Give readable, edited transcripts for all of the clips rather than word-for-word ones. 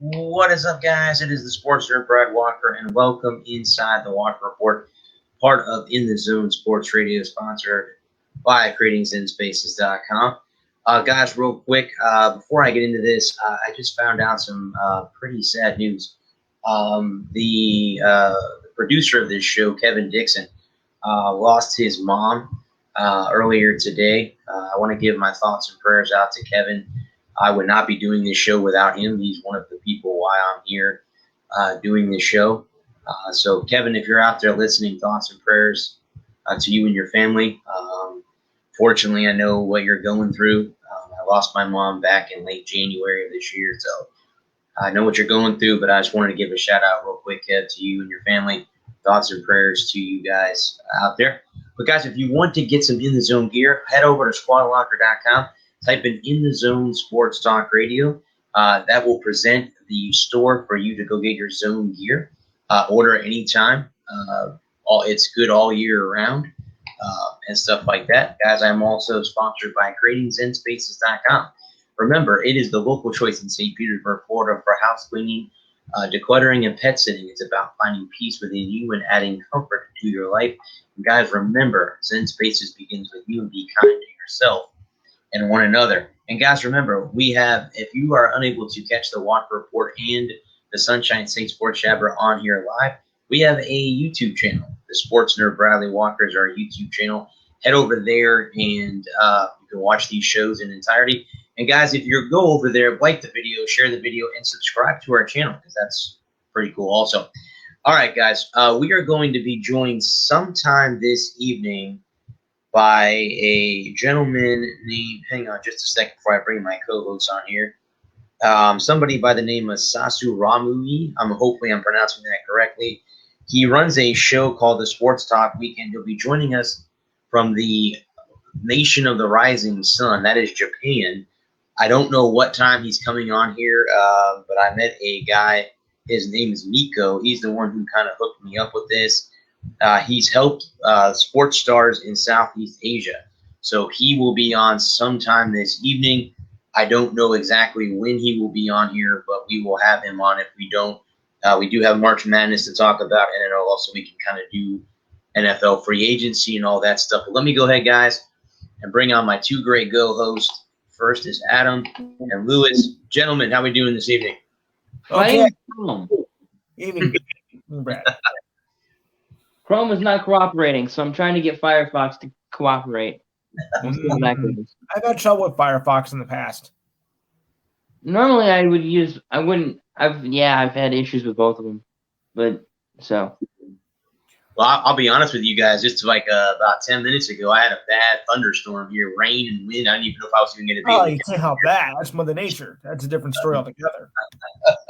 What is up, guys? It is the Sports Nerd Brad Walker, and welcome inside the Walker Report, part of In the Zone Sports Radio, sponsored by CreatingZenSpaces.com. Guys, real quick, before I get into this, I just found out some pretty sad news. The producer of this show, Kevin Dixon, lost his mom earlier today. I want to give my thoughts and prayers out to Kevin. I would not be doing this show without him. He's one of the people why I'm here doing this show. So, Kevin, if you're out there listening, thoughts and prayers to you and your family. Fortunately, I know what you're going through. I lost my mom back in late January of this year, so I know what you're going through, but I just wanted to give a shout-out real quick, Kev, to you and your family. Thoughts and prayers to you guys out there. But, guys, if you want to get some In the Zone gear, head over to squadlocker.com. Type in the Zone Sports Talk Radio. That will present the store for you to go get your Zone gear. Order anytime. It's good all year round and stuff like that. Guys, I'm also sponsored by CreatingZenSpaces.com. Remember, it is the local choice in St. Petersburg, Florida for house cleaning, decluttering, and pet sitting. It's about finding peace within you and adding comfort to your life. And guys, remember, Zen Spaces begins with you, and be kind to yourself and one another. And guys, remember, we have, if you are unable to catch the Walker Report and the Sunshine State Sports Jabber on here live, we have a YouTube channel. The Sports Nerd Bradley Walker is our YouTube channel. Head over there and you can watch these shows in entirety. And guys, if you go over there, like the video, share the video, and subscribe to our channel, because that's pretty cool also. All right, guys, we are going to be joined sometime this evening by a gentleman named, hang on just a second before I bring my co-host on here, somebody by the name of Sasi Ramu. Hopefully I'm pronouncing that correctly. He runs a show called the Sports Talk Weekend. He'll be joining us from the nation of the rising sun, that is Japan. I don't know what time he's coming on here, but I met a guy, his name is Miko. He's the one who kind of hooked me up with this. He's helped sports stars in Southeast Asia. So he will be on sometime this evening. I don't know exactly when he will be on here, but we will have him on if we don't. We do have March Madness to talk about, and then also we can kind of do NFL free agency and all that stuff. But let me go ahead, guys, and bring on my two great go-hosts. First is Adam and Lewis. Gentlemen, how are we doing this evening? Okay. Evening, Brad. Chrome is not cooperating, so I'm trying to get Firefox to cooperate. I've had trouble with Firefox in the past. Normally, I've had issues with both of them, but so. Well, I'll be honest with you guys. Just like about 10 minutes ago, I had a bad thunderstorm here, rain and wind. I didn't even know if I was even going to be. Oh, you can't help that. That's Mother Nature. That's a different story altogether.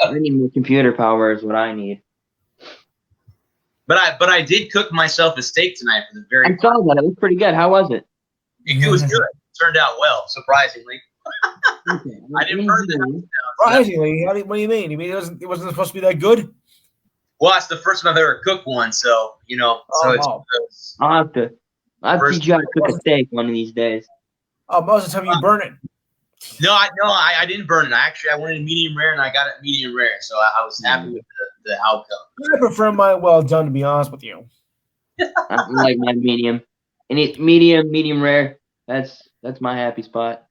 I need more computer power is what I need. But I did cook myself a steak tonight for the very. I saw that. It was pretty good. How was it? It was good. It turned out well, surprisingly. Okay. I didn't burn the house down. Surprisingly, what do you mean? You mean it wasn't supposed to be that good? Well, it's the first time I've ever cooked one, so it's. I'll have to teach you how to cook a steak one of these days. Oh, most of the time you burn it. No, I didn't burn it. I wanted medium rare, and I got it medium rare, so I was happy with the outcome. I prefer mine well done, to be honest with you. I like my medium, and it's medium rare. That's my happy spot.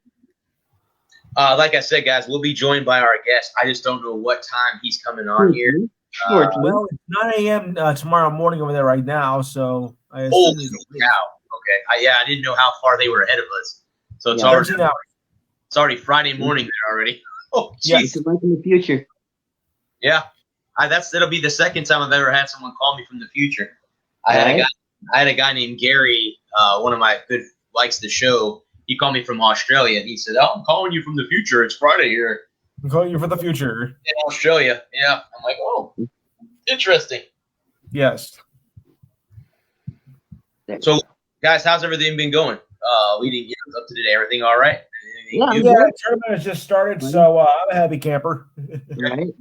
Like I said, guys, we'll be joined by our guest. I just don't know what time he's coming on here. Well, it's 9 a.m. Tomorrow morning over there right now, so I assume holy cow. Okay. I didn't know how far they were ahead of us. So it's already Friday morning there already. Oh, jeez. Yeah, it's like in the future. Yeah. That'll be the second time I've ever had someone call me from the future. I had a guy named Gary, one of my good likes the show. He called me from Australia, and he said, "Oh, I'm calling you from the future. It's Friday here." I'm calling you for the future. In Australia. Yeah. I'm like, oh, interesting. Yes. So, guys, how's everything been going? Leading up to today, everything all right? Yeah, the tournament has just started, so I'm a happy camper. Right.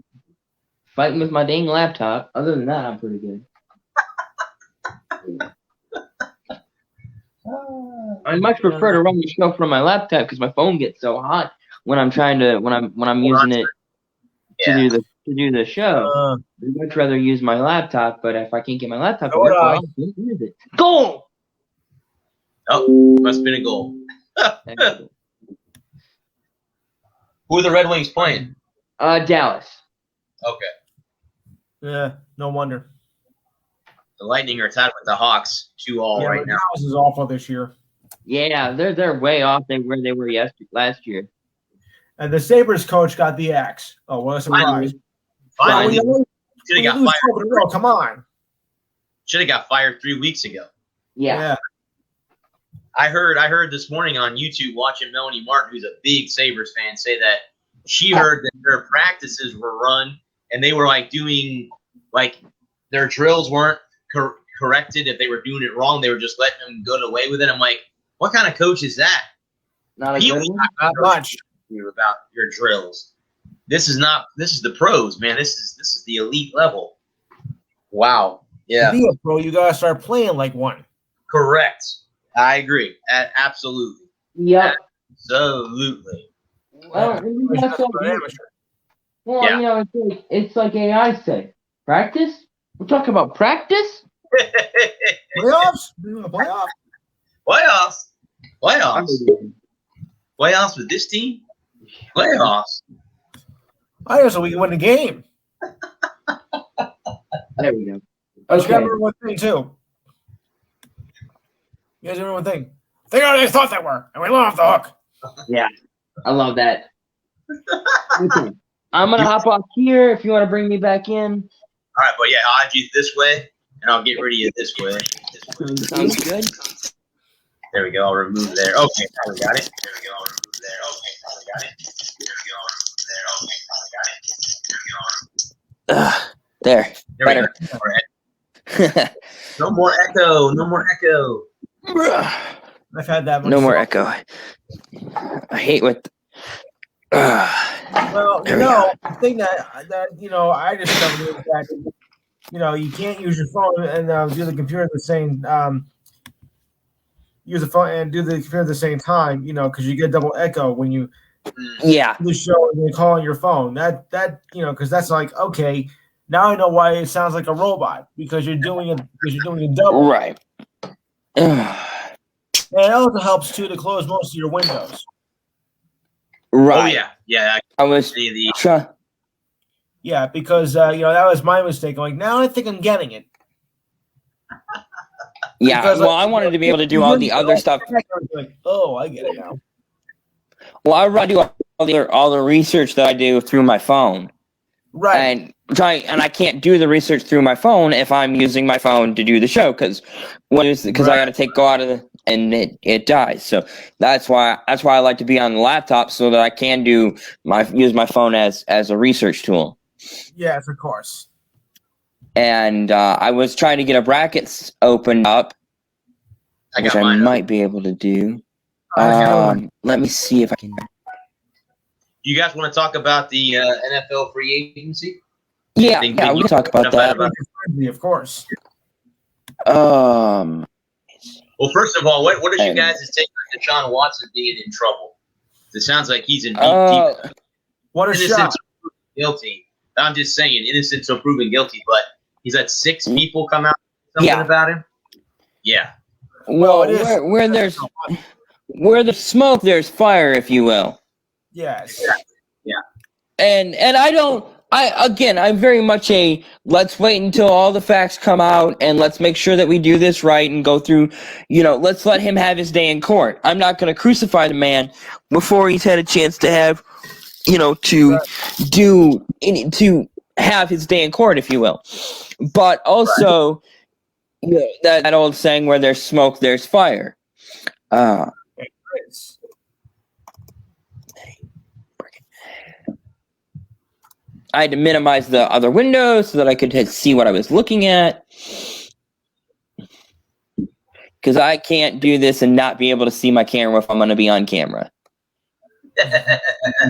Fighting with my dang laptop. Other than that, I'm pretty good. I much prefer to run the show from my laptop because my phone gets so hot when I'm trying to when I'm using it to do to do the show. I'd much rather use my laptop, but if I can't get my laptop to work, well, I'll use it. Goal! Oh, must have been a goal. Who are the Red Wings playing? Dallas. Okay. Yeah, no wonder. The Lightning are tied with the Hawks 2-2 right now. Dallas is awful this year. Yeah, they're way off where they were last year. And the Sabres coach got the axe. Oh, what a surprise. Finally. Should have got fired. Come on. Should have got fired 3 weeks ago. Yeah. I heard this morning on YouTube watching Melanie Martin, who's a big Sabres fan, say that she heard that their practices were run and they were doing their drills weren't corrected. If they were doing it wrong, they were just letting them go away with it. I'm like, what kind of coach is that? Not much about your drills. This is the pros, man. This is the elite level. Wow. Yeah. To be a pro, you gotta start playing like one. Correct. I agree. Absolutely. Yeah. Absolutely. Well, it's like AI said. Practice? We're talking about practice? Playoffs? Playoffs with this team? Playoffs. I guess we can win the game. There we go. I just remember one thing, too. You guys remember one thing? They already thought they were, and we let off the hook. Yeah, I love that. Okay. I'm going to hop off here if you want to bring me back in. All right, but yeah, I'll have you this way, and I'll get rid of you this way. Sounds good. There we go. I'll remove there. Okay, now we got it. There we go. I'll remove there. Okay, now we got it. There we go. I'll remove there. Okay, now we got it. There we go. There. Better. No more echo. No more echo. I've had that much. No more echo. I hate what. Well, the thing that I discovered is that you can't use your phone and do the computer at the same use the phone and do the computer at the same time, because you get double echo when you the show and you call on your phone. That because that's like, okay, now I know why it sounds like a robot, because you're doing it double. Right. And it also helps too to close most of your windows. Right. Oh yeah. I was Yeah, because that was my mistake. I'm like, now I think I'm getting it. Yeah. Because, I wanted to be able to do all the other stuff. Like, oh, I get it now. Well, I do all the research that I do through my phone. Right. And I can't do the research through my phone if I'm using my phone to do the show because I got to go out of and it dies. So that's why I like to be on the laptop so that I can use my phone as a research tool. Yes, of course. And I was trying to get a brackets opened up, which I might be able to do. Let me see if I can. You guys want to talk about the NFL free agency? Yeah, we can talk about that. Of course. Well, first of all, what is you guys' take on Deshaun Watson being in trouble? It sounds like he's in deep. What a shot! Guilty. I'm just saying, innocent until proven guilty. But he's had 6 people come out and say something about him. Yeah. Well, where there's smoke, there's fire, if you will. Yes. Yeah. And I'm very much let's wait until all the facts come out and let's make sure that we do this right and go through, let's let him have his day in court. I'm not going to crucify the man before he's had a chance to have, to have his day in court, if you will. But also, that old saying, where there's smoke, there's fire. I had to minimize the other windows so that I could see what I was looking at. Because I can't do this and not be able to see my camera if I'm going to be on camera.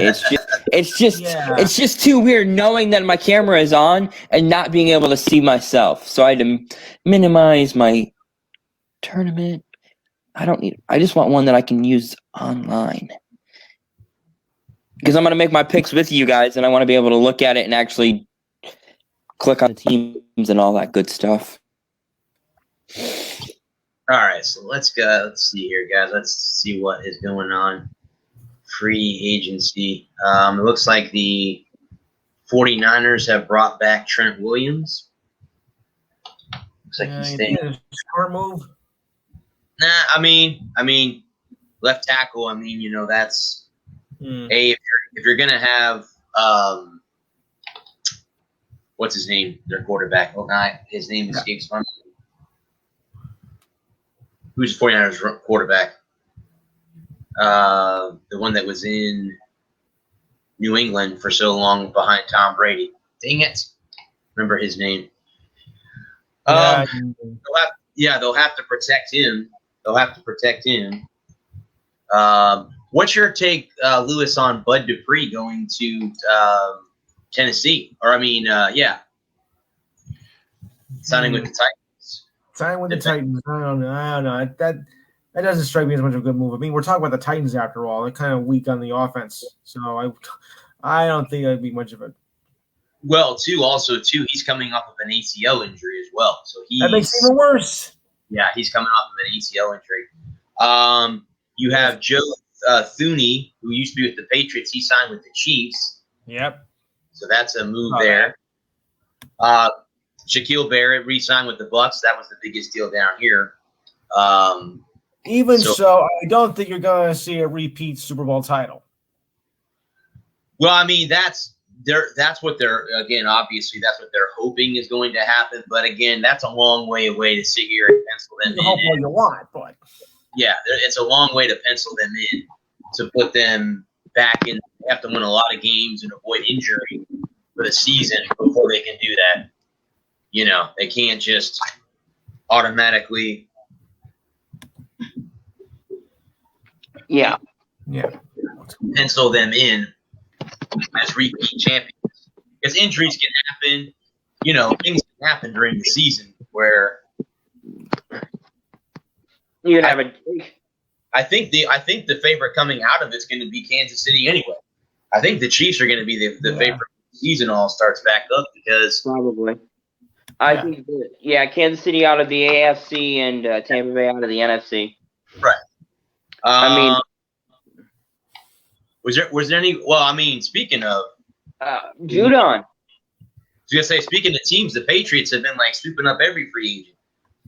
It's just too weird knowing that my camera is on and not being able to see myself. So I had to minimize my tournament. I just want one that I can use online. because I'm going to make my picks with you guys, and I want to be able to look at it and actually click on teams and all that good stuff. All right, so let's go. Let's see here, guys. Let's see what is going on. Free agency. It looks like the 49ers have brought back Trent Williams. Looks like he's staying. Smart move. Nah, I mean, left tackle. I mean, that's if you're gonna have what's his name? Their quarterback. Oh, no, his name escapes me. Who's the 49ers quarterback? The one that was in New England for so long behind Tom Brady. Dang it. Remember his name. They'll have to protect him. What's your take, Lewis, on Bud Dupree going to Tennessee? Signing with the Titans. Signing with the Titans. I don't know. That doesn't strike me as much of a good move. I mean, we're talking about the Titans after all. They're kind of weak on the offense, so I don't think that'd be much of a. Well, he's coming off of an ACL injury as well, so that makes it even worse. Yeah, he's coming off of an ACL injury. You have Joe Thuney, who used to be with the Patriots. He signed with the Chiefs. Yep. So that's a move there. Shaquille Barrett re-signed with the Bucs. That was the biggest deal down here. So, I don't think you're going to see a repeat Super Bowl title. Well, I mean, that's what they're obviously that's what they're hoping is going to happen. But again, that's a long way away to sit here and pencil them in. You hope what you want, but yeah, it's a long way to pencil them in to put them back in. They have to win a lot of games and avoid injury for the season before they can do that. They can't just automatically. Yeah. Pencil them in as repeat champions. Because injuries can happen. Things can happen during the season where you can have I think the favorite coming out of it's going to be Kansas City anyway. I think the Chiefs are going to be the favorite. Season all starts back up because probably. I think Kansas City out of the AFC and Tampa Bay out of the NFC. Right. I mean, was there any? Well, I mean, speaking of Judon. I was gonna say, speaking of teams, the Patriots have been sweeping up every free agent.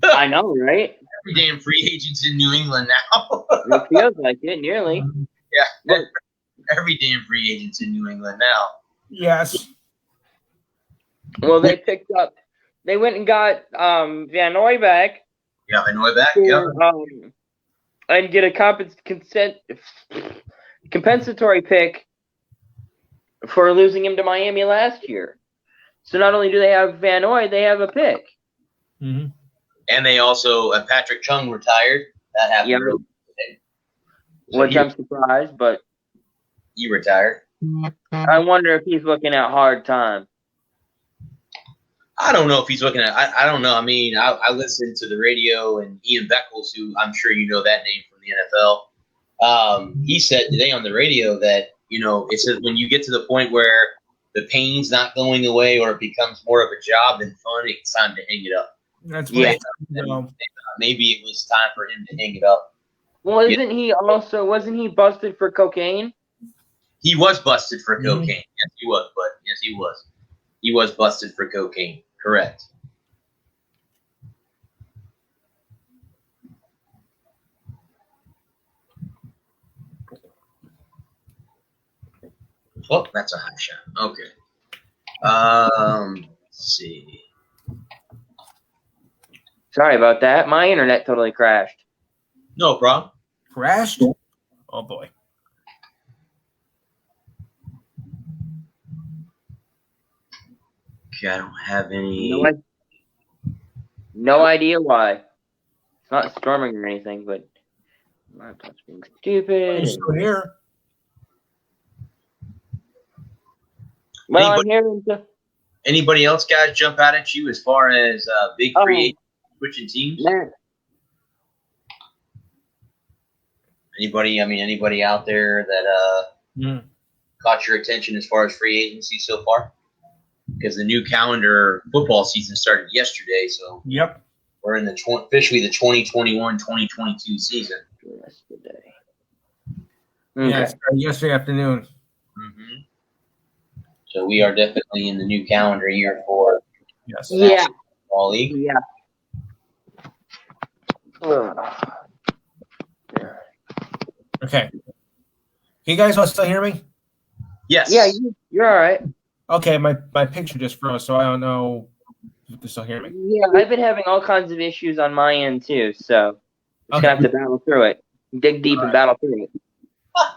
I know, right? Every damn free agent's in New England now. It feels like it, nearly. Yeah, every damn free agent's in New England now. Yes. Well, they went and got Van Noy back. Yeah, Van Noy back. Yeah. And get a compensatory pick for losing him to Miami last year. So not only do they have Van Noy, they have a pick. Mm-hmm. And they also Patrick Chung retired. That happened. Yeah. Really quick. Which I'm surprised, but he retired. I wonder if he's looking at hard time. I don't know if he's looking at. I don't know. I mean, I listened to the radio and Ian Beckles, who I'm sure you know that name from the NFL. He said today on the radio that it says when you get to the point where the pain's not going away or it becomes more of a job than fun, it's time to hang it up. That's right. Maybe it was time for him to hang it up. Well, wasn't he busted for cocaine? He was busted for cocaine. Yes, he was. But yes, he was. He was busted for cocaine. Correct. Oh, that's a high shot. Okay. Let's see. Sorry about that. My internet totally crashed. No problem. Crashed? Oh, boy. Okay, I don't have any. No idea why. It's not storming or anything, but my laptop's being stupid. I'm still here. Well, I'm hearing. Anybody else, guys, jump out at you as far as big free agent switching teams? Man. Anybody out there that caught your attention as far as free agency so far? Because the new calendar football season started yesterday, so Yep. We're in officially the 2021-2022 season. Yesterday. Okay. Yeah, yesterday afternoon. Mm-hmm. So we are definitely in the new calendar year for Football League. Yeah. Okay. Can you guys all still hear me? Yes. Yeah, you're all right. Okay, my picture just froze, so I don't know if you can still hear me. Yeah, I've been having all kinds of issues on my end too, so I'm just gonna have to battle through it. Dig deep and battle through it.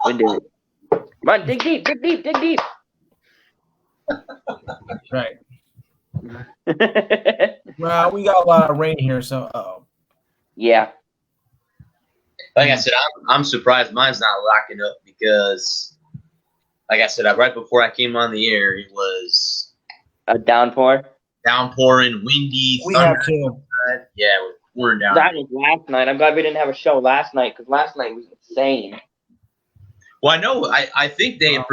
We do it. Come on, dig deep, dig deep, dig deep. Right. Well, we got a lot of rain here, so yeah. Like I said, I'm surprised mine's not locking up because, like I said, right before I came on the air, it was a downpouring, windy, thunder. Yeah, it was pouring down. That was last night. I'm glad we didn't have a show last night because last night was insane. Well, I know. I think I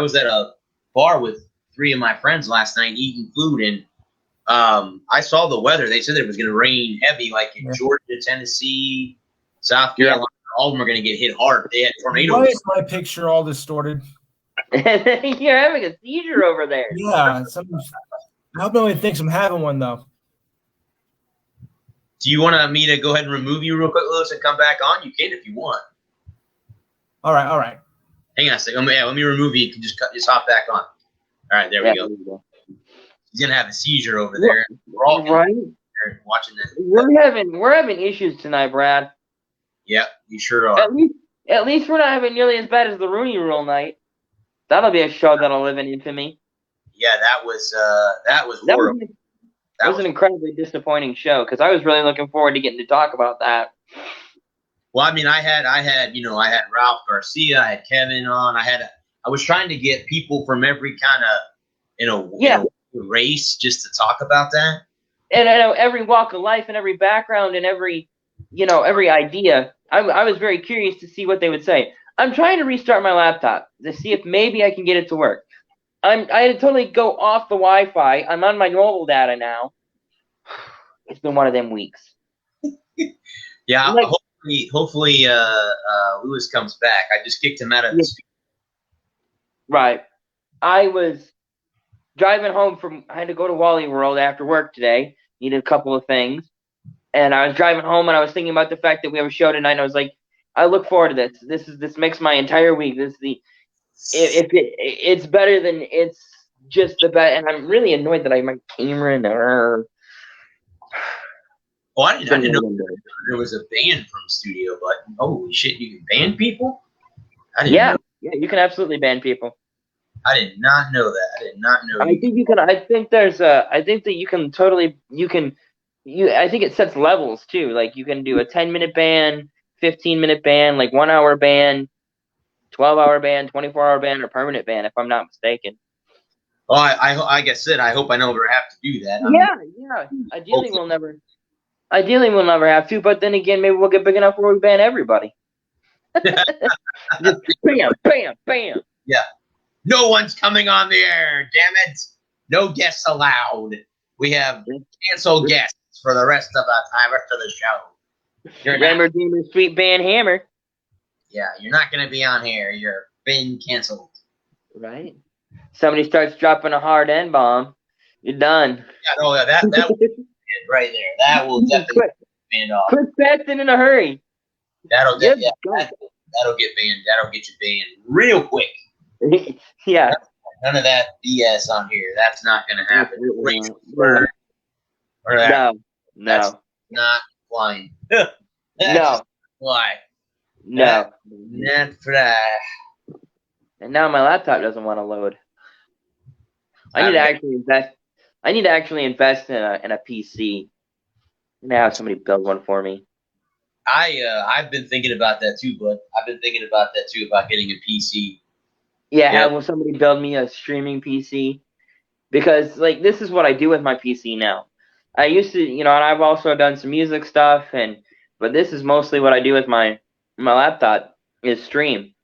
was at a bar with 3 of my friends last night eating food, and I saw the weather. They said that it was going to rain heavy, like in Georgia, Tennessee, South Carolina. All of them are going to get hit hard. They had tornadoes. Why is my picture all distorted? You're having a seizure over there. Yeah. I hope nobody thinks I'm having one, though. Do you want me to go ahead and remove you real quick, Lewis, and come back on? You can if you want. All right. Hang on a second. Let me remove you. You can just hop back on. All right, there we go. He's gonna have a seizure over there. We're all watching that. We're having issues tonight, Brad. Yeah, you sure are. At least we're not having nearly as bad as the Rooney Rule night. That'll be a show that'll live in infamy. Yeah, that was horrible. That was an incredibly disappointing show because I was really looking forward to getting to talk about that. Well, I mean, I had Ralph Garcia, I had Kevin on. I was trying to get people from every kind of race just to talk about that. And I know every walk of life and every background and every idea. I was very curious to see what they would say. I'm trying to restart my laptop to see if maybe I can get it to work. I had to totally go off the Wi-Fi. I'm on my normal data now. It's been one of them weeks. Yeah, hopefully Lewis comes back. I just kicked him out of the studio. Right. I was driving home I had to go to Wally World after work today. Needed a couple of things. And I was driving home and I was thinking about the fact that we have a show tonight and I was like, I look forward to this. This makes my entire week. It's better than it's just the best. And I'm really annoyed that my Cameron Oh, I didn't know there was a ban from Studio Button. Holy shit, you can ban people? Yeah, you can absolutely ban people. I did not know that. I did not know. I think you can. I think that you can totally. I think it sets levels too. Like you can do a 10-minute ban, 15-minute ban, like 1-hour ban, 12-hour ban, 24-hour ban, or permanent ban. If I'm not mistaken. Oh, like I said, I hope I never have to do that. Yeah. Ideally, we'll never have to. But then again, maybe we'll get big enough where we ban everybody. Just bam, bam, bam. Yeah. No one's coming on the air. Damn it! No guests allowed. We have canceled guests for the rest of the show. Remember doing the sweet band hammer. Yeah, you're not going to be on here. You're been canceled. Right. Somebody starts dropping a hard N-bomb, you're done. Yeah, that will right there. That will definitely banned off. Quit fasting in a hurry. That'll get banned. That'll get you banned real quick. Yeah. None of that BS on here. That's not going to happen. No. That's not flying. No. Why? No. Not fly. And now my laptop doesn't want to load. I need to actually invest in a PC. And have somebody build one for me. I've been thinking about that too, bud. About getting a PC. Yeah, have somebody build me a streaming PC. Because this is what I do with my PC now. I used to, and I've also done some music stuff, but this is mostly what I do with my laptop is stream.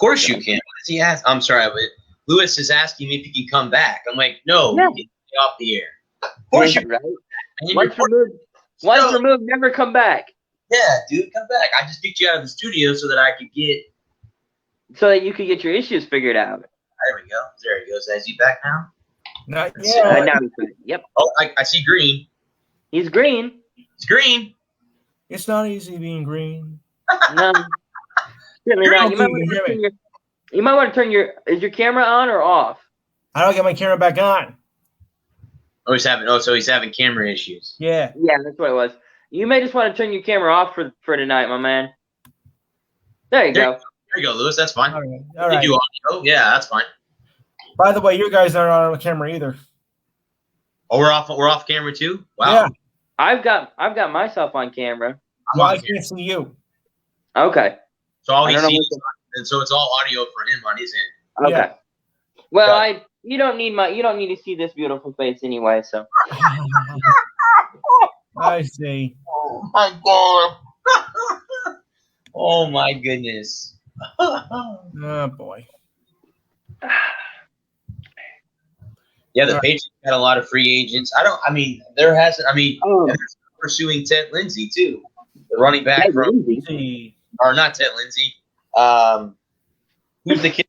course you can. What does he ask? I'm sorry, but Lewis is asking me if he can come back. I'm like, no, you can stay off the air. Of course you right. Once removed, never come back. Yeah, dude, come back. I just kicked you out of the studio so that you could get your issues figured out. There we go. There he goes. Is he back now? Not yet. Now he's good. Yep. Oh, I see green. He's green. It's green. It's not easy being green. No. Certainly not. You might want to turn your. Is your camera on or off? I don't get my camera back on. Oh, so he's having camera issues. Yeah. Yeah, that's what it was. You may just want to turn your camera off for tonight, my man. There you go. There you go, Lewis. That's fine. All right. You do audio? Yeah, that's fine. By the way, you guys aren't on camera either. Oh, we're off camera too? Wow. Yeah. I've got myself on camera. Well, I can't see you. Okay. So all he sees, and so it's all audio for him on his end. Okay. Yeah. Well, you don't need to see this beautiful face anyway, so. I see. Oh my god. Oh my goodness. Oh boy. Yeah, the Patriots got a lot of free agents. They're pursuing Ted Lindsay too. The running back or not Ted Lindsay. Who's the kid?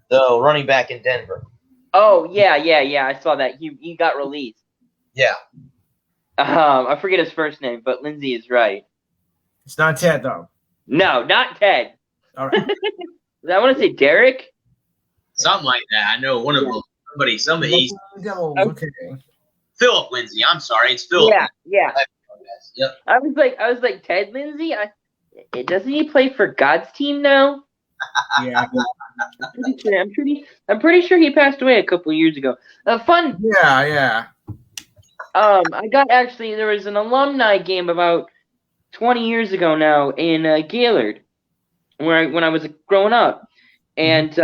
The running back in Denver. Oh, yeah. I saw that. He got released. Yeah. I forget his first name, but Lindsay is right. It's not Ted, though. No, not Ted. All right. I want to say Derek. Something like that. I know one of them. Somebody. Okay. Philip Lindsay. I'm sorry, it's Philip. Yeah. Yep. I was like Ted Lindsay. Doesn't he play for God's team now? Yeah. I'm pretty sure he passed away a couple of years ago. Fun. Yeah. There was an alumni game about 20 years ago now in Gaylord, when I was growing up, and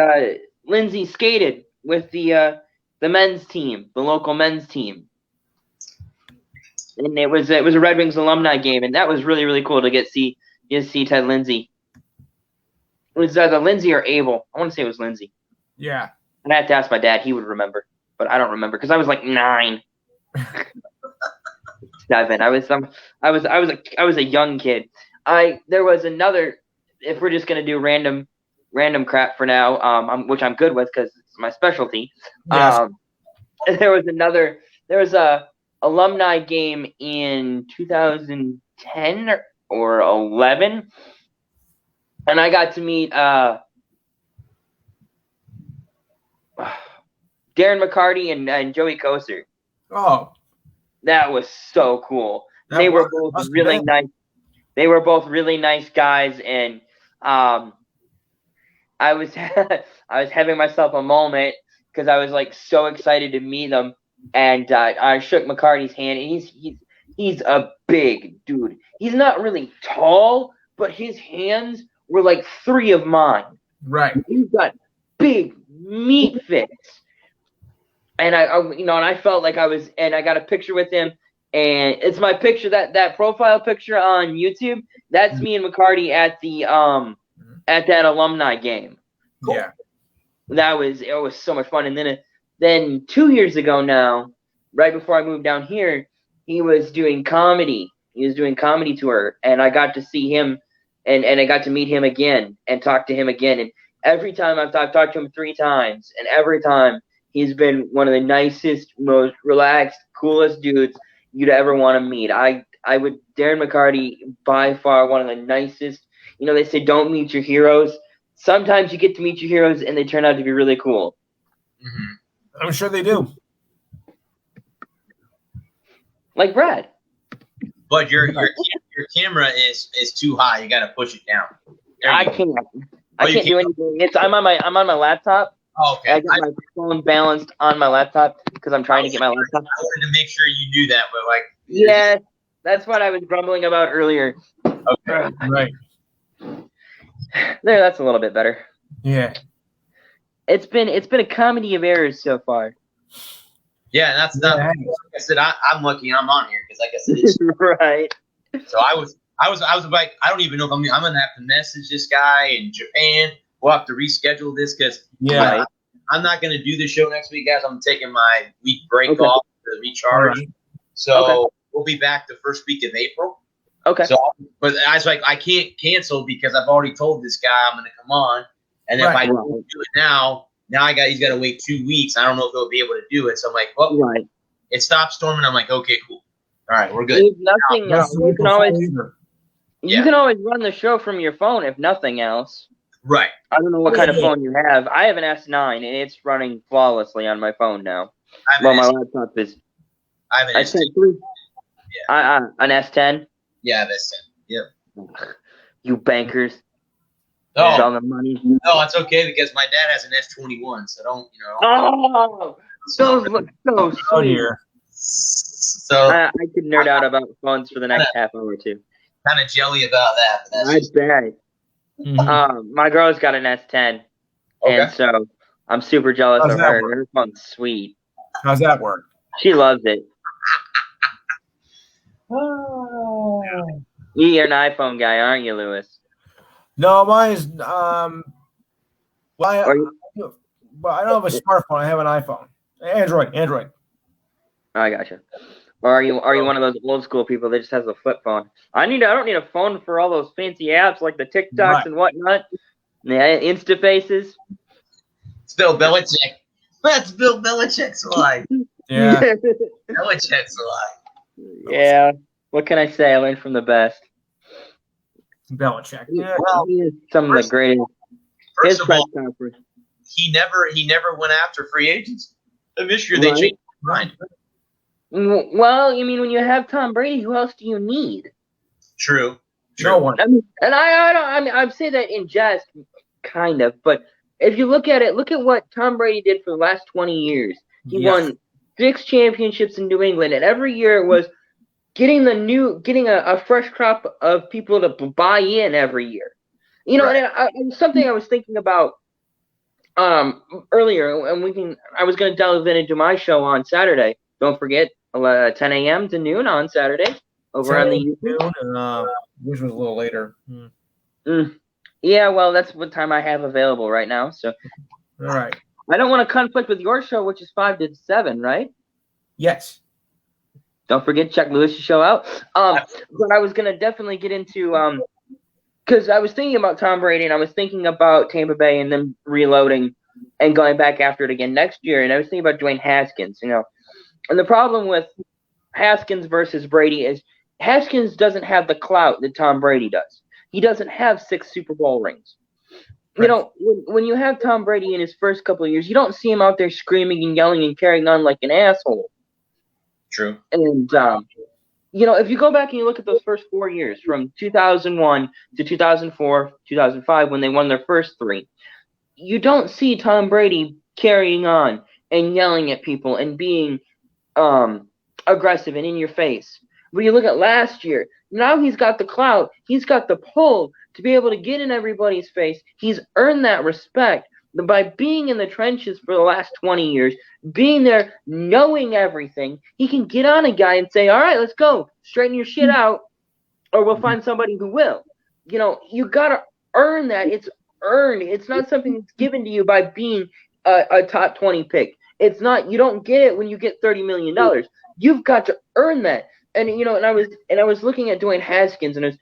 Lindsay skated with the men's team, the local men's team, and it was a Red Wings alumni game, and that was really, really cool to get see Ted Lindsay. It was either Lindsay or Abel. I want to say it was Lindsay. Yeah. And I had to ask my dad; he would remember, but I don't remember because I was like 9. 7. I was a young kid. There was another. If we're just gonna do random crap for now, which I'm good with because it's my specialty. Yes. There was a alumni game in 2010 or 11, and I got to meet Darren McCarty and Joey Koser. Oh. That was so cool. They were both really nice. They were both really nice guys, and I was having myself a moment because I was like so excited to meet them, and I shook McCarty's hand. And he's a big dude. He's not really tall, but his hands were like 3 of mine. Right. He's got big meat fists. And I felt like I was, and I got a picture with him, and it's my picture, that profile picture on YouTube. That's me and McCarty at that alumni game. Cool. Yeah. It was so much fun. And then 2 years ago now, right before I moved down here, he was doing comedy. He was doing comedy tour, and I got to see him, and I got to meet him again and talk to him again. And every time I've talked to him 3 times, and every time he's been one of the nicest, most relaxed, coolest dudes you'd ever want to meet. Darren McCarty, by far one of the nicest. You know, they say don't meet your heroes. Sometimes you get to meet your heroes and they turn out to be really cool. Mm-hmm. I'm sure they do. Like Brad. But your camera is too high. You got to push it down. I can't do anything. I'm on my laptop. Oh, okay. I got my phone balanced on my laptop because I'm trying to get my laptop. I wanted to make sure you knew that, but yeah, that's what I was grumbling about earlier. Okay, right. There, that's a little bit better. Yeah. It's been a comedy of errors so far. Yeah, that's not. Like I said, I'm lucky I'm on here because, like I said, it's right. So I was like, I don't even know if I'm gonna have to message this guy in Japan. we'll have to reschedule this because I'm not going to do the show next week, guys. I'm taking my week break off to recharge. Right. So we'll be back the first week of April. Okay. So, but I was like, I can't cancel because I've already told this guy I'm going to come on, and if I don't do it now he's got to wait 2 weeks. I don't know if he'll be able to do it. So I'm like, well, it stopped storming. I'm like, okay, cool. All right, we're good. If nothing else, you can always run the show from your phone if nothing else. Right. I don't know what kind of phone you have. I have an S9, and it's running flawlessly on my phone now. Well, my laptop is. I have an S10. An S10? Yeah, I have S10. Yep. You bankers. Oh, all the money. No, it's okay because my dad has an S21, so don't. Oh, so sweet. So I could nerd out about phones for the next half hour or two. Kind of jelly about that. I bet. My girl's got an S10, and so I'm super jealous of her. Her phone's sweet. How's that work? She loves it. You're an iPhone guy, aren't you, Lewis? No, mine is well, I don't have a smartphone. I have an iPhone. Android. I gotcha. Or are you one of those old school people that just has a flip phone? I don't need a phone for all those fancy apps like the TikToks and whatnot. Yeah, Instafaces. It's Bill Belichick. That's Bill Belichick's line. Yeah. Belichick's line. Yeah. What can I say? I learned from the best. Belichick. Yeah. Well, he is some of the greatest. First of all, he never went after free agents. I'm sure they changed their mind. Well, you mean when you have Tom Brady, who else do you need? True. No one. I mean, and I say that in jest, kind of, but if you look at it, look at what Tom Brady did for the last 20 years. He won 6 championships in New England, and every year it was getting a fresh crop of people to buy in every year. And something I was thinking about earlier, and I was going to delve into my show on Saturday. Don't forget, 10 a.m. to noon on Saturday over on the YouTube. Which was a little later. Yeah, well, that's what time I have available right now. So, all right. I don't want to conflict with your show, which is 5 to 7, right? Yes. Don't forget to check Lewis's show out. But I was gonna definitely get into because I was thinking about Tom Brady and I was thinking about Tampa Bay and them reloading and going back after it again next year. And I was thinking about Dwayne Haskins, And the problem with Haskins versus Brady is Haskins doesn't have the clout that Tom Brady does. He doesn't have 6 Super Bowl rings. Right. When you have Tom Brady in his first couple of years, you don't see him out there screaming and yelling and carrying on like an asshole. True. And, if you go back and you look at those first 4 years, from 2001 to 2004, 2005, when they won their first 3, you don't see Tom Brady carrying on and yelling at people and being aggressive and in your face. But you look at last year, now he's got the clout, he's got the pull to be able to get in everybody's face. He's earned that respect by being in the trenches for the last 20 years, being there, knowing everything. He can get on a guy and say, all right, let's go, straighten your shit out, or we'll find somebody who will. You got to earn that. It's earned. It's not something that's given to you by being a top 20 pick. It's not. You don't get it when you get $30 million. You've got to earn that. And I was looking at Dwayne Haskins, and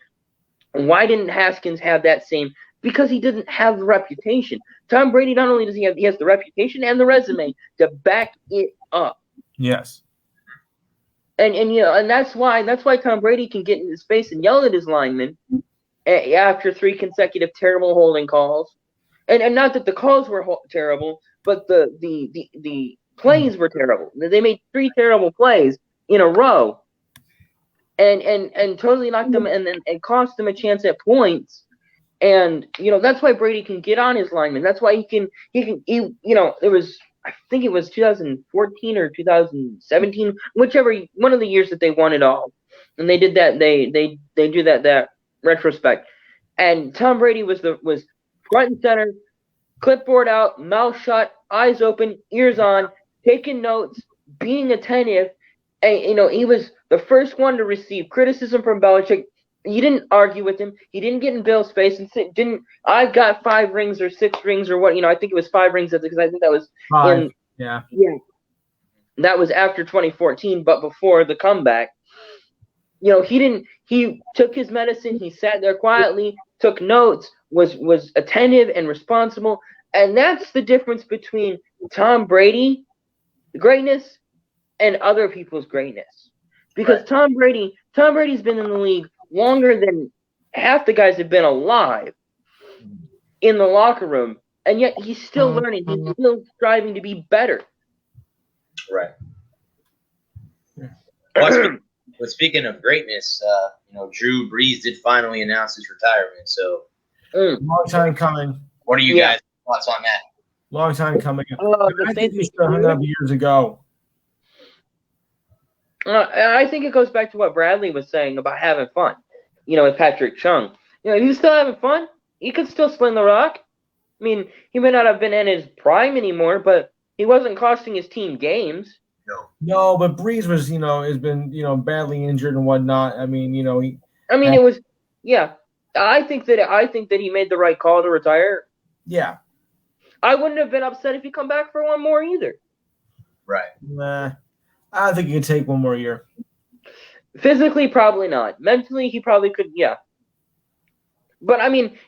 why didn't Haskins have that same? Because he didn't have the reputation. Tom Brady, not only does he has the reputation and the resume to back it up. Yes. And that's why Tom Brady can get in his face and yell at his linemen after 3 consecutive terrible holding calls. And not that the calls were terrible, but the plays were terrible. They made 3 terrible plays in a row. And totally knocked them and cost them a chance at points. And that's why Brady can get on his lineman. That's why he can it was, I think it was 2014 or 2017, whichever one of the years that they won it all. And they did that, they do that retrospect. And Tom Brady was front and center, clipboard out, mouth shut, eyes open, ears on, taking notes, being attentive. And he was the first one to receive criticism from Belichick You didn't argue with him. He didn't get in Bill's face and say, I've got 5 rings or 6 rings or what, I think it was 5 rings because I think that was 5. Yeah. That was after 2014, but before the comeback. He took his medicine, he sat there quietly, took notes, was attentive and responsible. And that's the difference between Tom Brady, greatness, and other people's greatness. Because Tom Brady's been in the league longer than half the guys have been alive in the locker room, and yet he's still learning. He's still striving to be better. Right. Well, speaking of greatness, Drew Brees did finally announce his retirement. So, long time coming. What are you guys' thoughts on that? Long time coming. I think he should have hung up years ago. I think it goes back to what Bradley was saying about having fun. With Patrick Chung. He's still having fun. He could still sling the rock. I mean, he may not have been in his prime anymore, but he wasn't costing his team games. No, but Brees was, has been, badly injured and whatnot. I mean, it was, I think that he made the right call to retire. Yeah. I wouldn't have been upset if he come back for one more either. Right. Nah, I don't think he can take one more year. Physically, probably not. Mentally, he probably could, yeah. But,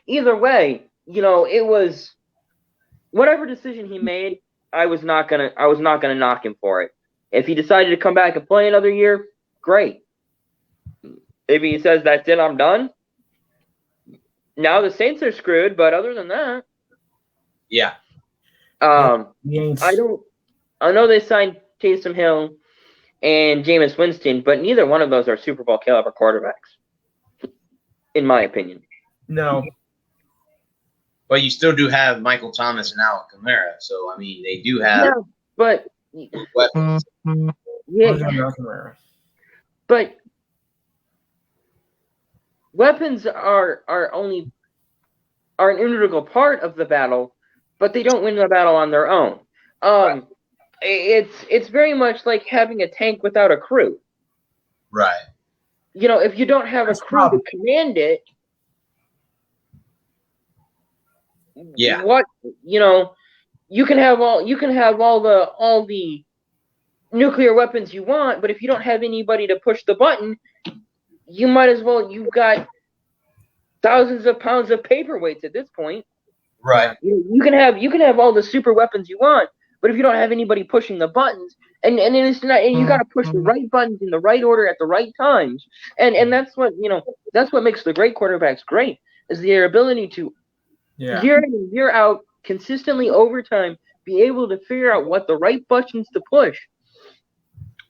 either way, it was whatever decision he made, I was not gonna knock him for it. If he decided to come back and play another year, great. If he says, that's it, I'm done, now the Saints are screwed, but other than that. Yeah. I know they signed Taysom Hill and Jameis Winston, but neither one of those are Super Bowl caliber quarterbacks, in my opinion. No. But you still do have Michael Thomas and Alvin Kamara, so they do have. Yeah, but weapons. But weapons are an integral part of the battle, but they don't win the battle on their own. Right. It's very much like having a tank without a crew. Right. If you don't have a crew to command it, what you can have all the nuclear weapons you want, but if you don't have anybody to push the button, you might as well. You've got thousands of pounds of paperweights at this point. Right. You can have all the super weapons you want, but if you don't have anybody pushing the buttons, and it's not, and you got to push the right buttons in the right order at the right times, and that's what makes the great quarterbacks great, is their ability to year in and year out, consistently over time, be able to figure out what the right buttons to push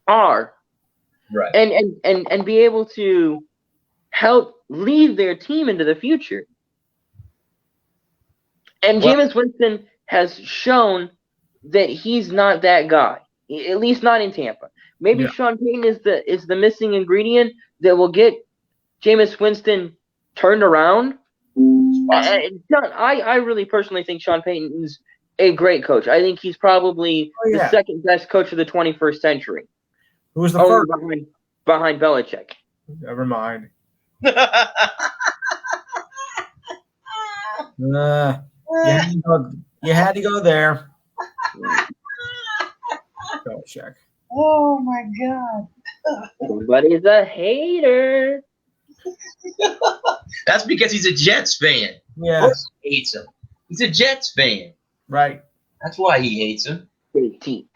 are, right, and be able to help lead their team into the future. And Jameis Winston has shown that he's not that guy, at least not in Tampa. Maybe Sean Payton is the missing ingredient that will get Jameis Winston turned around. I really personally think Sean Payton is a great coach. I think he's probably the second best coach of the 21st century. Who's the first? Behind Belichick. Never mind. You had to go there. Belichick. Oh my God. Somebody's a hater. That's because he's a Jets fan. Yeah. Of course he hates him. He's a Jets fan. Right. That's why he hates him. Jets.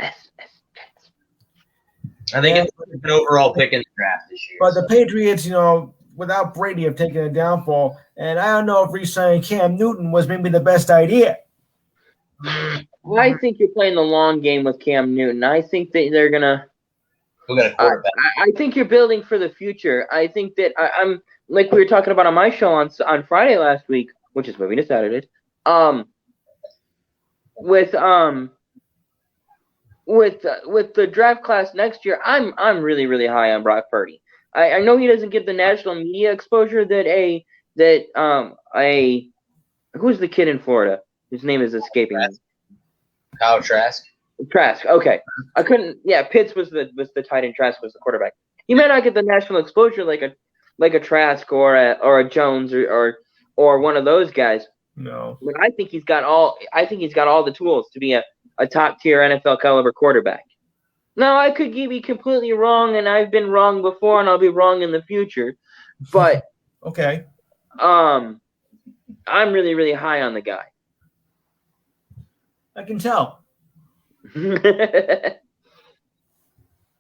I think it's an overall pick in the draft this year. But the Patriots, without Brady, have taken a downfall. And I don't know if re-signing Cam Newton was maybe the best idea. I think you're playing the long game with Cam Newton. I think that they're going to I think you're building for the future. I think that I'm like we were talking about on my show on Friday last week, which is moving to Saturday. With the draft class next year, I'm really, really high on Brock Purdy. I know he doesn't get the national media exposure that who's the kid in Florida whose name is escaping me? Kyle Trask. Trask. Okay, I couldn't. Yeah, Pitts was the tight end. Trask was the quarterback. He may not get the national exposure like like a Trask or a Jones or one of those guys. No. But I think he's got all the tools to be a top tier NFL caliber quarterback. Now I could be completely wrong, and I've been wrong before, and I'll be wrong in the future. But okay. I'm really, really high on the guy. I can tell.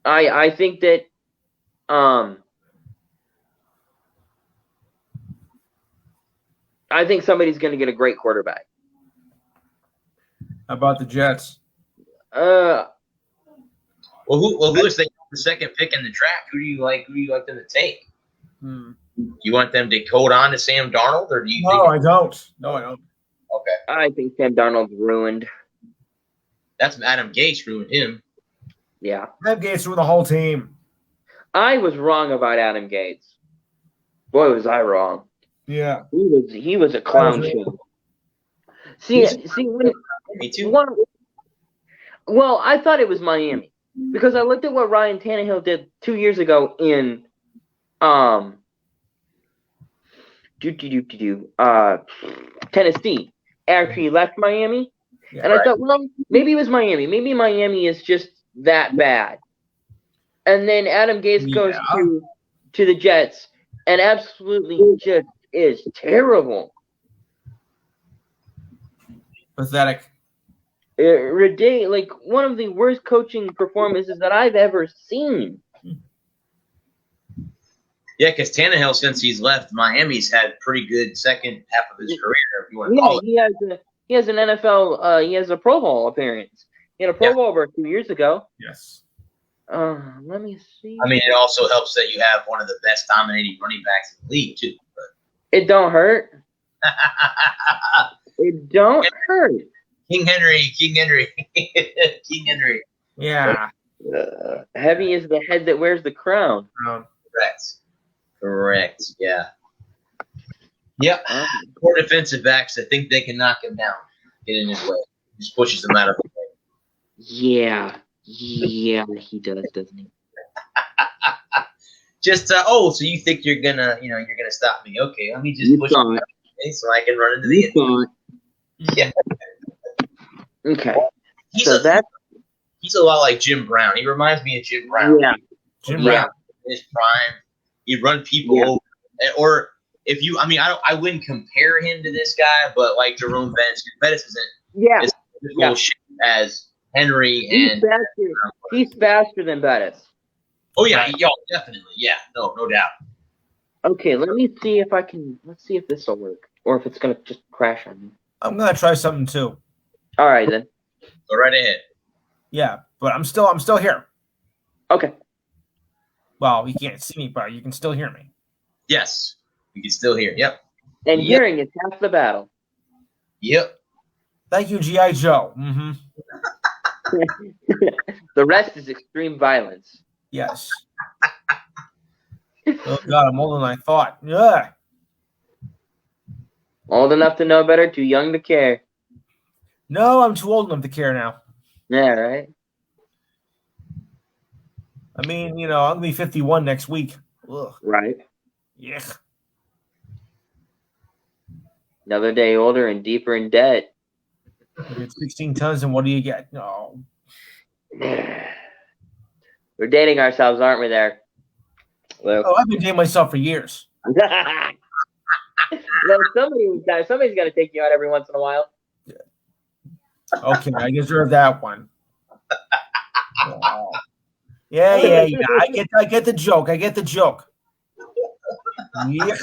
I think that I think somebody's going to get a great quarterback. How about the Jets? Who is the second pick in the draft? Who do you like them to take? You want them to hold on to Sam Darnold, or do you? No, I don't. No, I don't. Okay. I think Sam Darnold's ruined. That's Adam Gase ruined him. Yeah. Adam Gase ruined the whole team. I was wrong about Adam Gase. Boy, was I wrong. Yeah. He was a clown show. Me too. Well, I thought it was Miami because I looked at what Ryan Tannehill did 2 years ago in Tennessee after he left Miami. Yeah, and I thought, well, maybe it was Miami. Maybe Miami is just that bad. And then Adam Gase goes to the Jets and absolutely just is terrible. Pathetic. Like one of the worst coaching performances that I've ever seen. Yeah, because Tannehill, since he's left, Miami's had pretty good second half of his career. If you want to call it. He has an NFL. He has a Pro Bowl appearance. He had a Pro Bowl over 2 years ago. Yes. Let me see. I mean, it also helps that you have one of the best dominating running backs in the league too. It don't hurt. It don't hurt. King Henry. King Henry. Yeah. Heavy is the head that wears the crown. Correct. Yeah. Yep. Poor defensive backs. I think they can knock him down. Get in his way. Just pushes him out of the way. Yeah, he does, doesn't he? Just so you think you're gonna stop me? Okay, let me just push him out of the way so I can run into the end. Yeah. Okay. He's a lot like Jim Brown. He reminds me of Jim Brown. Yeah. Jim Brown. In his prime, he'd run people over. Or if you, I wouldn't compare him to this guy, but like Jerome Bettis. Bettis isn't as bullshit as Henry and. He's faster than Bettis. Oh yeah, definitely, yeah, no doubt. Okay, let's see if this will work, or if it's gonna just crash on me. I'm gonna try something too. All right then. Go right ahead. Yeah, but I'm still here. Okay. Well, you can't see me, but you can still hear me. Yes, we can still hear. Yep. And hearing is half the battle. Yep. Thank you, G.I. Joe. Mm-hmm. The rest is extreme violence. Yes. Oh God, I'm older than I thought. Yeah. Old enough to know better, too young to care. No, I'm too old enough to care now. Yeah, right. I mean, I'm gonna be 51 next week. Ugh. Right. Yeah. Another day older and deeper in debt. You get 16 tons, and what do you get? No. We're dating ourselves, aren't we? There. Well, I've been dating myself for years. Well, somebody's got to take you out every once in a while. Okay, I deserve that one. Oh. Yeah. I get the joke. Yeah.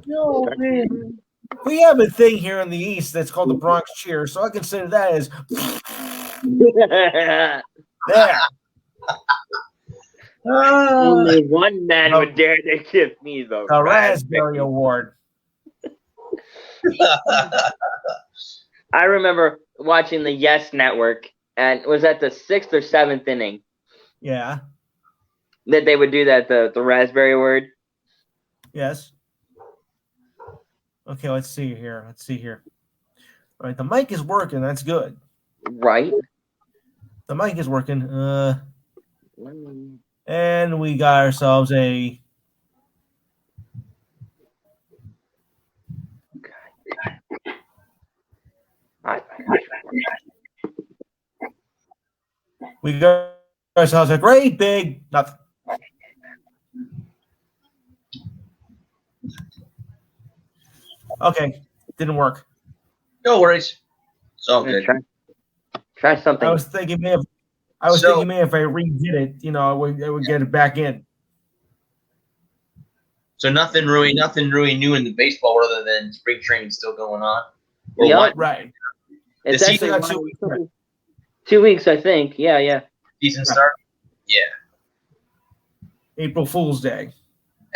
No, man. We have a thing here in the East that's called the Bronx Cheer, so I consider that as there. Only one man would dare to give me the Raspberry Award. I remember watching the Yes Network, and it was at the 6th or 7th inning. Yeah. That they would do that, the Raspberry Award. Yes. Okay, let's see here. All right, the mic is working. That's good. Right. The mic is working. And we got ourselves a great big nothing. Okay, didn't work. No worries. It's all good. Try something. I was thinking, man, if I redid it, it would get it back in. So nothing really new in the baseball other than spring training still going on. Yeah, right. It's actually got 2 weeks. 2 weeks, I think. Yeah. Season start. Yeah. April Fool's Day.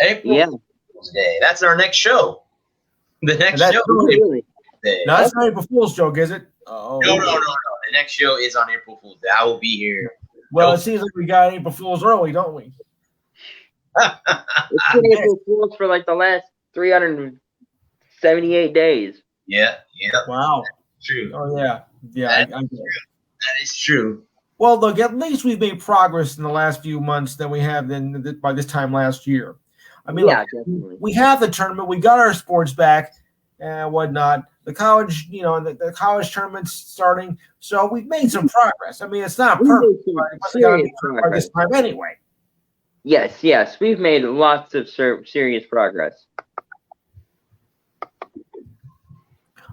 April Fool's Day. That's our next show. The next show. Really? No, that's not April Fool's joke, is it? Oh. No. The next show is on April Fool's Day. I will be here. Well, it seems like we got April Fool's early, don't we? It's been April Fool's for like the last 378 days. Yeah. Wow. True. Oh, yeah. That is true. Well, look, at least we've made progress in the last few months than we have by this time last year. I mean, definitely. We have the tournament. We got our sports back and whatnot. The college, the college tournament's starting. So we've made some progress. I mean, it's not perfect, but it's got to be by this time anyway. Yes. We've made lots of serious progress.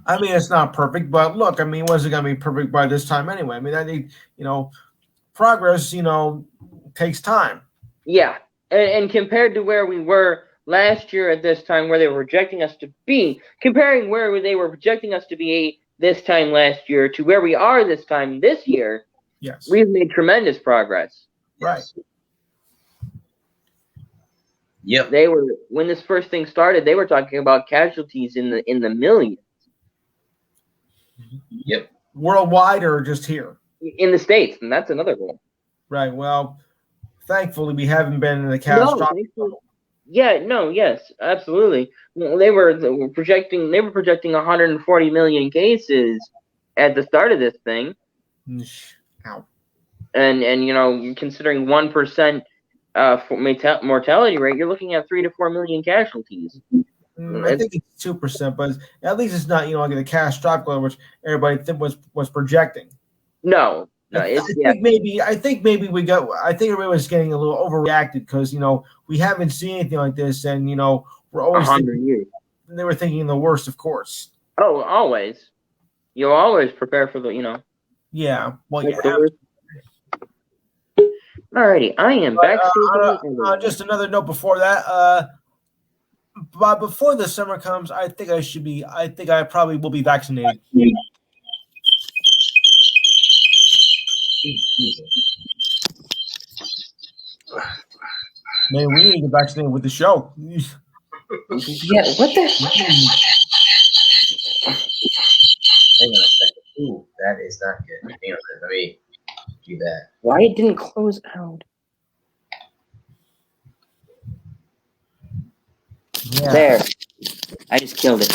I mean, it's not perfect, but look, I mean, was it going to be perfect by this time anyway? I mean, progress, takes time. Yeah. And compared to where we were last year at this time, where they were projecting us to be, comparing where they were projecting us to be this time last year to where we are this time this year, yes, we've made tremendous progress. Right. Yep. When this first thing started, they were talking about casualties in the millions. Yep. Worldwide or just here? In the States, and that's another goal. Right. Well, thankfully, we haven't been in the catastrophic. Yes, absolutely. They were projecting 140 million cases at the start of this thing. Ow. And considering 1% mortality rate, you're looking at 3 to 4 million casualties. I think it's 2%, but at least it's not like the catastrophic level, which everybody was projecting. No. I think maybe everybody was getting a little overreacted because we haven't seen anything like this, and we're always 100 years. They were thinking the worst, of course. Oh, always. You always prepare for the Yeah. Well, Alrighty, I am back. Just another note before that. But before the summer comes, I think I probably will be vaccinated. Man, we need to get vaccinated with the show. Yeah, what the? Hang on a second. Ooh, that is not good. Hang on, let me do that. Why it didn't close out? Yeah. There. I just killed it.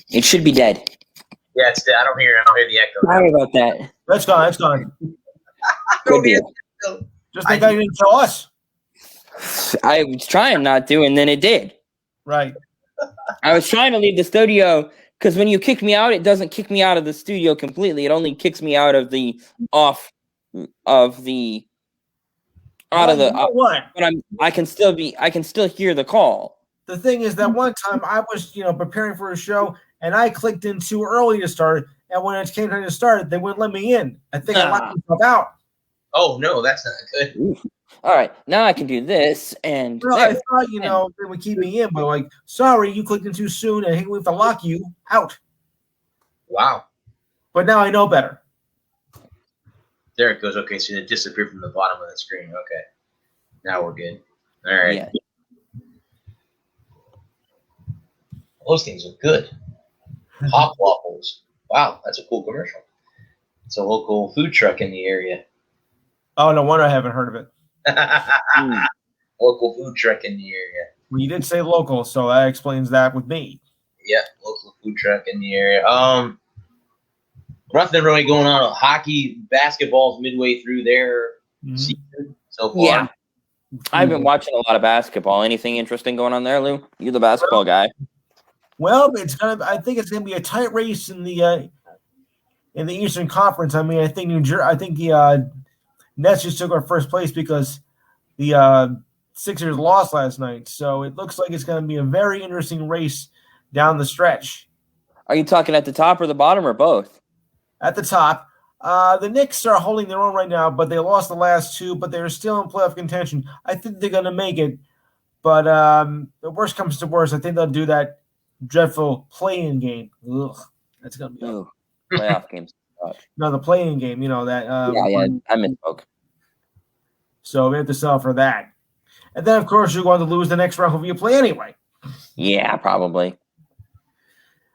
It should be dead. Yeah, it's dead. I don't hear the echo. Sorry about that. That's gone. Could be. Just think I didn't tell us. I was trying not to, and then it did. Right. I was trying to leave the studio because when you kick me out, it doesn't kick me out of the studio completely. It only kicks me out of the what? But I can still hear the call. The thing is that one time I was, preparing for a show and I clicked in too early to start, and when it came time to start, they wouldn't let me in. I think I locked myself out. Oh no, that's not good. Ooh. All right, now I can do this, and I thought they would keep me in, but sorry, you clicked in too soon, and we have to lock you out. Wow. But now I know better. There it goes. Okay, so it disappeared from the bottom of the screen. Okay, now we're good. All right. Yeah. Those things are good. Hot waffles. Wow, that's a cool commercial. It's a local food truck in the area. Oh, no wonder I haven't heard of it. Local food truck in the area. Well, you did say local, so that explains that with me. Yeah, local food truck in the area. Nothing really going on. Hockey, basketball's midway through their season so far. Yeah. I've been watching a lot of basketball. Anything interesting going on there, Lou? You're the basketball guy. Well, I think it's gonna be a tight race in the Eastern Conference. I mean, I think the Nets just took our first place because the Sixers lost last night. So it looks like it's going to be a very interesting race down the stretch. Are you talking at the top or the bottom or both? At the top. The Knicks are holding their own right now, but they lost the last two, but they're still in playoff contention. I think they're going to make it. But the worst comes to worst, I think they'll do that dreadful play-in game. Ugh, that's going to be playoff games. No, the play-in game, that. Yeah, I misspoke. So we have to sell for that. And then, of course, you're going to lose the next round if you play anyway. Yeah, probably.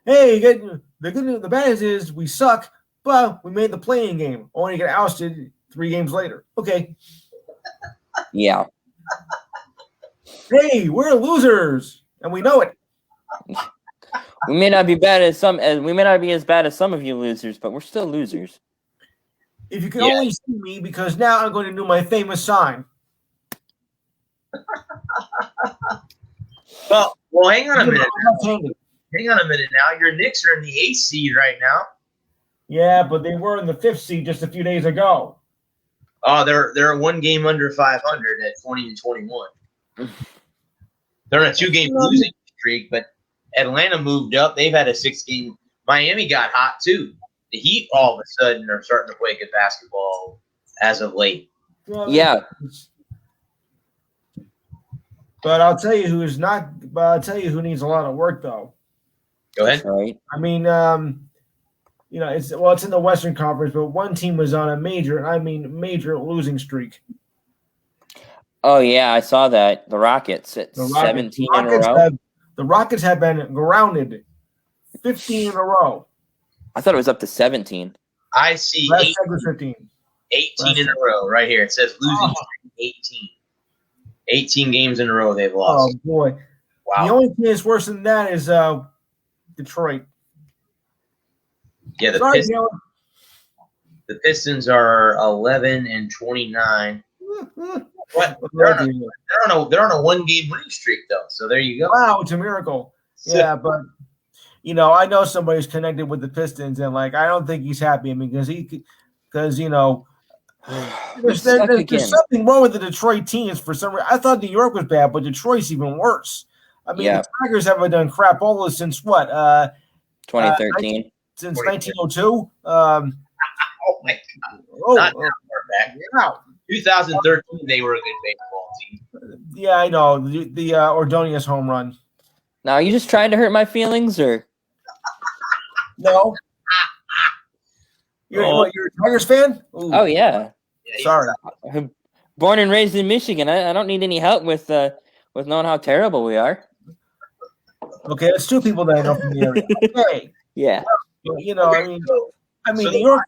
Hey, the bad news is we suck, but we made the play-in game. Only get ousted 3 games later. Okay. Yeah. Hey, we're losers, and we know it. We may not be bad as we may not be as bad as some of you losers, but we're still losers. If you can only see me, because now I'm going to do my famous sign. Well, hang on a minute. Hang on a minute now. Your Knicks are in the 8th seed right now. Yeah, but they were in the 5th seed just a few days ago. Oh, they're 1 game under 500 at 20-21. They're on a 2-game losing streak, but Atlanta moved up. They've had a 6-game. Miami got hot too. The Heat all of a sudden are starting to play good basketball as of late. Yeah. But I'll tell you who is not. But I'll tell you who needs a lot of work, though. Go ahead. Right. I mean, it's in the Western Conference, but one team was on a major losing streak. Oh yeah, I saw that. The Rockets at 17 in a row. The Rockets have been grounded 15 in a row. I thought it was up to 17. I see 18 in a row right here. It says losing streak 18. 18 games in a row they've lost. Oh, boy. Wow. The only thing that's worse than that is Detroit. Yeah, the Pistons are 11-29. What? They're on a 1-game winning streak, though. So there you go. Wow, it's a miracle. Yeah, but I know somebody's connected with the Pistons, and I don't think he's happy. I mean, because there's something wrong with the Detroit teams for some reason. I thought New York was bad, but Detroit's even worse. I mean, the Tigers haven't done crap all this since what? 2013. Since 1902. Oh my God! Not that far back. Yeah. 2013, they were a good baseball team. Yeah, I know the Ordonez home run. Now, are you just trying to hurt my feelings, or no? You're a Tigers fan? Ooh. Oh yeah. Sorry. Born and raised in Michigan. I don't need any help with knowing how terrible we are. Okay, that's 2 people that I know from the area. Okay. Yeah. I mean, New York,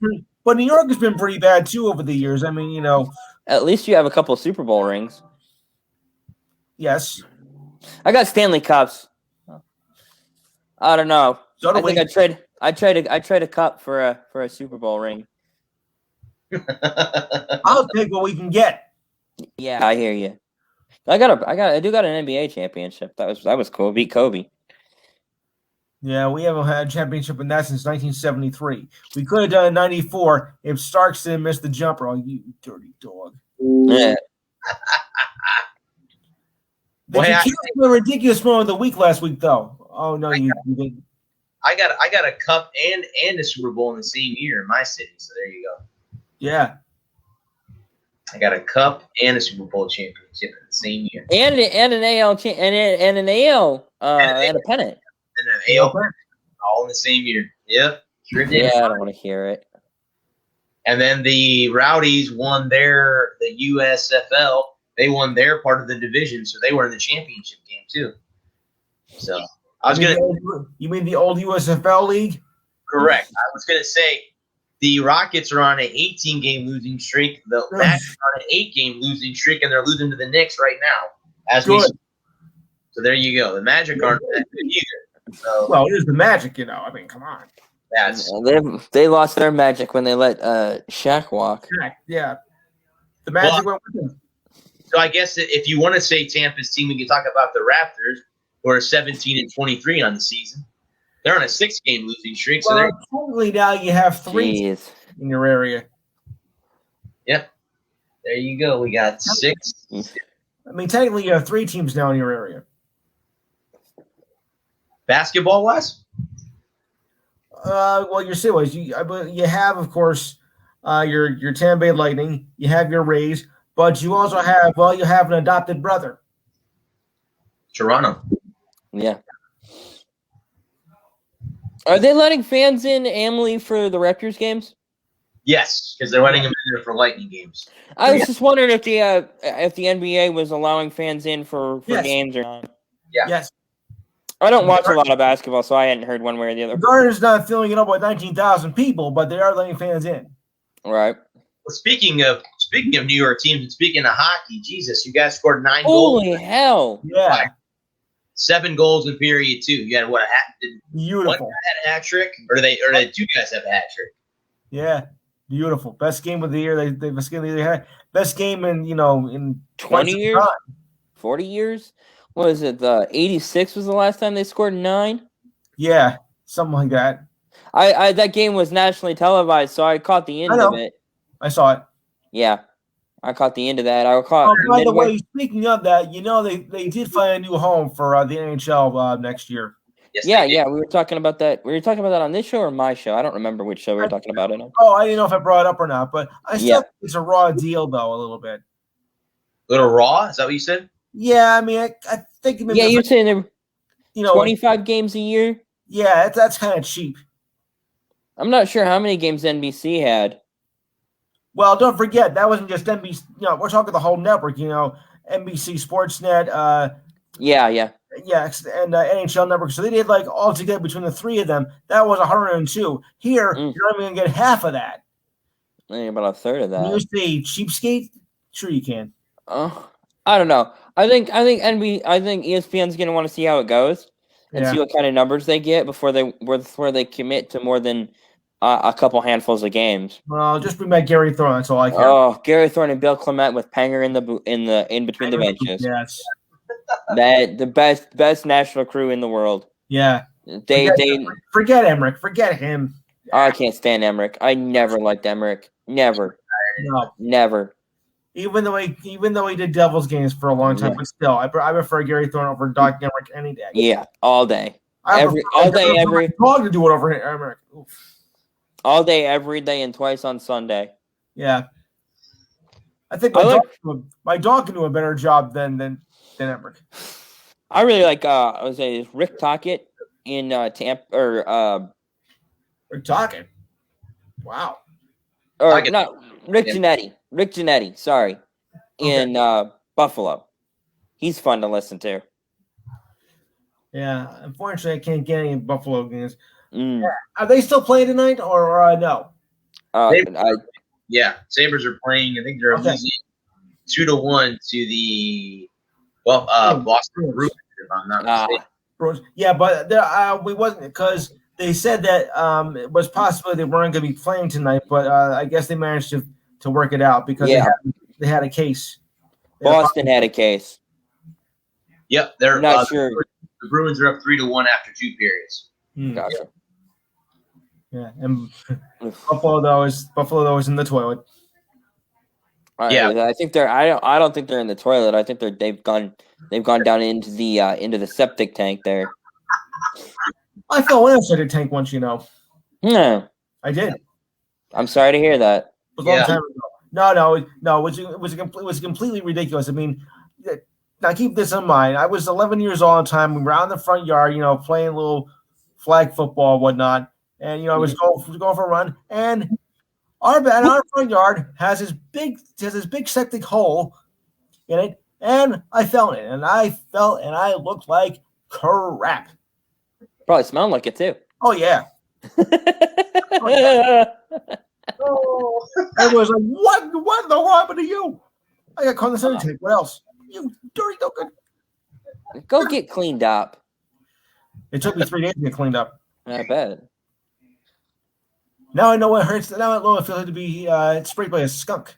but New York has been pretty bad too over the years. I mean, At least you have a couple Super Bowl rings. Yes. I got Stanley Cups. I don't know. I think I'd trade a cup for a Super Bowl ring. I'll take what we can get. Yeah, I hear you. I do got an NBA championship. That was cool. Beat Kobe. Yeah, we haven't had a championship in that since 1973. We could have done it in 94 if Starks didn't miss the jumper. Oh, you dirty dog. Yeah. Did you keep the ridiculous moment of the week last week, though? Oh, no, you didn't. I got a cup and a Super Bowl in the same year in my city, so there you go. Yeah. I got a cup and a Super Bowl championship in the same year. And an AL and a pennant. And an AL all in the same year. Yep. Sure did. Yeah, I don't want to hear it. And then the Rowdies won the USFL. They won their part of the division, so they were in the championship game too. So you mean the old USFL league? Correct. I was gonna say the Rockets are on an 18-game losing streak. The Magic are on an 8-game losing streak, and they're losing to the Knicks right now. So there you go. The Magic aren't that good either. So, well, it is the Magic, I mean, come on. They lost their magic when they let Shaq walk. Yeah. The Magic went with him. So I guess if you want to say Tampa's team, we can talk about the Raptors, who are 17-23 on the season. They're on a 6-game losing streak. So well, technically now you have 3 teams in your area. Yep. There you go. We got 6. I mean, technically you have 3 teams now in your area. Basketball-wise? Well, your cities. You have, of course, your Tampa Bay Lightning. You have your Rays, but you also have an adopted brother. Toronto. Yeah. Are they letting fans in Amalie for the Raptors games? Yes, because they're letting them in there for Lightning games. I was just wondering if the NBA was allowing fans in for games or not. Yeah. Yes. I don't watch a lot of basketball, so I hadn't heard one way or the other. The Garden's not filling it up with 19,000 people, but they are letting fans in. Right. Well, speaking of New York teams and speaking of hockey, Jesus, you guys scored 9 goals. Holy hell! Yeah. 7 goals in period 2. You had what? Beautiful. One guy had a hat trick, or did 2 guys have a hat trick? Yeah, beautiful. Best game of the year. They had best game in 20 years, 40 years. What is it? The 86 was the last time they scored 9. Yeah, something like that. I that game was nationally televised, so I caught the end of it. I saw it. Yeah, I caught the end of that. I caught. Oh, by the way, speaking of that, they did find a new home for the NHL next year. Yes, yeah. We were talking about that. We were talking about that on this show or my show. I don't remember which show we were talking about it on. Oh, I didn't know if I brought it up or not, but I still think it's a raw deal, though, a little bit. Little raw? Is that what you said? Yeah, I mean, I think. Maybe you're saying there, 25 games a year. Yeah, that's kind of cheap. I'm not sure how many games NBC had. Well, don't forget that wasn't just NBC. We're talking the whole network. NBC Sportsnet. Yeah, and NHL Network. So they did all together between the 3 of them. That was 102. Here, you're not even gonna get half of that. Maybe about a third of that. Can you say cheapskate? Sure, you can. I don't know. I think ESPN's gonna want to see how it goes and see what kind of numbers they get before they commit to more than a couple handfuls of games. Well, just bring back Gary Thorne. That's all I care. Oh, Gary Thorne and Bill Clement with Panger in between the benches. Yes. That the best national crew in the world. Yeah. They forget Emmerich. Forget him. I can't stand Emmerich. I never liked Emmerich. Never. No. Never. Even though he did Devils games for a long time, but still, I prefer Gary Thorne over Doc Emmerich any day. Yeah, all day. Every dog to do it over Emmerich. Oof. All day, every day, and twice on Sunday. Yeah. I think my dog can do a better job than Emmerich. I really like I would say Rick Tocchet in Tampa or Rick Tocchet. Wow. Or not Rick Janetti. Rick Janetti, sorry. In Buffalo. He's fun to listen to. Yeah. Unfortunately I can't get any Buffalo games. Are they still playing tonight or no? Yeah. Sabres are playing. I think they're losing 2-1 to the Boston Bruins, if I'm not mistaken. Yeah, but we wasn't because they said that it was possible they weren't going to be playing tonight, but I guess they managed to work it out because they had a case. Boston had a case. Yep, they're not sure. The Bruins are up 3-1 after 2 periods. Gotcha. Yeah, and Buffalo though is in the toilet. I think they're. I don't think they're in the toilet. I think they've gone down into the septic tank there. I fell inside a tank once, No, I did. I'm sorry to hear that. It was a long time ago. No. It was completely ridiculous. I mean, now keep this in mind. I was 11 years old at the time. We were out in the front yard, playing a little flag football and whatnot. And I was going for a run, and our front yard has this big septic hole in it, and I fell in it, and I looked like crap. Probably smelled like it too. Oh yeah. Oh, I was like, what the hell happened to you? I got condescending tape. What else? You dirty no good. Go get cleaned up. It took me 3 days to get cleaned up. I bet. Now I know what hurts. Now I know what it feels like to be sprayed by a skunk.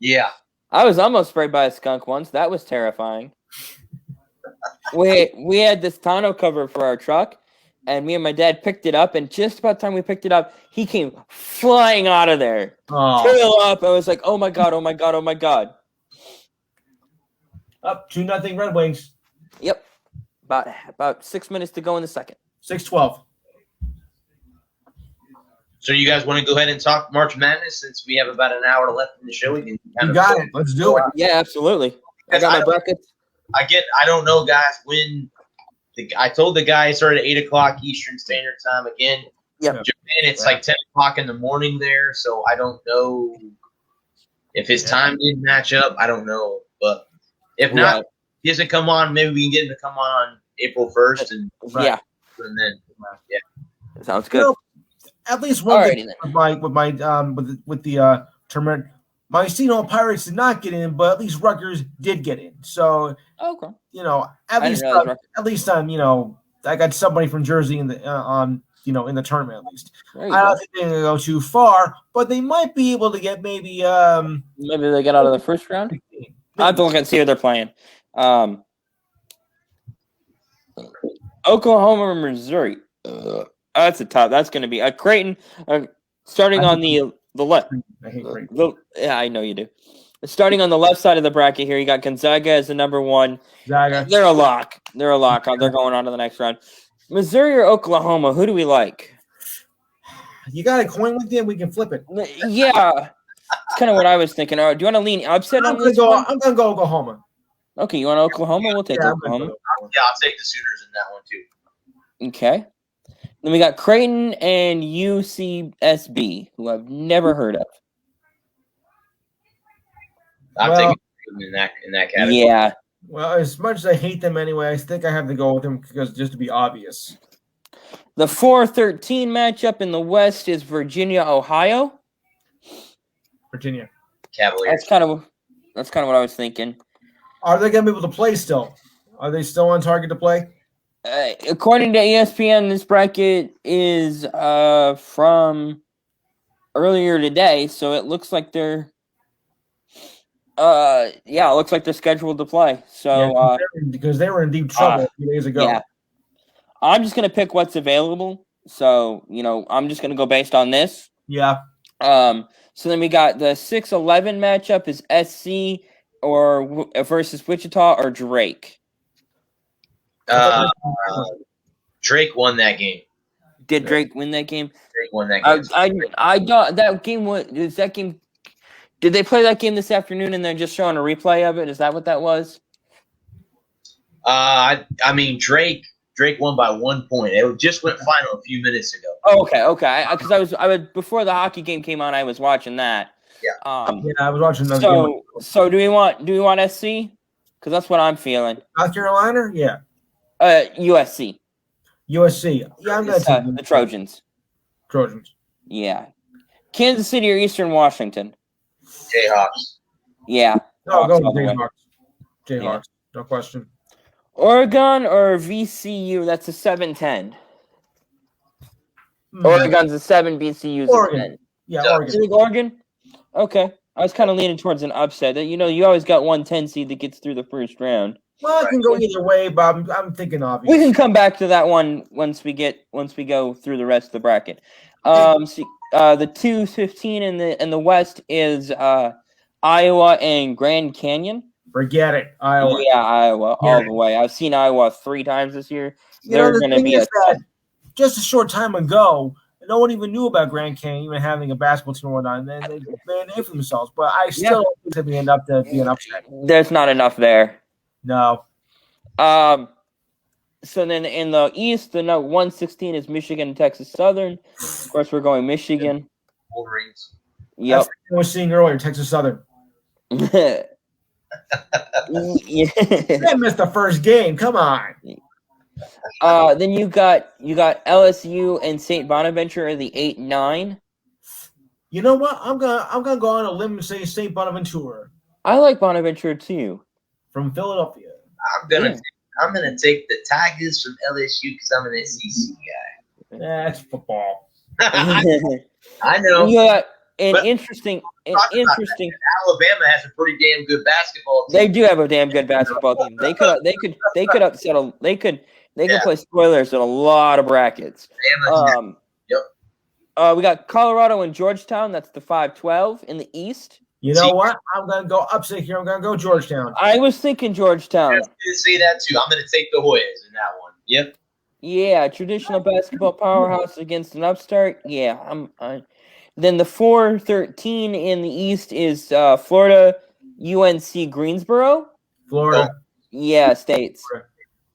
Yeah. I was almost sprayed by a skunk once. That was terrifying. We had this tonneau cover for our truck, and me and my dad picked it up, and just about the time we picked it up, he came flying out of there. Tail up. I was like, oh my God, oh my God, oh my God. Up 2-0 Red Wings. Yep. About 6 minutes to go in the second. 6-12. So you guys want to go ahead and talk March Madness since we have about an hour left in the show? We can You got it. Let's do it. Yeah, absolutely. I got my brackets. I don't know, guys, when I told the guy it started at 8 o'clock Eastern Standard Time again. Yeah. Japan, it's like 10 o'clock in the morning there, so I don't know if his time didn't match up. I don't know. But if not, he doesn't come on, maybe we can get him to come on April 1st. And then, Sounds good. At least one thing with the tournament, my Seton Pirates did not get in, but at least Rutgers did get in. So, at least I got somebody from Jersey in the in the tournament at least. I don't think they're gonna go too far, but they might be able to get maybe they get out of the first round. I have to look and see who they're playing. Oklahoma or Missouri. That's a tough. That's going to be Creighton. Starting on the left. I hate Creighton. Yeah, I know you do. Starting on the left side of the bracket here, you got Gonzaga as the number one. Gonzaga. They're a lock. They're going on to the next round. Missouri or Oklahoma? Who do we like? You got a coin with you? We can flip it. Yeah, it's kind of what I was thinking. Do you want to lean upset on this one? I'm going to go Oklahoma. Okay, you want Oklahoma? We'll take Oklahoma. Yeah, I'll take the Sooners in that one too. Okay. Then we got Creighton and UCSB, who I've never heard of. I'm taking in that category. Yeah. Well, as much as I hate them anyway, I think I have to go with them because just to be obvious. The 4-13 matchup in the West is Virginia, Ohio. Virginia. Cavaliers. That's kind of what I was thinking. Are they going to be able to play still? Are they still on target to play? According to ESPN, this bracket is from earlier today, so it looks like they're scheduled to play. So because they were in deep trouble a few days ago. Yeah. I'm just gonna pick what's available. So, I'm just gonna go based on this. Yeah. So then we got the 6-11 matchup is SC versus Wichita or Drake. Drake won that game. Did Drake win that game? Drake won that game. I got that game. Is that game? Did they play that game this afternoon and they're just showing a replay of it? Is that what that was? I mean, Drake won by 1 point. It just went final a few minutes ago. Oh, okay. Because I was before the hockey game came on. I was watching that. Yeah. I was watching those. So do we want SC? Because that's what I'm feeling. South Carolina, yeah. USC. USC. Yeah, I'm going to take the Trojans. Trojans. Yeah. Kansas City or Eastern Washington? Jayhawks. Yeah. No, go with Jayhawks. Jayhawks. Yeah. No question. Oregon or VCU? That's a 7-10. Oregon's a 7, VCU's Oregon. a 10. Yeah, So, Oregon. you think Oregon? Okay. I was kind of leaning towards an upset. You always got 1 10 seed that gets through the first round. Well, I can go either way, but I'm thinking obvious. We can come back to that one once we go through the rest of the bracket. The 2-15 in the West is Iowa and Grand Canyon. Forget it, Iowa. Yeah, Iowa all the way. I've seen Iowa 3 times this year. They're going to be just a short time ago. No one even knew about Grand Canyon even having a basketball team or whatnot, and then they made a name for themselves. But I still don't think they end up to be an upset. There's not enough there. No. So then in the East, the 1-16 is Michigan and Texas Southern. Of course, we're going Michigan. Wolverines. Yep. That's what I was seeing earlier, Texas Southern. Yeah. They missed the first game. Come on. Then you got LSU and St. Bonaventure are the 8-9. You know what? I'm gonna go on a limb and say St. Bonaventure. I like Bonaventure too. From Philadelphia. I'm gonna take the Tigers from LSU because I'm an SEC guy. That's football. I know. You got an interesting interesting. Alabama has a pretty damn good basketball team. They do have a damn good basketball team. They could upset a they could play spoilers in a lot of brackets. Yep. We got Colorado and Georgetown. That's the 5-12 in the East. You know what? I'm gonna go upset here. I'm gonna go Georgetown. I was thinking Georgetown. I was gonna say that too. I'm gonna take the Hoyas in that one. Yep. Yeah, traditional basketball powerhouse against an upstart. Yeah, Then the 4-13 in the East is Florida, UNC Greensboro. Florida. Yeah, States.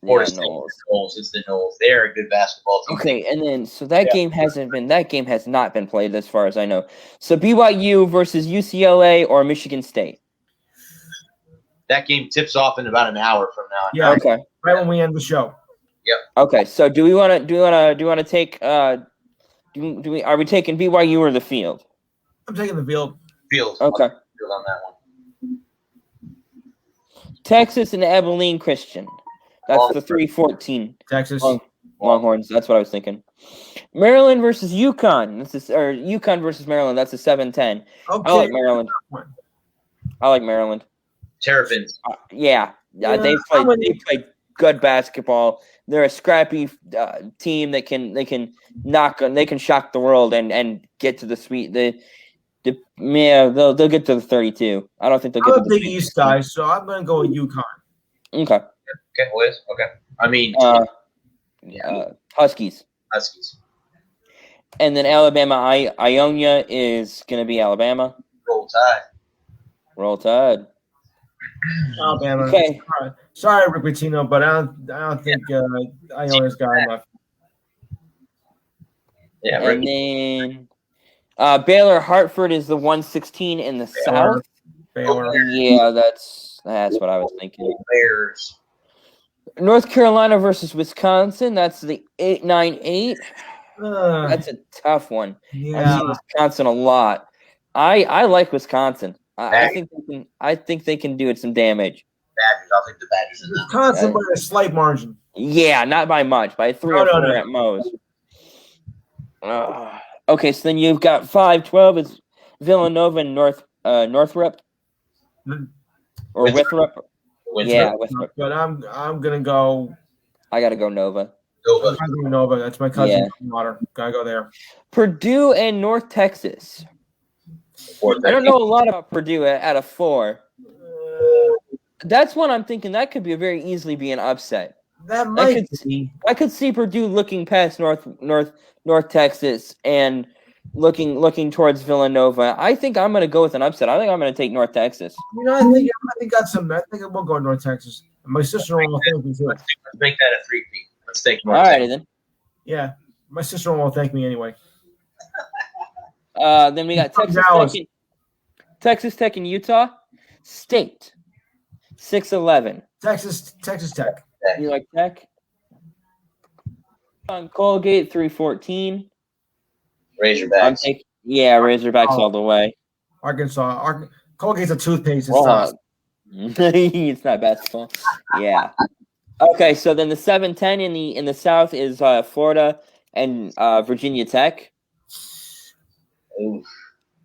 Florida State. Knowles. It's the Knowles. They're a good basketball team. Okay, and then so that game has not been played as far as I know. So BYU versus UCLA or Michigan State. That game tips off in about an hour from now. Yeah. Okay. Right when we end the show. Yep. Okay. So do we want to take are we taking BYU or the field? I'm taking the field. Field. Okay. Field on that one. Texas and Abilene Christian. That's the 3-14. Texas. Longhorns. That's what I was thinking. Maryland versus UConn. UConn versus Maryland. That's a 7-10. Okay. I like Maryland. Terrapins. Yeah. They play good basketball. They're a scrappy team that can shock the world and get to the sweet. They'll get to the 32. I don't think they'll get to the Big East guy, so I'm gonna go with UConn. Okay. Okay, Liz. Okay. I mean, Huskies. And then Alabama, Ionia is going to be Alabama. Roll Tide. Alabama. Okay. Sorry, Rick Pitino, but I don't think Ionia's got enough. Yeah. And then Baylor Hartford is the 116 in the South. Baylor. Yeah, that's what I was thinking. Bears. North Carolina versus Wisconsin. That's the 8-9-8. That's a tough one. Yeah. I've seen Wisconsin a lot. I like Wisconsin. I think they can do it some damage. Badgers. I'll take the Badgers in that. Wisconsin by a slight margin. Yeah, not by much, by 3 or 4 at most. Okay, so then you've got 5-12 is Villanova and Northrop or Winthrop. Yeah, Winthrop. But I'm gonna go. I gotta go Nova. Nova. That's my cousin's daughter. Gotta go there. Purdue and North Texas. I don't know a lot about Purdue at a 4. That's one I'm thinking that could be very easily be an upset. That might be. I could see Purdue looking past North Texas and looking towards Villanova. I think I'm going to go with an upset. I think I'm going to take North Texas. I think we'll go North Texas. My sister-in-law will thank me too. Let's make that a 3-peat. Let's take North All right, Texas. then. Yeah, my sister-in-law will thank me anyway. Then we got Texas Tech and Utah State. 6-11. Texas Tech. You like Tech? On Colgate 3-14. Razorbacks. Razorbacks all the way. Arkansas. Colgate's a toothpaste. It's it's not basketball. Yeah. Okay, so then the 7-10 in the South is Florida and Virginia Tech. Oof.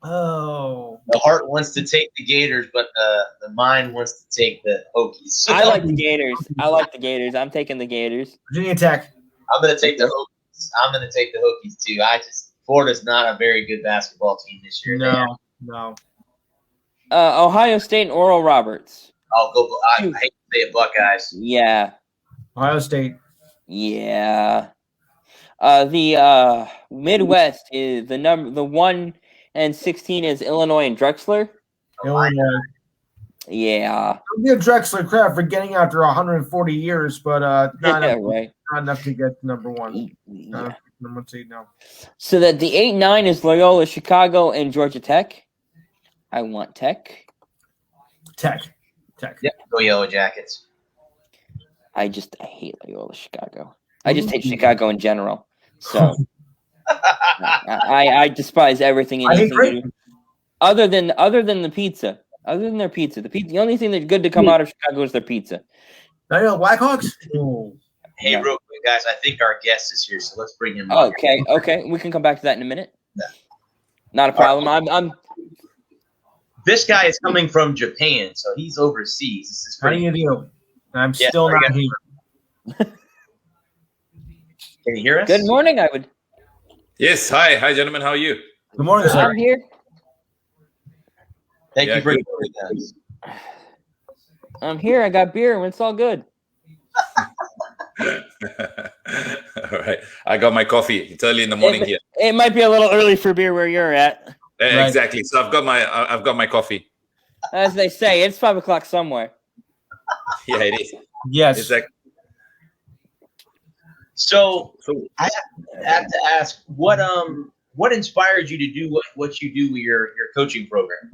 Oh. The heart wants to take the Gators, but the mind wants to take the Hokies. I like the Gators. I'm taking the Gators. Virginia Tech. I'm going to take the Hokies. Too. Florida's not a very good basketball team this year. No. Ohio State and Oral Roberts. I'll go. I hate to say it, Buckeyes. Yeah. Ohio State. Yeah. The Midwest is the 1 and 16 is Illinois and Drexler. Illinois. Yeah. I'll give Drexler credit for getting after 140 years, but not enough to get number 1. Yeah. Number 2, no. So that the 8-9 is Loyola Chicago and Georgia Tech. I want Tech. Tech. Yep. Go Yellow Jackets. I hate Loyola Chicago. I just hate Chicago in general. So I despise everything and anything. Other than the pizza. Other than their pizza. The only thing that's good to come out of Chicago is their pizza. Now you know Blackhawks? Oh. Hey, real quick, guys, I think our guest is here, so let's bring him up. Okay. We can come back to that in a minute. Yeah. Not a problem. this guy is coming from Japan, so he's overseas. This is How do you do? I'm still not here. Can you hear us? Good morning, I would. Yes, hi, gentlemen. How are you? Good morning, sir. I'm here. Thank you for good. joining us. I'm here. I got beer, and it's all good. All right, I got my coffee. It's early in the morning here. It might be a little early for beer where you're at. Right. Exactly. So I've got my coffee. As they say, it's 5 o'clock somewhere. Yeah, it is. Yes. Exactly. So I have to ask, what inspired you to do what you do with your coaching program?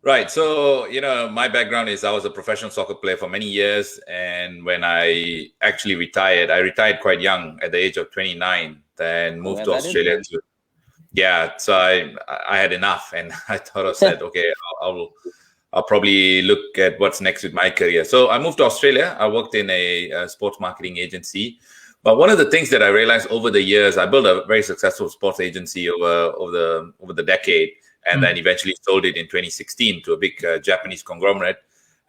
Right. So, my background is I was a professional soccer player for many years. And when I actually retired, I retired quite young at the age of 29, then moved to Australia. So I had enough. And I said, okay, I'll probably look at what's next with my career. So I moved to Australia. I worked in a sports marketing agency. But one of the things that I realized over the years, I built a very successful sports agency over the decade. And then eventually sold it in 2016 to a big Japanese conglomerate.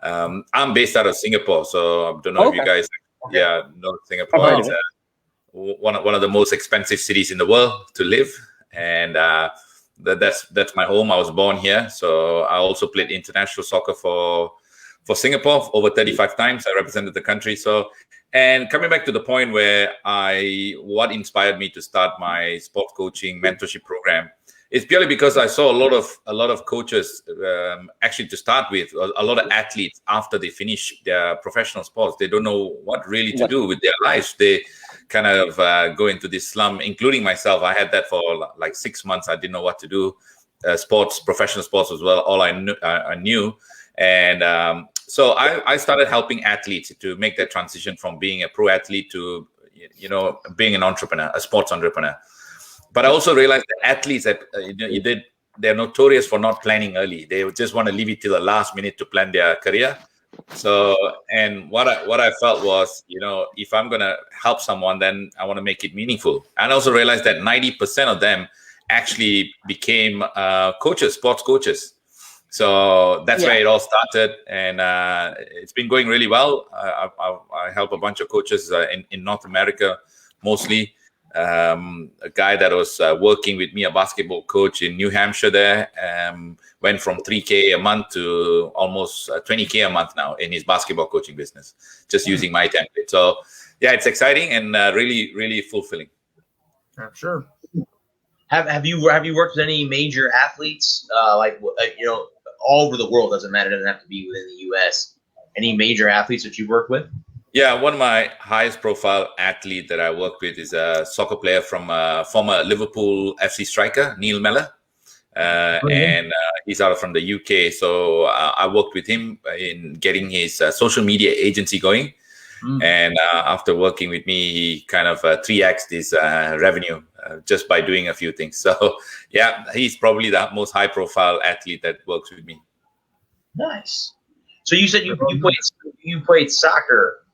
I'm based out of Singapore, so I don't know if you guys, know Singapore. It's one of the most expensive cities in the world to live, and that's my home. I was born here, so I also played international soccer for Singapore over 35 times. I represented the country. So, and coming back to the point where what inspired me to start my sports coaching mentorship program. It's purely because I saw a lot of coaches, actually to start with, a lot of athletes after they finish their professional sports, they don't know what really to do with their lives. They kind of go into this slump, including myself. I had that for like 6 months. I didn't know what to do. Professional sports as well. All I knew. And so I started helping athletes to make that transition from being a pro athlete to, being an entrepreneur, a sports entrepreneur. But I also realized that athletes they're notorious for not planning early. They just want to leave it till the last minute to plan their career. So, and what I felt was, if I'm going to help someone, then I want to make it meaningful. And I also realized that 90% of them actually became coaches, sports coaches. So that's where it all started. And it's been going really well. I help a bunch of coaches in North America, mostly. A guy that was working with me, a basketball coach in New Hampshire there, went from $3,000 a month to almost $20,000 a month now in his basketball coaching business, just using my template. So yeah, it's exciting and really, really fulfilling. Sure. Have you worked with any major athletes, all over the world? Doesn't matter. It doesn't have to be within the U.S. Any major athletes that you work with? Yeah, one of my highest profile athlete that I work with is a soccer player from former Liverpool FC striker, Neil Mellor. And he's from the UK. So I worked with him in getting his social media agency going. And after working with me, he kind of 3x'd his revenue just by doing a few things. So yeah, he's probably the most high profile athlete that works with me. Nice. So you said you played soccer.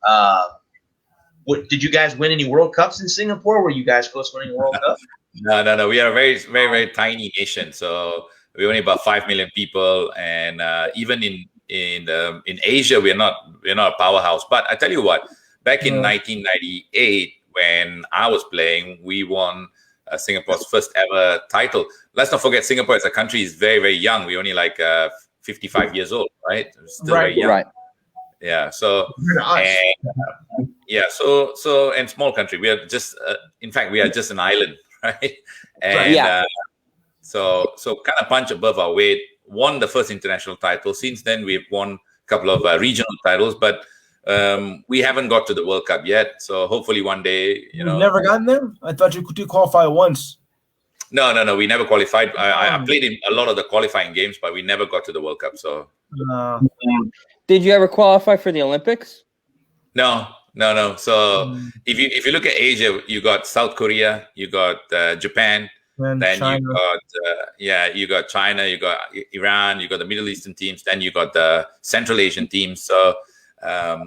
Did you guys win any World Cups in Singapore? Were you guys close to winning a World Cup? No. We are a very, very, very tiny nation. So we're only about 5 million people, and even in Asia, we're not a powerhouse. But I tell you what, back in 1998, when I was playing, we won Singapore's first ever title. Let's not forget, Singapore as a country is very, very young. We're only like 55 years old, right? Still very young. Right. Yeah. So and small country. We are just, in fact, we are just an island, right? And so kind of punch above our weight. Won the first international title. Since then, we've won a couple of regional titles, but we haven't got to the World Cup yet. So hopefully one day, You've never gotten there? I thought you could qualify once. No. We never qualified. I played in a lot of the qualifying games, but we never got to the World Cup. So. Did you ever qualify for the Olympics? No. So if you look at Asia, you got South Korea, you got Japan, and then China. You got China, you got Iran, you got the Middle Eastern teams, then you got the Central Asian teams. So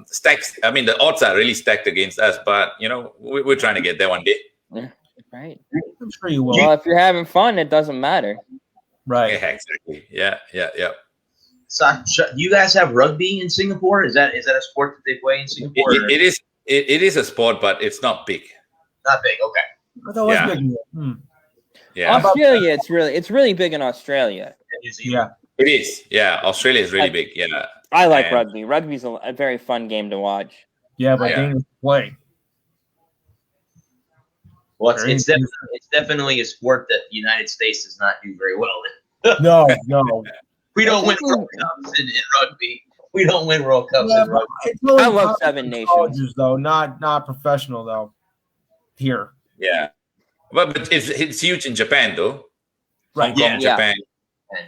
stacks. I mean, the odds are really stacked against us, but we're trying to get there one day. Yeah, right. I'm sure you will. Well, if you're having fun, it doesn't matter. Right. Yeah, exactly. Yeah. So, do you guys have rugby in Singapore? Is that a sport that they play in Singapore? It is. It is a sport, but it's not big. Not big. Okay. I thought it was big. Yeah. Australia, it's really big in Australia. Yeah. It is. Yeah. Australia is really big. Yeah. I like rugby. Rugby's a very fun game to watch. Yeah, but dangerous to play. Well, it's definitely a sport that the United States does not do very well in. No. We don't win World Cups in rugby. We don't win World Cups in rugby. Really I love Seven Nations. Colleges, though, not professional, though. Here. Yeah. But it's huge in Japan, though. Right. Hong Kong, Japan.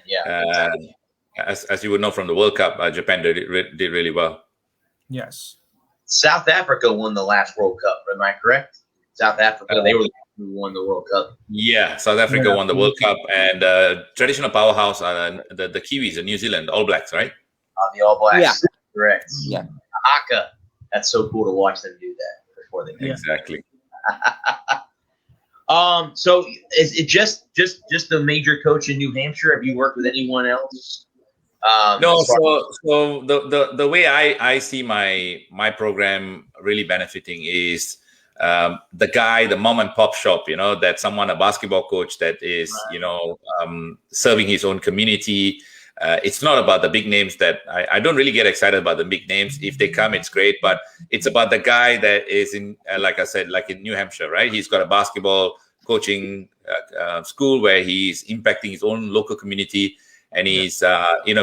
Yeah. Exactly. As you would know from the World Cup, Japan did really well. Yes. South Africa won the last World Cup. Am I correct? South Africa, they were the ones who won the World Cup. Yeah, South Africa won the World Cup, and traditional powerhouse, the Kiwis, the New Zealand All Blacks, right? The All Blacks. Yeah. Correct. Yeah. Haka. That's so cool to watch them do that before they do. Exactly. So is it just the major coach in New Hampshire? Have you worked with anyone else? No, so the way I see my program really benefiting is the mom and pop shop, that a basketball coach that is, serving his own community. It's not about the big names that I don't really get excited about the big names. If they come, it's great, but it's about the guy that is in, like I said, like in New Hampshire, right? He's got a basketball coaching school where he's impacting his own local community. And he's,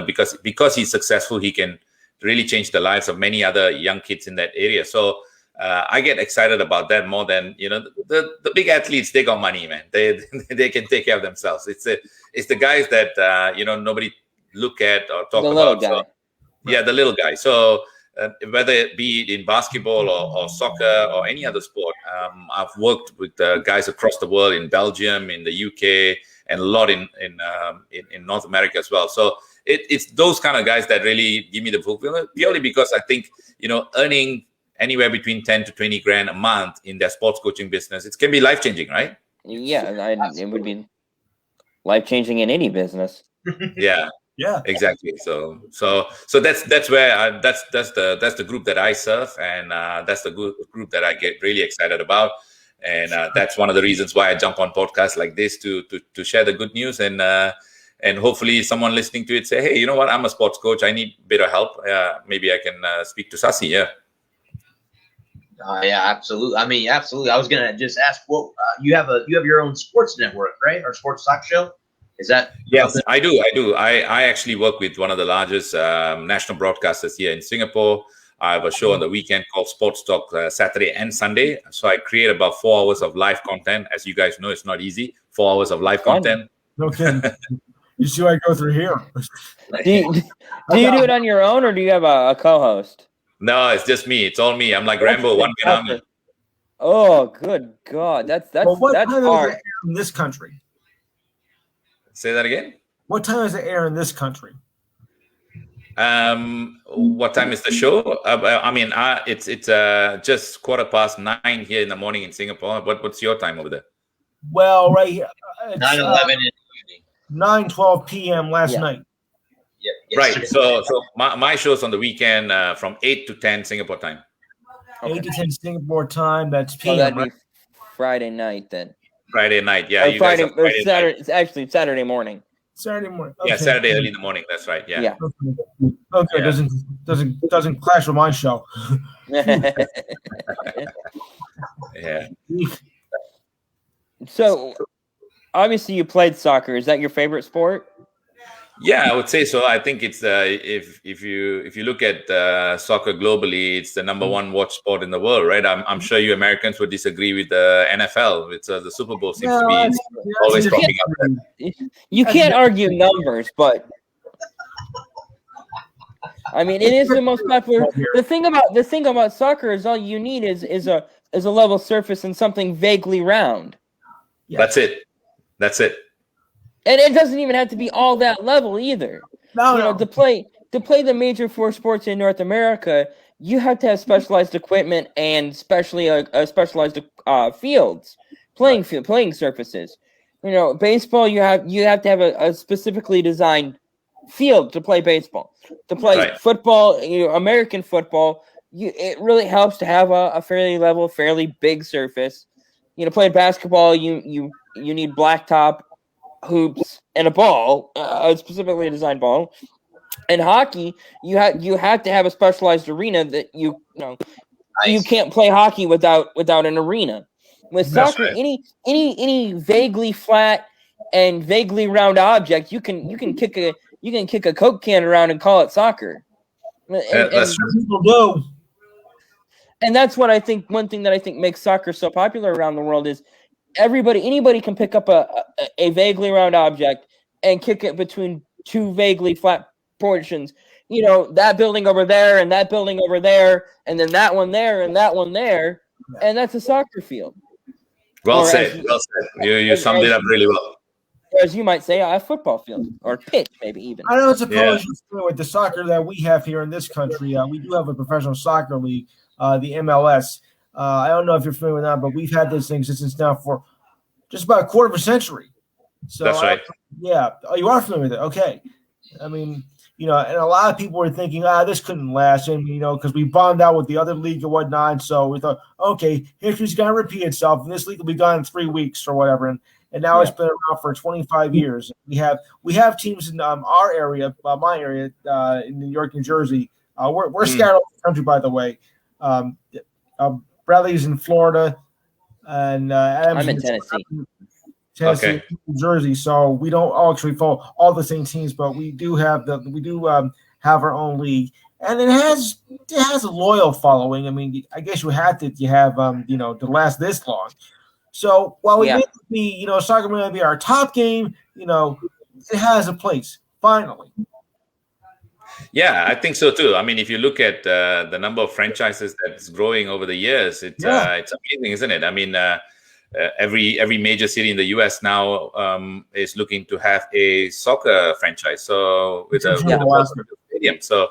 because he's successful, he can really change the lives of many other young kids in that area. So I get excited about that more than, the big athletes. They got money, man. They can take care of themselves. It's the guys that, nobody look at or talk about. So, yeah, the little guy. So whether it be in basketball or soccer or any other sport, I've worked with guys across the world, in Belgium, in the UK, and a lot in North America as well. So it's those kind of guys that really give me the fulfillment, purely because I think, earning anywhere between 10 to 20 grand a month in their sports coaching business, it can be life-changing, right? Yeah, it would be life-changing in any business. Yeah. Yeah, exactly. So that's where that's the group that I serve, and that's the group that I get really excited about. And that's one of the reasons why I jump on podcasts like this to share the good news, and hopefully someone listening to it say, hey, you know what? I'm a sports coach. I need a bit of help. Maybe I can speak to Sasi. Yeah. Yeah, absolutely. I mean, absolutely. I was gonna just ask, well, you have your own sports network, right? Or sports talk show? Is that? Yes, I do. I actually work with one of the largest national broadcasters here in Singapore. I have a show on the weekend called Sports Talk, Saturday and Sunday. So I create about 4 hours of live content. As you guys know, it's not easy. 4 hours of live content. No kidding. You see what I go through here. Do you do it on your own, or do you have a co-host? No, it's just me. It's all me. I'm like Rambo, one man army. Oh, good God. That's what that's time hard. Is it air in this country? Say that again? What time is it air in this country? What time is the show? It's just 9:15 here in the morning in Singapore. What's your time over there? Well, right here. 9:11 in the evening. 9:12 p.m. last night. Yep. Right. So my show's on the weekend from 8 to 10 Singapore time. 8 to 10 Singapore time. That's So p.m. that'd right? be Friday night then. Friday night, yeah. Or Friday, guys have Friday Saturday. night. It's actually Saturday morning. Saturday morning. Yeah, Okay. Saturday early in the morning. That's right. Yeah. Okay. Yeah. Doesn't clash with my show. Yeah. So, obviously, you played soccer. Is that your favorite sport? Yeah, I would say so. I think it's if you look at soccer globally, it's the number one watch sport in the world, right? I'm sure you Americans would disagree with the NFL. It's the Super Bowl seems to be always popping up. You can't argue numbers, but I mean, it is the most popular. The thing about soccer is all you need is a level surface and something vaguely round. That's it. And it doesn't even have to be all that level either. No. To play the major 4 sports in North America, you have to have specialized equipment and especially specialized fields, playing surfaces. baseball, you have to have a specifically designed field to play baseball. To play football, American football, it really helps to have a fairly level, fairly big surface. Play basketball, you need blacktop hoops and a ball, a specifically designed ball. And hockey, you have to have a specialized arena that you can't play hockey without an arena. With soccer, any vaguely flat and vaguely round object, you can kick a Coke can around and call it soccer. That's what people do. And that's what I think. One thing that I think makes soccer so popular around the world is anybody can pick up a vaguely round object and kick it between two vaguely flat portions. That building over there and that building over there, and then that one there and that one there, and that's a soccer field. Well said. You summed it up really well. As you might say, a football field or pitch, maybe even. I don't suppose with the soccer that we have here in this country, we do have a professional soccer league, the MLS. I don't know if you're familiar with that, but we've had this thing since now for just about a quarter of a century. So that's right. Oh, you are familiar with it. Okay. I mean, and a lot of people were thinking, this couldn't last, and because we bombed out with the other league and whatnot. So we thought, okay, history's gonna repeat itself, and this league will be gone in 3 weeks or whatever. And now it's been around for 25 years. We have teams in our area, my area, in New York, New Jersey. We're scattered all over the country, by the way. Bradley's in Florida, and I'm in Tennessee. New Jersey. So we don't all actually follow all the same teams, but we do have have our own league, and it has a loyal following. I mean, I guess you have to to last this long. So while we may be, soccer may be our top game, it has a place finally. Yeah, I think so too. I mean, if you look at the number of franchises that's growing over the years, it's amazing, isn't it? I mean, every major city in the U.S. now is looking to have a soccer franchise. So with a stadium. So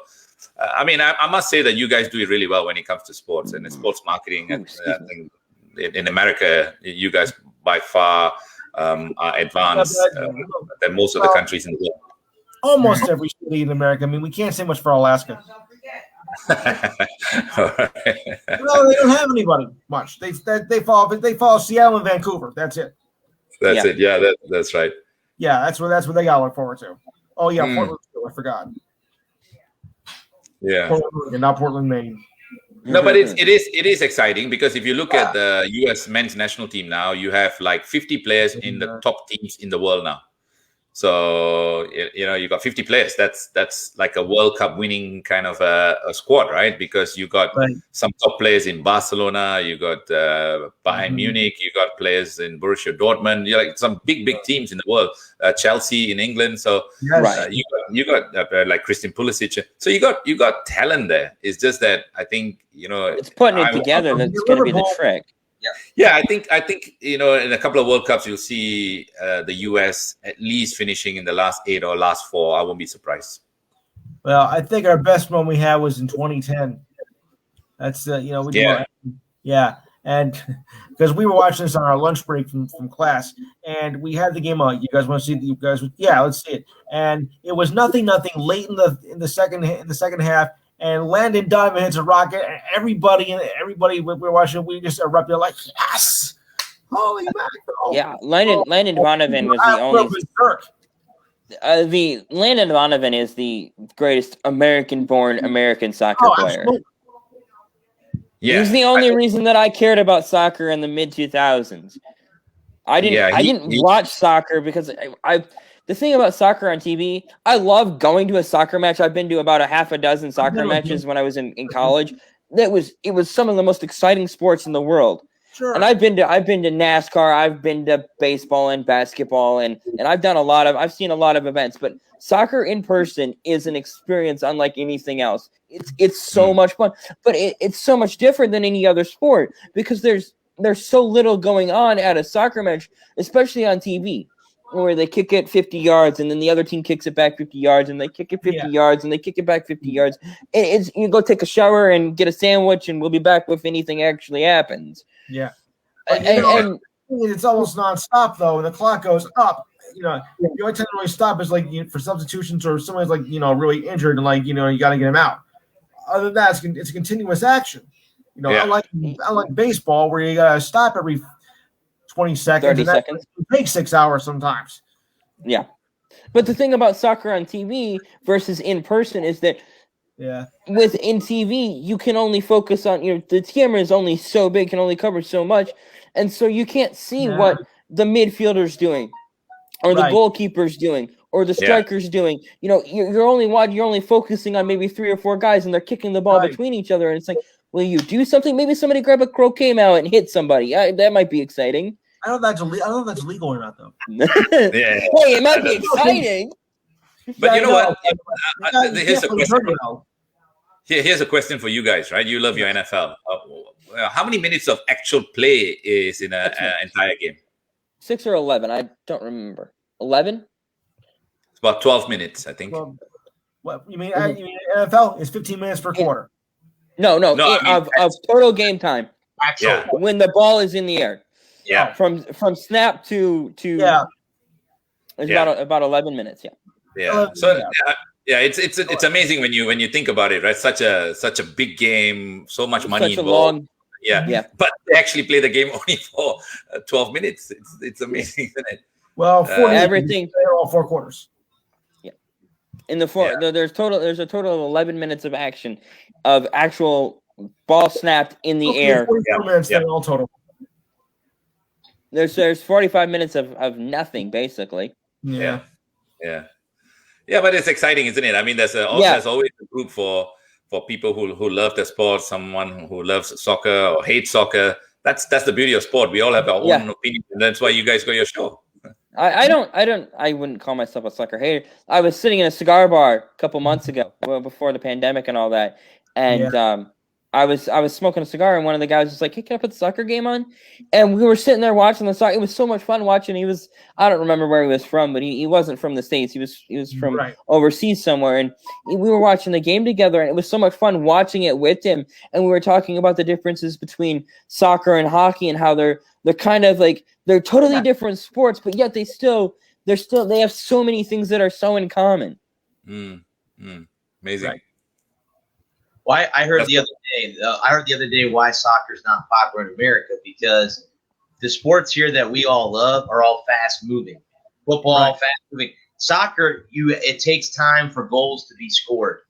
I mean, I must say that you guys do it really well when it comes to sports and sports marketing. And I think in America, you guys by far are advanced than most of the countries in the world. Almost every city in America. I mean, we can't say much for Alaska. All right. No, they don't have anybody much. They follow Seattle and Vancouver. That's it. That's it. Yeah, that's right. Yeah, that's what they got to look forward to. Oh yeah, Portland. I forgot. Yeah, Portland, not Portland, Maine. No, but it is exciting because if you look at the U.S. men's national team now, you have like 50 players in the top teams in the world now. So you got 50 players. That's like a World Cup winning kind of a squad, right? Because you got some top players in Barcelona, you got Bayern Munich, you got players in Borussia Dortmund. You like some big teams in the world. Chelsea in England. So you got like Christian Pulisic. So you got talent there. It's just that I think it's putting it together that's going to be the trick. Yeah, I think in a couple of World Cups you'll see the US at least finishing in the last 8 or last 4. I won't be surprised. Well, I think our best one we had was in 2010. That's and because we were watching this on our lunch break from class, and we had the game on. You guys want to see it? You guys, let's see it. And it was nothing late in the second half. And Landon Donovan hits a rocket, and everybody we're watching, we just erupted like, yes, holy mackerel! Yeah, Landon Donovan was the only. Landon Donovan is the greatest American-born American soccer player. Absolutely. Yeah, he's the only reason that I cared about soccer in the mid 2000s. I didn't watch soccer because the thing about soccer on TV, I love going to a soccer match. I've been to about a half a dozen soccer matches when I was in college. It was some of the most exciting sports in the world. Sure. And I've been to NASCAR, I've been to baseball and basketball, and I've seen a lot of events. But soccer in person is an experience unlike anything else. It's so much fun, but it's so much different than any other sport because there's so little going on at a soccer match, especially on TV. Where they kick it 50 yards and then the other team kicks it back 50 yards and they kick it 50 yards and they kick it back 50 yards. It's you go take a shower and get a sandwich and we'll be back if anything actually happens. Yeah. And it's almost nonstop though, and the clock goes up. The only time to really stop is like for substitutions or someone's like really injured and like you got to get him out. Other than that, it's a continuous action. Unlike baseball where you gotta stop every 20 seconds. 30 seconds. It takes 6 hours sometimes. Yeah. But the thing about soccer on TV versus in person is that with in TV, you can only focus on the camera is only so big, can only cover so much, and so you can't see what the midfielder's doing, or the goalkeeper's doing, or the striker's doing. You're only focusing on maybe 3 or 4 guys, and they're kicking the ball between each other, and it's like, will you do something? Maybe somebody grab a croquet mallet and hit somebody. That might be exciting. I don't know if that's legal or not, though. Hey, it might be exciting. But you know what? Here's a question for you guys, right? You love your NFL. How many minutes of actual play is in an entire game? 6 or 11. I don't remember. 11? It's about 12 minutes, I think. Well, what you mean? NFL is 15 minutes per quarter. No. Of total game time. Actual. When the ball is in the air. Yeah. From snap to it's about 11 minutes. Yeah. So it's amazing when you think about it, right? Such a big game, so much money involved. But they actually play the game only for 12 minutes. It's amazing, isn't it? Well, everything all 4 quarters. Yeah. In the four, there's a total of 11 minutes of action, of actual ball snapped in the air. 44 minutes all total. There's 45 minutes of nothing basically. Yeah, but it's exciting, isn't it? I mean, there's always a group for people who love the sport, someone who loves soccer or hates soccer. That's the beauty of sport. We all have our own opinion, and that's why you guys got your show. I wouldn't call myself a soccer hater. I was sitting in a cigar bar a couple months ago, before the pandemic and all that, and I was smoking a cigar, and one of the guys was like, "Hey, can I put the soccer game on?" And we were sitting there watching the soccer. It was so much fun watching. I don't remember where he was from, but he wasn't from the States. He was from overseas somewhere, and we were watching the game together, and it was so much fun watching it with him. And we were talking about the differences between soccer and hockey, and how they're kind of like they're totally different sports, but yet they have so many things that are so in common. Amazing. Right. Well, I heard the other day why soccer is not popular in America, because the sports here that we all love are all fast moving. Football, fast moving. Soccer, it takes time for goals to be scored,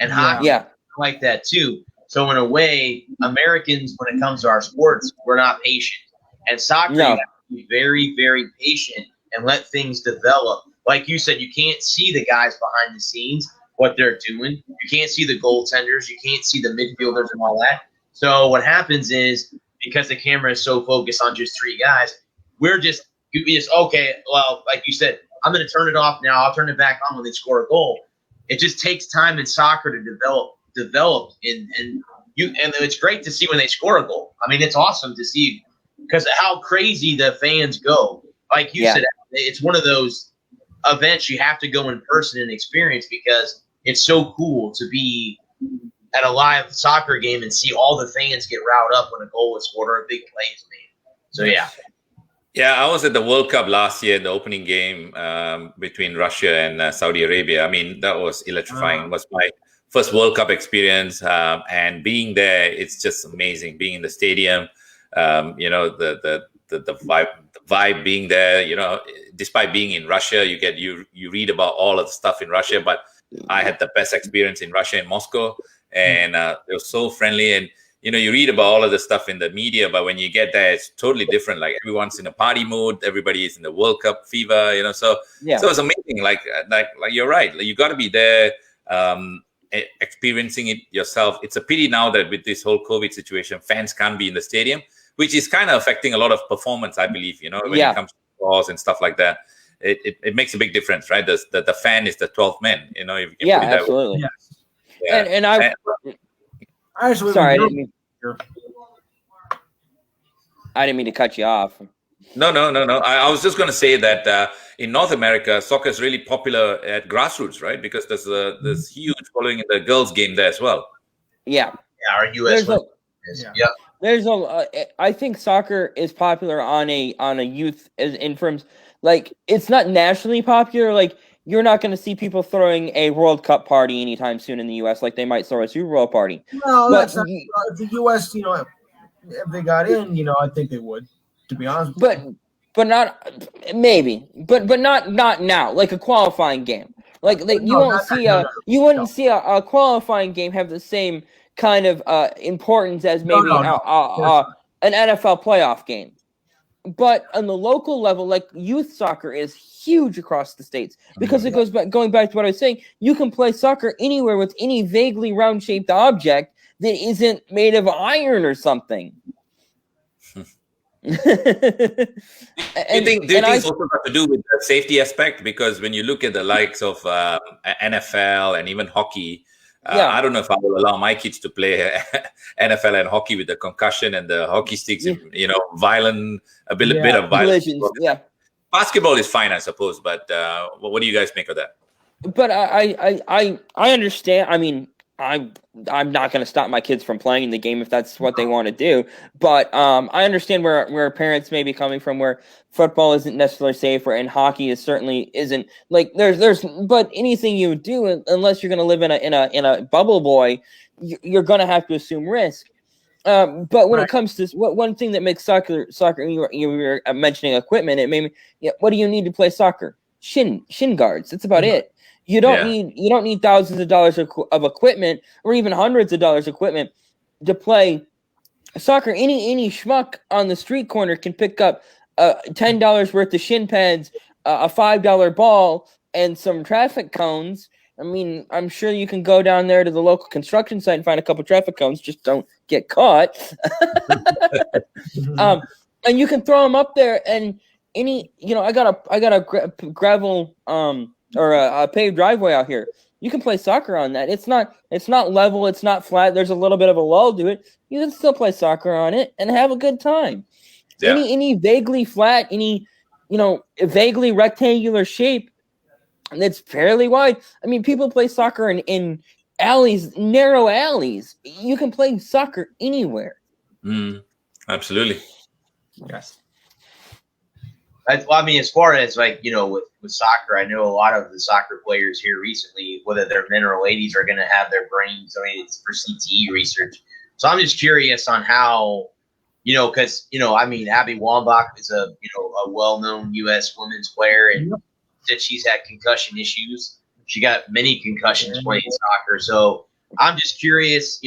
and hockey like that too. So in a way, Americans, when it comes to our sports, we're not patient, and soccer you have to be very, very patient and let things develop. Like you said, you can't see the guys behind the scenes, what they're doing. You can't see the goaltenders. You can't see the midfielders and all that. So what happens is, because the camera is so focused on just 3 guys, we just okay, well, like you said, I'm going to turn it off now. I'll turn it back on when they score a goal. It just takes time in soccer to develop and it's great to see when they score a goal. I mean, it's awesome to see because of how crazy the fans go. Like you said, it's one of those events you have to go in person and experience, because it's so cool to be at a live soccer game and see all the fans get riled up when a goal is scored or a big play is made. So, Yeah, I was at the World Cup last year, the opening game between Russia and Saudi Arabia. I mean, that was electrifying. It was my first World Cup experience. And being there, it's just amazing. Being in the stadium, the vibe being there, despite being in Russia, you read about all of the stuff in Russia, but I had the best experience in Russia, in Moscow, and it was so friendly. And you read about all of the stuff in the media, but when you get there, it's totally different. Like, everyone's in a party mood, everybody is in the World Cup fever, so it's amazing. Like you're right, you got to be there, experiencing it yourself. It's a pity now that with this whole COVID situation, fans can't be in the stadium, which is kind of affecting a lot of performance, I believe, when it comes to scores and stuff like that. It makes a big difference, right? The fan is the 12th man, if you can put it absolutely. That way. And I sorry, I didn't mean to cut you off. No. I was just going to say that in North America, soccer is really popular at grassroots, right? Because there's huge following in the girls' game there as well. Yeah. Our U.S. I think soccer is popular on a youth in terms, like, it's not nationally popular. Like, you're not going to see people throwing a World Cup party anytime soon in the U.S. like they might throw a Super Bowl party. No, that's not. If the U.S., if they got in, I think they would. To be honest, but not maybe, but not now. Like a qualifying game, like you wouldn't see a qualifying game have the same kind of importance as maybe an NFL playoff game. But on the local level, like, youth soccer is huge across the states because it goes back. Going back to what I was saying, you can play soccer anywhere with any vaguely round-shaped object that isn't made of iron or something. Do you think it's also got to do with the safety aspect? Because when you look at the likes of NFL and even hockey, I don't know if I will allow my kids to play NFL and hockey with the concussion and the hockey sticks, violent, a bit of violence. Yeah. Basketball is fine, I suppose, but what do you guys make of that? But I understand. I mean, I'm not going to stop my kids from playing the game if that's what they want to do. But I understand where parents may be coming from, where football isn't necessarily safe, and hockey certainly isn't. Like, but anything you do, unless you're going to live in a bubble boy, you're going to have to assume risk. But when it comes to one thing that makes soccer, you were mentioning equipment. It made me. What do you need to play soccer? Shin guards. That's about it. You don't need thousands of dollars of equipment, or even hundreds of dollars of equipment to play soccer. Any schmuck on the street corner can pick up $10 worth of shin pads, a $5 ball, and some traffic cones. I mean, I'm sure you can go down there to the local construction site and find a couple traffic cones. Just don't get caught. And you can throw them up there. And I got a gravel or a paved driveway out here. You can play soccer on that. It's not level. It's not flat. There's a little bit of a lull to it. You can still play soccer on it and have a good time. Yeah. Any vaguely flat, vaguely rectangular shape that's fairly wide. I mean, people play soccer in alleys, narrow alleys. You can play soccer anywhere. Absolutely. Yes. I mean, as far as with soccer, I know a lot of the soccer players here recently, whether they're men or ladies, are going to have their brains donated for CTE research. So I'm just curious on how, because Abby Wambach is a well-known U.S. women's player, and that she's had concussion issues. She got many concussions playing soccer. So I'm just curious,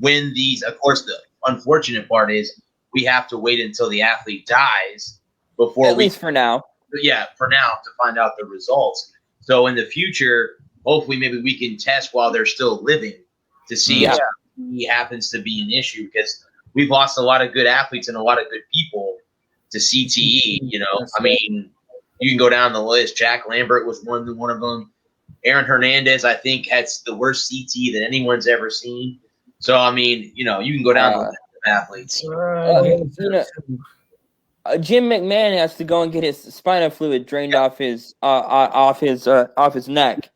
when these. Of course, the unfortunate part is we have to wait until the athlete dies. At least for now. Yeah, for now, to find out the results. So in the future, hopefully maybe we can test while they're still living to see if it happens to be an issue, because we've lost a lot of good athletes and a lot of good people to CTE. I mean, you can go down the list. Jack Lambert was one of them. Aaron Hernandez, I think, has the worst CTE that anyone's ever seen. So, I mean, you can go down the list of athletes. Jim McMahon has to go and get his spinal fluid drained off his neck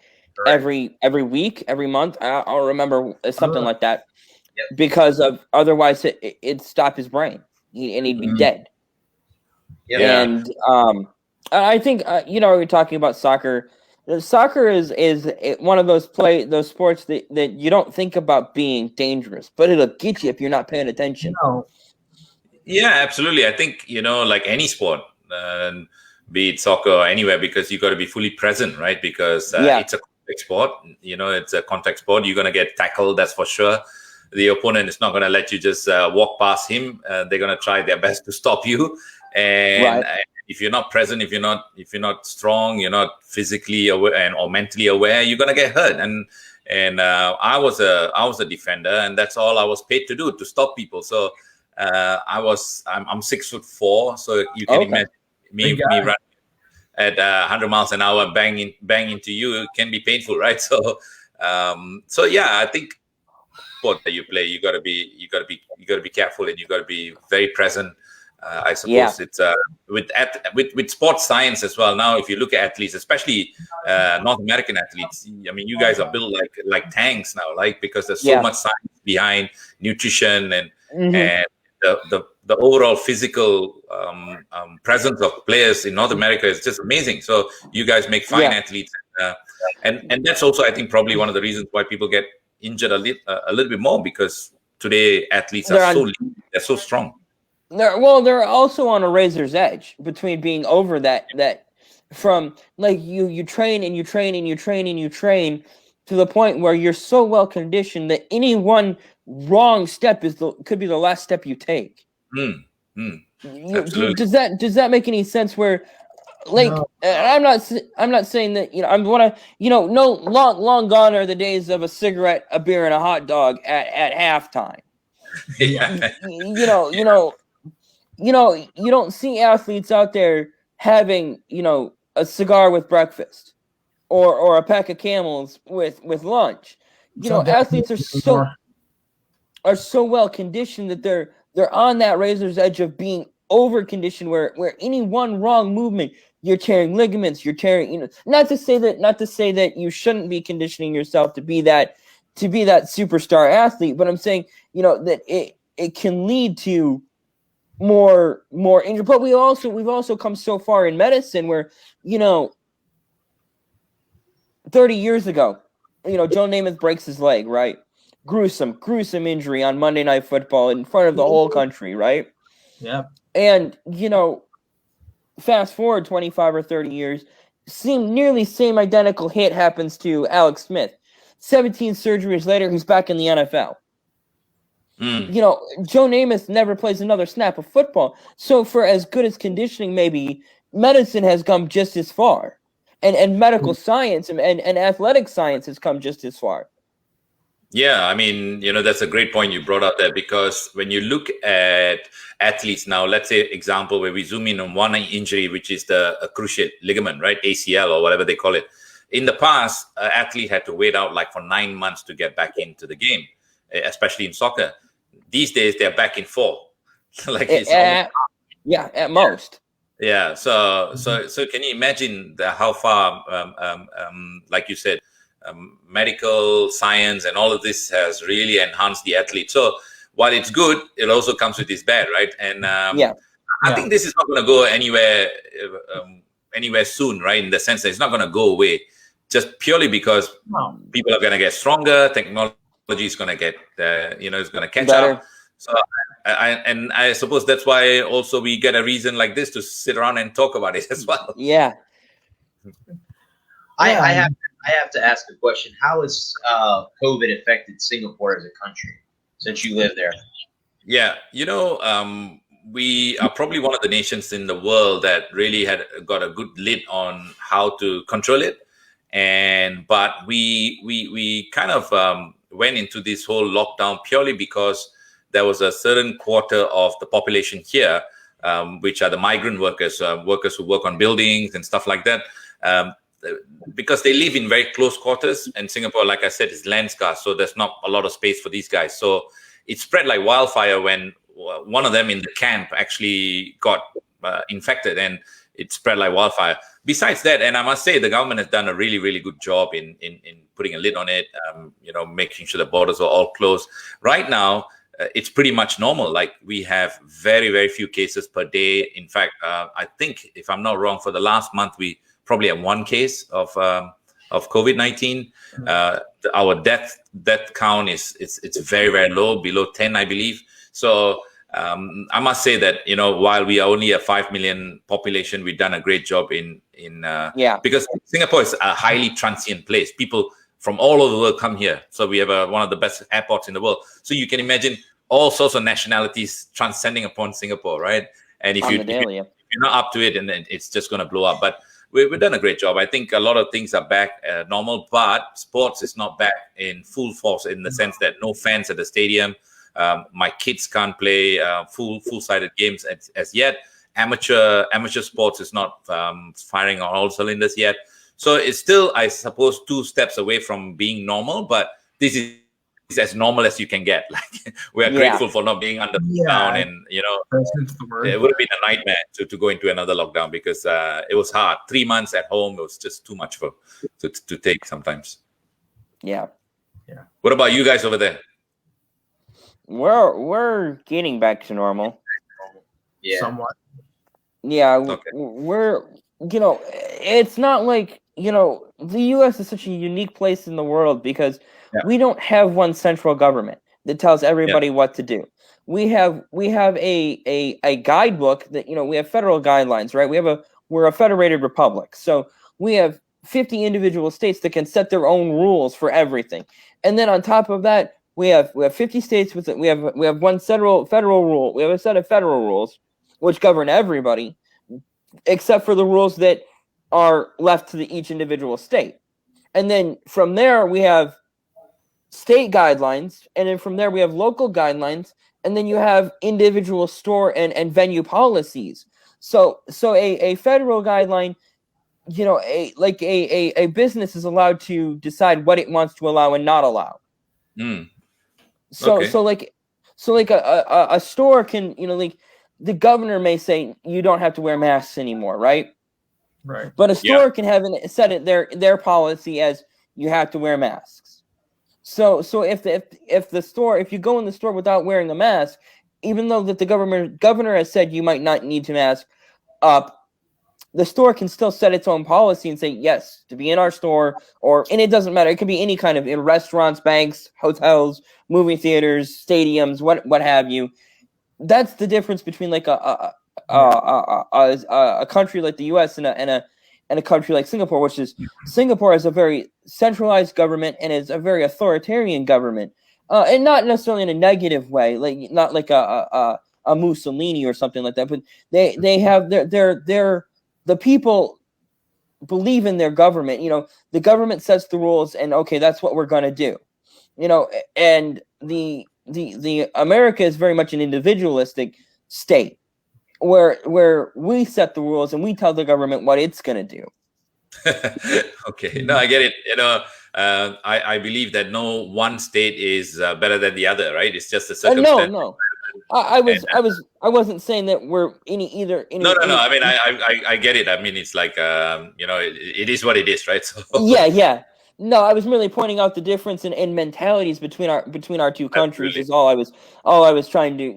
every week, every month. I don't remember, something like that, because of otherwise it'd stop his brain and he'd be dead. Yeah. And I think we're talking about soccer. Soccer is one of those sports that you don't think about being dangerous, but it'll get you if you're not paying attention. No. Yeah, absolutely. I think, like any sport, be it soccer or anywhere, because you got to be fully present, right? Because it's a contact sport. It's a contact sport. You're going to get tackled, that's for sure. The opponent is not going to let you just walk past him. They're going to try their best to stop you. And if you're not present, if you're not strong, you're not physically aware or mentally aware, you're going to get hurt. And I was a defender, and that's all I was paid to do, to stop people. So I'm 6'4", so you can imagine me running at 100 miles an hour, bang into you. It can be painful, right? So I think sport that you play, you gotta be careful, and you gotta be very present. I suppose it's with sports science as well. Now, if you look at athletes, especially North American athletes, I mean, you guys are built like tanks now, because there's so much science behind nutrition and the overall physical presence of players in North America is just amazing. So you guys make fine athletes, and that's also, I think, probably one of the reasons why people get injured a little bit more, because today athletes are they're so strong. They're also on a razor's edge between being over that from like you train and you train and you train and you train to the point where you're so well conditioned that any one wrong step could be the last step you take. Does that make any sense? Where like no. I'm not saying that no long gone are the days of a cigarette, a beer, and a hot dog at halftime. You don't see athletes out there having a cigar with breakfast or a pack of Camels with lunch. Athletes are so well conditioned that they're on that razor's edge of being over conditioned, where any one wrong movement, you're tearing ligaments, you're tearing, not to say that you shouldn't be conditioning yourself to be that superstar athlete, but I'm saying, that it can lead to more injury. But we've also come so far in medicine where, 30 years ago, Joe Namath breaks his leg, right? Gruesome injury on Monday Night Football in front of the whole country, right? Yeah. And, fast forward 25 or 30 years, nearly same identical hit happens to Alex Smith. 17 surgeries later, he's back in the NFL. Joe Namath never plays another snap of football. So for as good as conditioning maybe, medicine has come just as far. And medical science and athletic science has come just as far. Yeah, I mean, that's a great point you brought up there, because when you look at athletes now, let's say example where we zoom in on one injury, which is the cruciate ligament, right? ACL or whatever they call it. In the past, an athlete had to wait out like for 9 months to get back into the game, especially in soccer. These days, they're back in 4. At most. Yeah. So can you imagine how far, like you said, medical science and all of this has really enhanced the athlete. So while it's good, it also comes with its bad, right? And I think this is not going to go anywhere soon, right? In the sense that it's not going to go away, just purely because people are going to get stronger. Technology is going to get, it's going to catch up. So I suppose that's why also we get a reason like this to sit around and talk about it as well. Yeah. I have to ask a question. How has COVID affected Singapore as a country since you live there? Yeah, we are probably one of the nations in the world that really had got a good lid on how to control it, but we kind of went into this whole lockdown purely because there was a certain quarter of the population here, which are the migrant workers, workers who work on buildings and stuff like that. Because they live in very close quarters, and Singapore, like I said, is land scarce, so there's not a lot of space for these guys. So it spread like wildfire when one of them in the camp actually got infected, and it spread like wildfire. Besides that, and I must say, the government has done a really, really good job in putting a lid on it, making sure the borders are all closed. Right now, it's pretty much normal. Like, we have very, very few cases per day. In fact, I think, if I'm not wrong, for the last month, we probably have 1 case of COVID-19. Our death count it's very, very low, below 10, I believe. So I must say that, while we are only a 5 million population, we've done a great job because Singapore is a highly transient place. People from all over the world come here. So we have one of the best airports in the world. So you can imagine all sorts of nationalities transcending upon Singapore, right? And if you're not up to it, and then it's just going to blow up. But we've done a great job. I think a lot of things are back normal, but sports is not back in full force, in the sense that no fans at the stadium. My kids can't play full-sided games as yet. Amateur sports is not firing on all cylinders yet. So it's still, I suppose, 2 steps away from being normal, but this is as normal as you can get. Like, we are grateful for not being under lockdown, and it would have been a nightmare to go into another lockdown, because it was hard. 3 months at home, it was just too much to take sometimes. Yeah. What about you guys over there? we're getting back to normal. Yeah. Somewhat. Yeah, Okay. we're it's not like the U.S. is such a unique place in the world because we don't have one central government that tells everybody what to do. We have a guidebook that we have federal guidelines, right? We're a federated republic, so we have 50 individual states that can set their own rules for everything, and then on top of that, we have 50 states with we have one federal rule. We have a set of federal rules which govern everybody, except for the rules that are left to each individual state. And then from there, we have state guidelines, and then from there, we have local guidelines, and then you have individual store and venue policies. So a federal guideline, a business is allowed to decide what it wants to allow and not allow. So a store can, the governor may say you don't have to wear masks anymore, right? Right. But a store can have set their policy as you have to wear masks. So if you go in the store without wearing a mask, even though that the governor has said you might not need to mask up, the store can still set its own policy and say yes to be in our store, and it doesn't matter. It could be any kind of in restaurants, banks, hotels, movie theaters, stadiums, what have you. That's the difference between like a country like the U.S. and a country like Singapore, which is Singapore is a very centralized government and is a very authoritarian government, and not necessarily in a negative way, like not like a Mussolini or something like that. But they have the people believe in their government. The government sets the rules, and okay, that's what we're going to do. And the America is very much an individualistic state where we set the rules and we tell the government what it's going to do. Okay, no, I get it. I believe that no one state is better than the other, right? It's just a circumstance. No. I wasn't saying that we're either. No. I mean, I get it. I mean, it's like it is what it is, right? So yeah. No, I was merely pointing out the difference in mentalities between our two countries. Absolutely. Is all I was trying to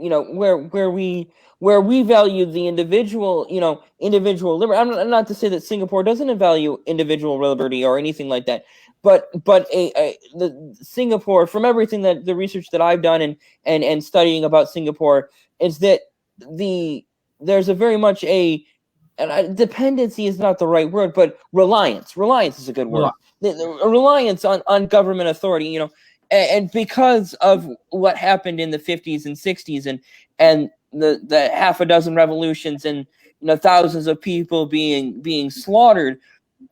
where we value the individual liberty. I'm not to say that Singapore doesn't value individual liberty or anything like that, but the Singapore, from everything that the research that I've done and studying about Singapore, is that there's a very much dependency is not the right word, but reliance is a good word. A reliance on government authority, and because of what happened in the 50s and 60s and the half a dozen revolutions and thousands of people being slaughtered,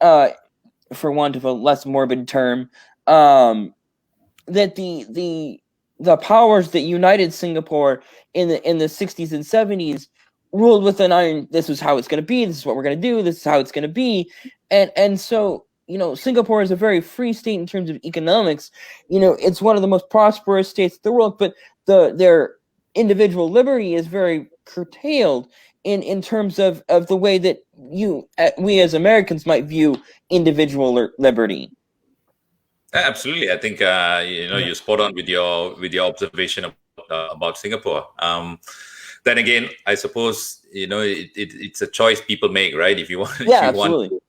for want of a less morbid term, that the powers that united Singapore in the 60s and 70s ruled with an iron. This is how it's going to be. This is what we're going to do. This is how it's going to be. And so, Singapore is a very free state in terms of economics. It's one of the most prosperous states in the world, but their individual liberty is very curtailed in terms of the way that we as Americans might view individual liberty. Absolutely. I think you're spot on with your observation about Singapore. Then again, I suppose it's a choice people make, right? If you want, absolutely.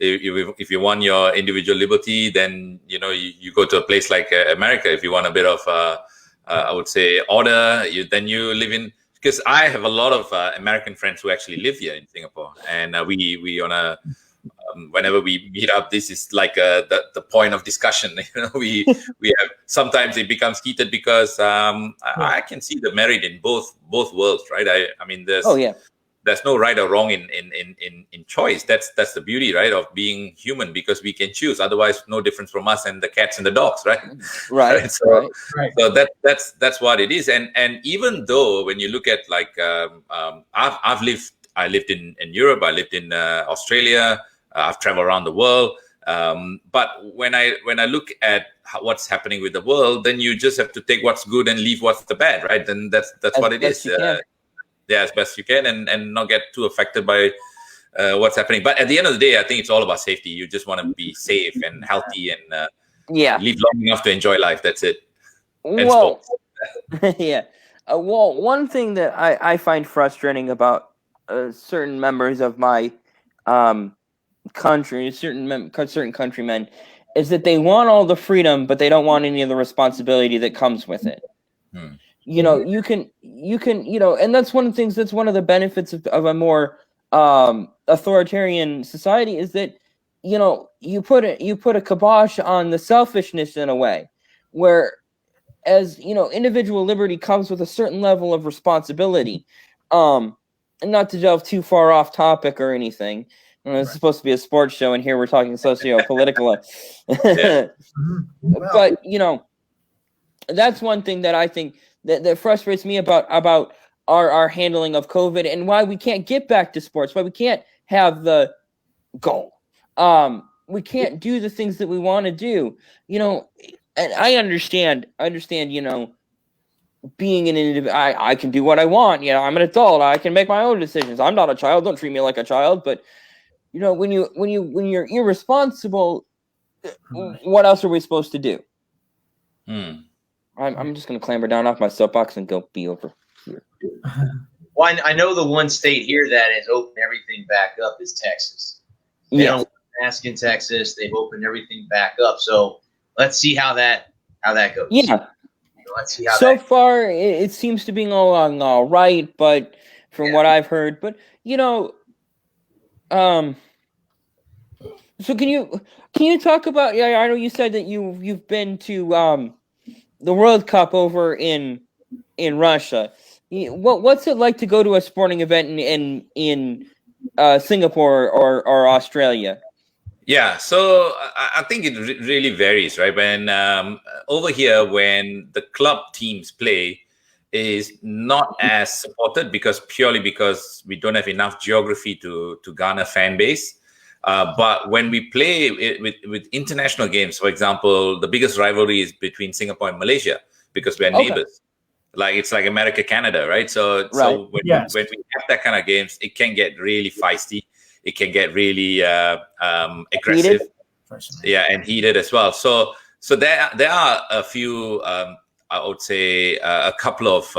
If you want your individual liberty, then you go to a place like America. If you want a bit of I would say order, then you live in. Because I have a lot of American friends who actually live here in Singapore, and we on a whenever we meet up, this is like the point of discussion. We have sometimes it becomes heated because I can see the merit in both worlds, right? I mean, there's no right or wrong in choice. That's the beauty, right, of being human, because we can choose. Otherwise, no difference from us and the cats and the dogs, right? Right. So that's what it is. And even though when you look at like I lived in Europe, I lived in Australia, I've traveled around the world. But when I look at what's happening with the world, then you just have to take what's good and leave what's the bad, right? Then that's what it is. As best you can, and not get too affected by what's happening. But at the end of the day, I think it's all about safety. You just want to be safe and healthy and live long enough to enjoy life. That's it. And well, Yeah. Well, one thing that I find frustrating about certain members of my country, certain countrymen, is that they want all the freedom, but they don't want any of the responsibility that comes with it. You know, you can, and that's one of the things. That's one of the benefits of a more authoritarian society is that you put a kibosh on the selfishness in a way, where as individual liberty comes with a certain level of responsibility. And not to delve too far off topic or anything. It's supposed to be a sports show, and here we're talking socio-political. But that's one thing that I think that frustrates me about our handling of COVID and why we can't get back to sports, why we can't have the goal. We can't do the things that we want to do. And I understand, being an individual, I can do what I want. I'm an adult. I can make my own decisions. I'm not a child. Don't treat me like a child. But when you're irresponsible, what else are we supposed to do? I'm just gonna clamber down off my soapbox and go be over here. Well, I know the one state here that has opened everything back up is Texas. They don't mask in Texas. They've opened everything back up. So let's see how that goes. Yeah. Let's see how so far it seems to be going all right, but from what I've heard, but so can you talk about? Yeah, I know you said that you've been to the World Cup over in Russia. What's it like to go to a sporting event in Singapore or Australia? Yeah, so I think it really varies, right? When over here, when the club teams play, is not as supported purely because we don't have enough geography to garner fan base. But when we play with international games, for example, the biggest rivalry is between Singapore and Malaysia because we're neighbors. Like it's like America, Canada, right? So when we have that kind of games, it can get really feisty. It can get really aggressive, and heated as well. So there are a few, I would say, a couple of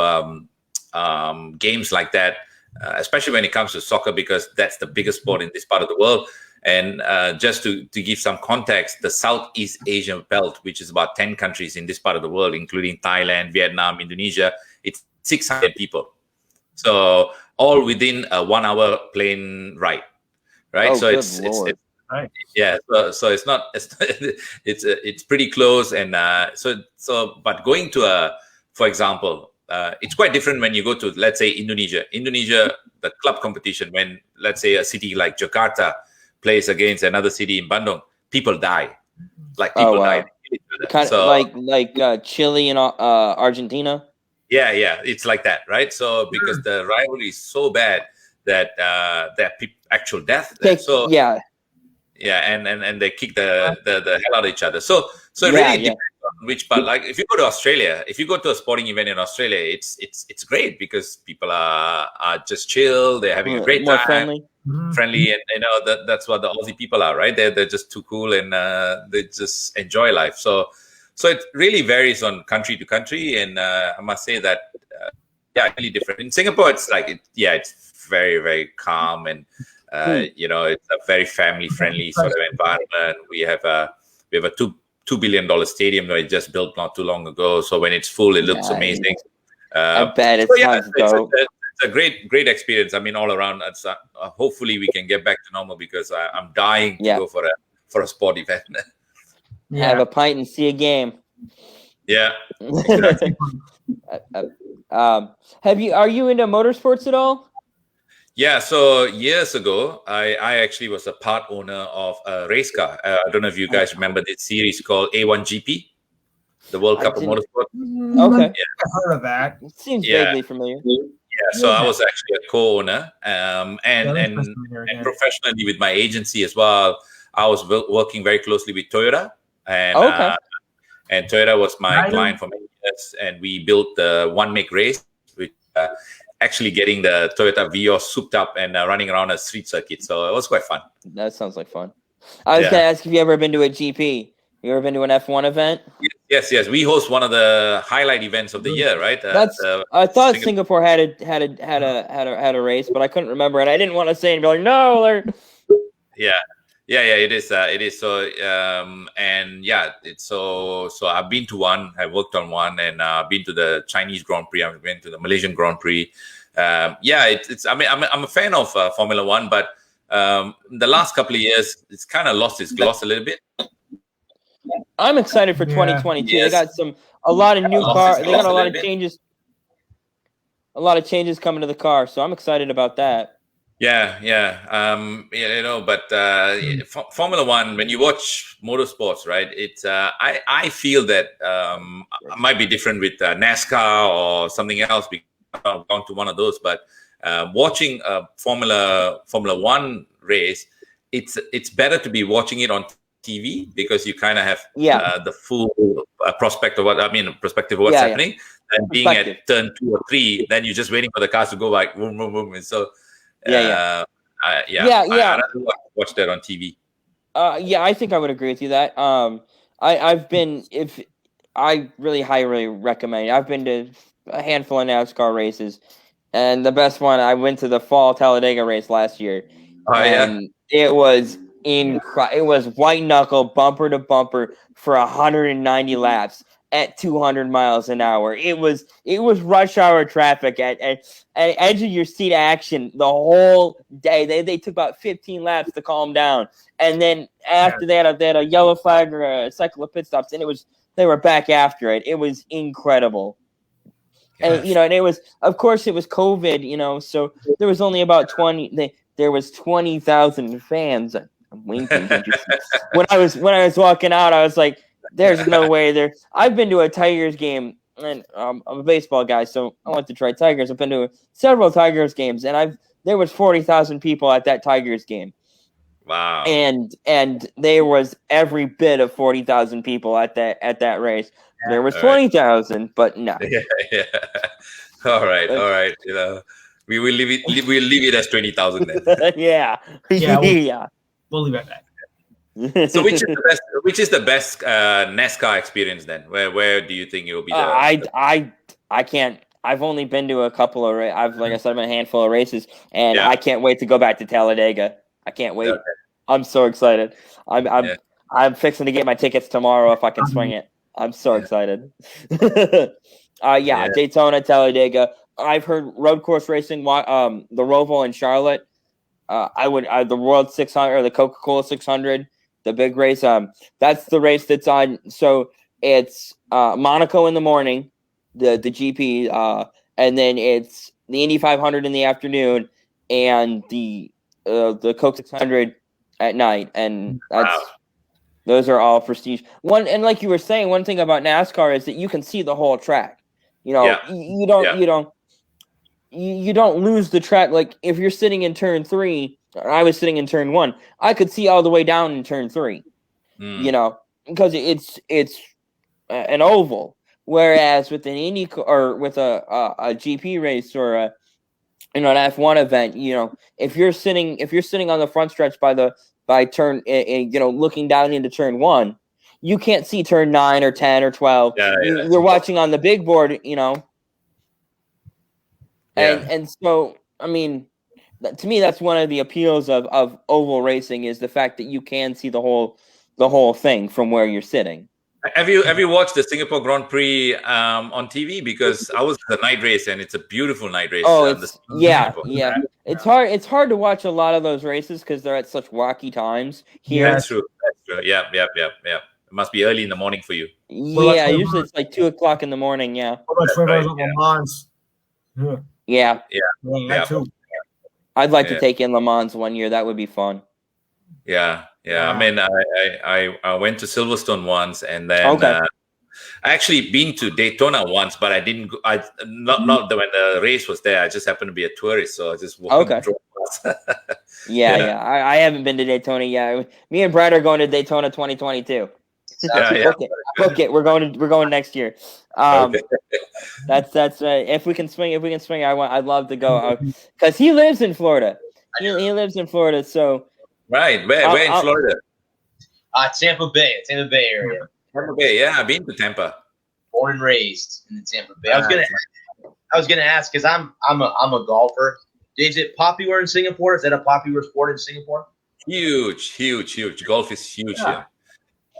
games like that, especially when it comes to soccer, because that's the biggest sport in this part of the world. And just to give some context, the Southeast Asian belt, which is about 10 countries in this part of the world, including Thailand, Vietnam, Indonesia, it's 600 people. So all within a 1 hour plane ride. Right, oh, so it's Right. Yeah, so it's not it's pretty close, and but going to for example, it's quite different when you go to, let's say, Indonesia, the club competition, when let's say a city like Jakarta plays against another city in Bandung, people die, like people die. Kind of like Chile and Argentina. Yeah, it's like that, right? So because the rivalry is so bad that actual death. And they kick the hell out of each other. So it really depends on which part. Like if you go to Australia, if you go to a sporting event in Australia, it's great because people are just chill. They're having a great time, friendly, and that's what the Aussie people are, right? They're just too cool and they just enjoy life. So it really varies on country to country, and I must say that really different. In Singapore, it's like it's very, very calm, and it's a very family friendly sort of environment. We have a $2 billion stadium that we just built not too long ago. So when it's full, it looks amazing. I bet it's a great experience. I mean, all around. Hopefully we can get back to normal because I'm dying to go for a sport event. Have a pint and see a game. Yeah. Are you into motorsports at all? Yeah, so years ago, I actually was a part owner of a race car. I don't know if you guys remember this series called A1GP, the World Cup of Motorsport. Okay. I've heard of that. It seems vaguely familiar. Yeah, so I was actually a co-owner, and professionally with my agency as well. I was working very closely with Toyota, and and Toyota was my client for many years, and we built the one-make race, which actually getting the Toyota Vios souped up and running around a street circuit. So it was quite fun. That sounds like fun. I was going to ask if you ever been to a GP. You ever been to an F1 event? Yes, we host one of the highlight events of the year, right? I thought Singapore had a race, but I couldn't remember, and I didn't want to say it and be like, no. It is. It is. So, it's so I've been to one. I worked on one, and I've been to the Chinese Grand Prix. I've been to the Malaysian Grand Prix. It's. I mean, I'm a fan of Formula One, but the last couple of years, it's kind of lost its gloss a little bit. I'm excited for 2022. Yes. They got a lot of new cars. They got a lot of changes. A lot of changes coming to the car, so I'm excited about that. But Formula One, when you watch motorsports, right? It's I feel that it might be different with NASCAR or something else because I've gone to one of those. But watching a Formula One race, it's better to be watching it on TV because you kind of have the full perspective of what's happening, and being at turn 2 or 3, then you're just waiting for the cars to go like boom, boom, boom, and so I'd rather watch that on TV. I think I would agree with you that. I really highly recommend. I've been to a handful of NASCAR races, and the best one I went to the fall Talladega race last year. It was incredible. It was white knuckle, bumper to bumper for 190 laps at 200 miles an hour. It was rush hour traffic at edge of your seat action the whole day. They took about 15 laps to calm down, and then after that they had a yellow flag or a cycle of pit stops, and they were back after it. It was incredible. And and it was, of course, it was COVID. So there was only about 20,000 fans. I'm winking. When I was walking out, I was like, "There's no way there." I've been to a Tigers game, and I'm a baseball guy, so I went to try Tigers. I've been to several Tigers games, and there was 40,000 people at that Tigers game. Wow! And there was every bit of 40,000 people at that race. There was 20,000, but no. Yeah. All right. We will leave it. We'll leave it as 20,000 then. Yeah. We'll leave it at that. So which is the best NASCAR experience then? Where do you think it will be? I can't. I've only been to a couple of. Like I said, I've been a handful of races, and I can't wait to go back to Talladega. I can't wait. Okay. I'm so excited. I'm fixing to get my tickets tomorrow if I can swing it. I'm so excited. Daytona, Talladega. I've heard road course racing. The Roval in Charlotte. The World 600 or the Coca-Cola 600. The big race, that's the race that's on. So it's Monaco in the morning, the GP, and then it's the Indy 500 in the afternoon, and the Coke 600 at night, and those are all prestige. And like you were saying, one thing about NASCAR is that you can see the whole track. You don't lose the track. Like if you're sitting in turn 3. I was sitting in turn 1. I could see all the way down in turn 3, because it's an oval. Whereas with an Indy or with a GP race or an F1 event, if you're sitting on the front stretch by turn, looking down into turn 1, you can't see turn 9 or 10 or 12. You're watching on the big board, and so I mean. To me, that's one of the appeals of oval racing is the fact that you can see the whole thing from where you're sitting. Have you watched the Singapore Grand Prix on TV? Because I was the night race, and it's a beautiful night race. It's hard to watch a lot of those races because they're at such wacky times here. That's true. Yeah. It must be early in the morning for you. Yeah, usually it's like 2:00 in the morning. Yeah. Yeah. I'd like to take in Le Mans one year. That would be fun. Yeah. I mean, I went to Silverstone once, and then I actually been to Daytona once, but I didn't go. Not when the race was there. I just happened to be a tourist, so I just walked and drove past. I haven't been to Daytona yet. Me and Brad are going to Daytona 2022. Book it. We're going next year. That's if we can swing. I'd love to go because he lives in Florida. He lives in Florida, so right. Where in Florida? Tampa Bay area. Tampa Bay. Yeah, I've been to Tampa. Born and raised in the Tampa Bay. I was gonna ask because I'm a golfer. Is it popular in Singapore? Is that a popular sport in Singapore? Huge. Golf is huge here,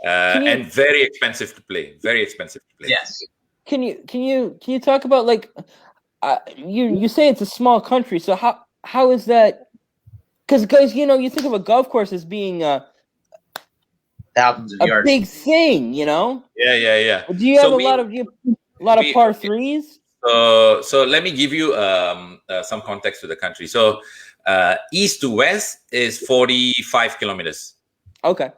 you- and very expensive to play. Very expensive to play. Yes. Can you talk about like you say it's a small country, so how is that? Because you think of a golf course as being Thousands of a yards. big thing, Yeah. Do you have a lot of par threes? So let me give you some context to the country. So east to west is 45 kilometers. Okay.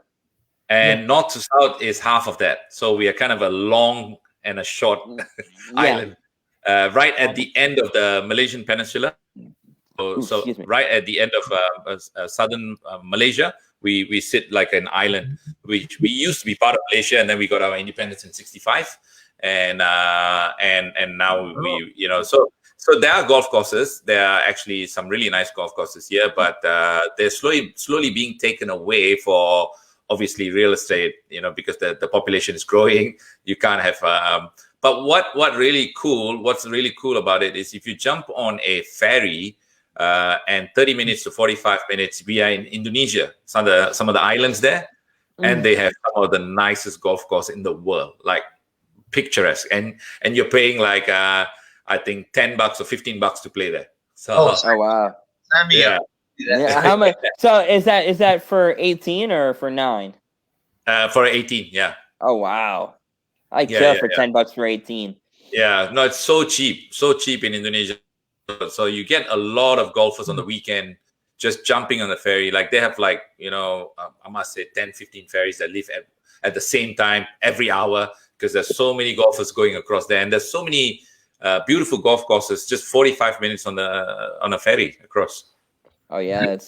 And north to south is half of that. So we are kind of a long and a short island, right at the end of the Malaysian peninsula. So right at the end of southern Malaysia, we sit like an island. We used to be part of Malaysia, and then we got our independence in '65, and now we so there are golf courses. There are actually some really nice golf courses here, but they're slowly being taken away for obviously real estate. Because the population is growing. You can't have. But what's really cool about it is if you jump on a ferry. And 30 minutes to 45 minutes, we are in Indonesia, some of the islands there, and they have some of the nicest golf course in the world, like picturesque. And you're paying like I think $10 or $15 to play there. So oh wow, Yeah. How much? So is that for 18 or for 9? For 18, yeah. Oh wow, I kill for $10 for 18. Yeah, no, it's so cheap in Indonesia. So you get a lot of golfers on the weekend just jumping on the ferry. Like they have I must say 10, 15 ferries that leave at the same time every hour because there's so many golfers going across there. And there's so many beautiful golf courses, just 45 minutes on a ferry across. Oh yeah, it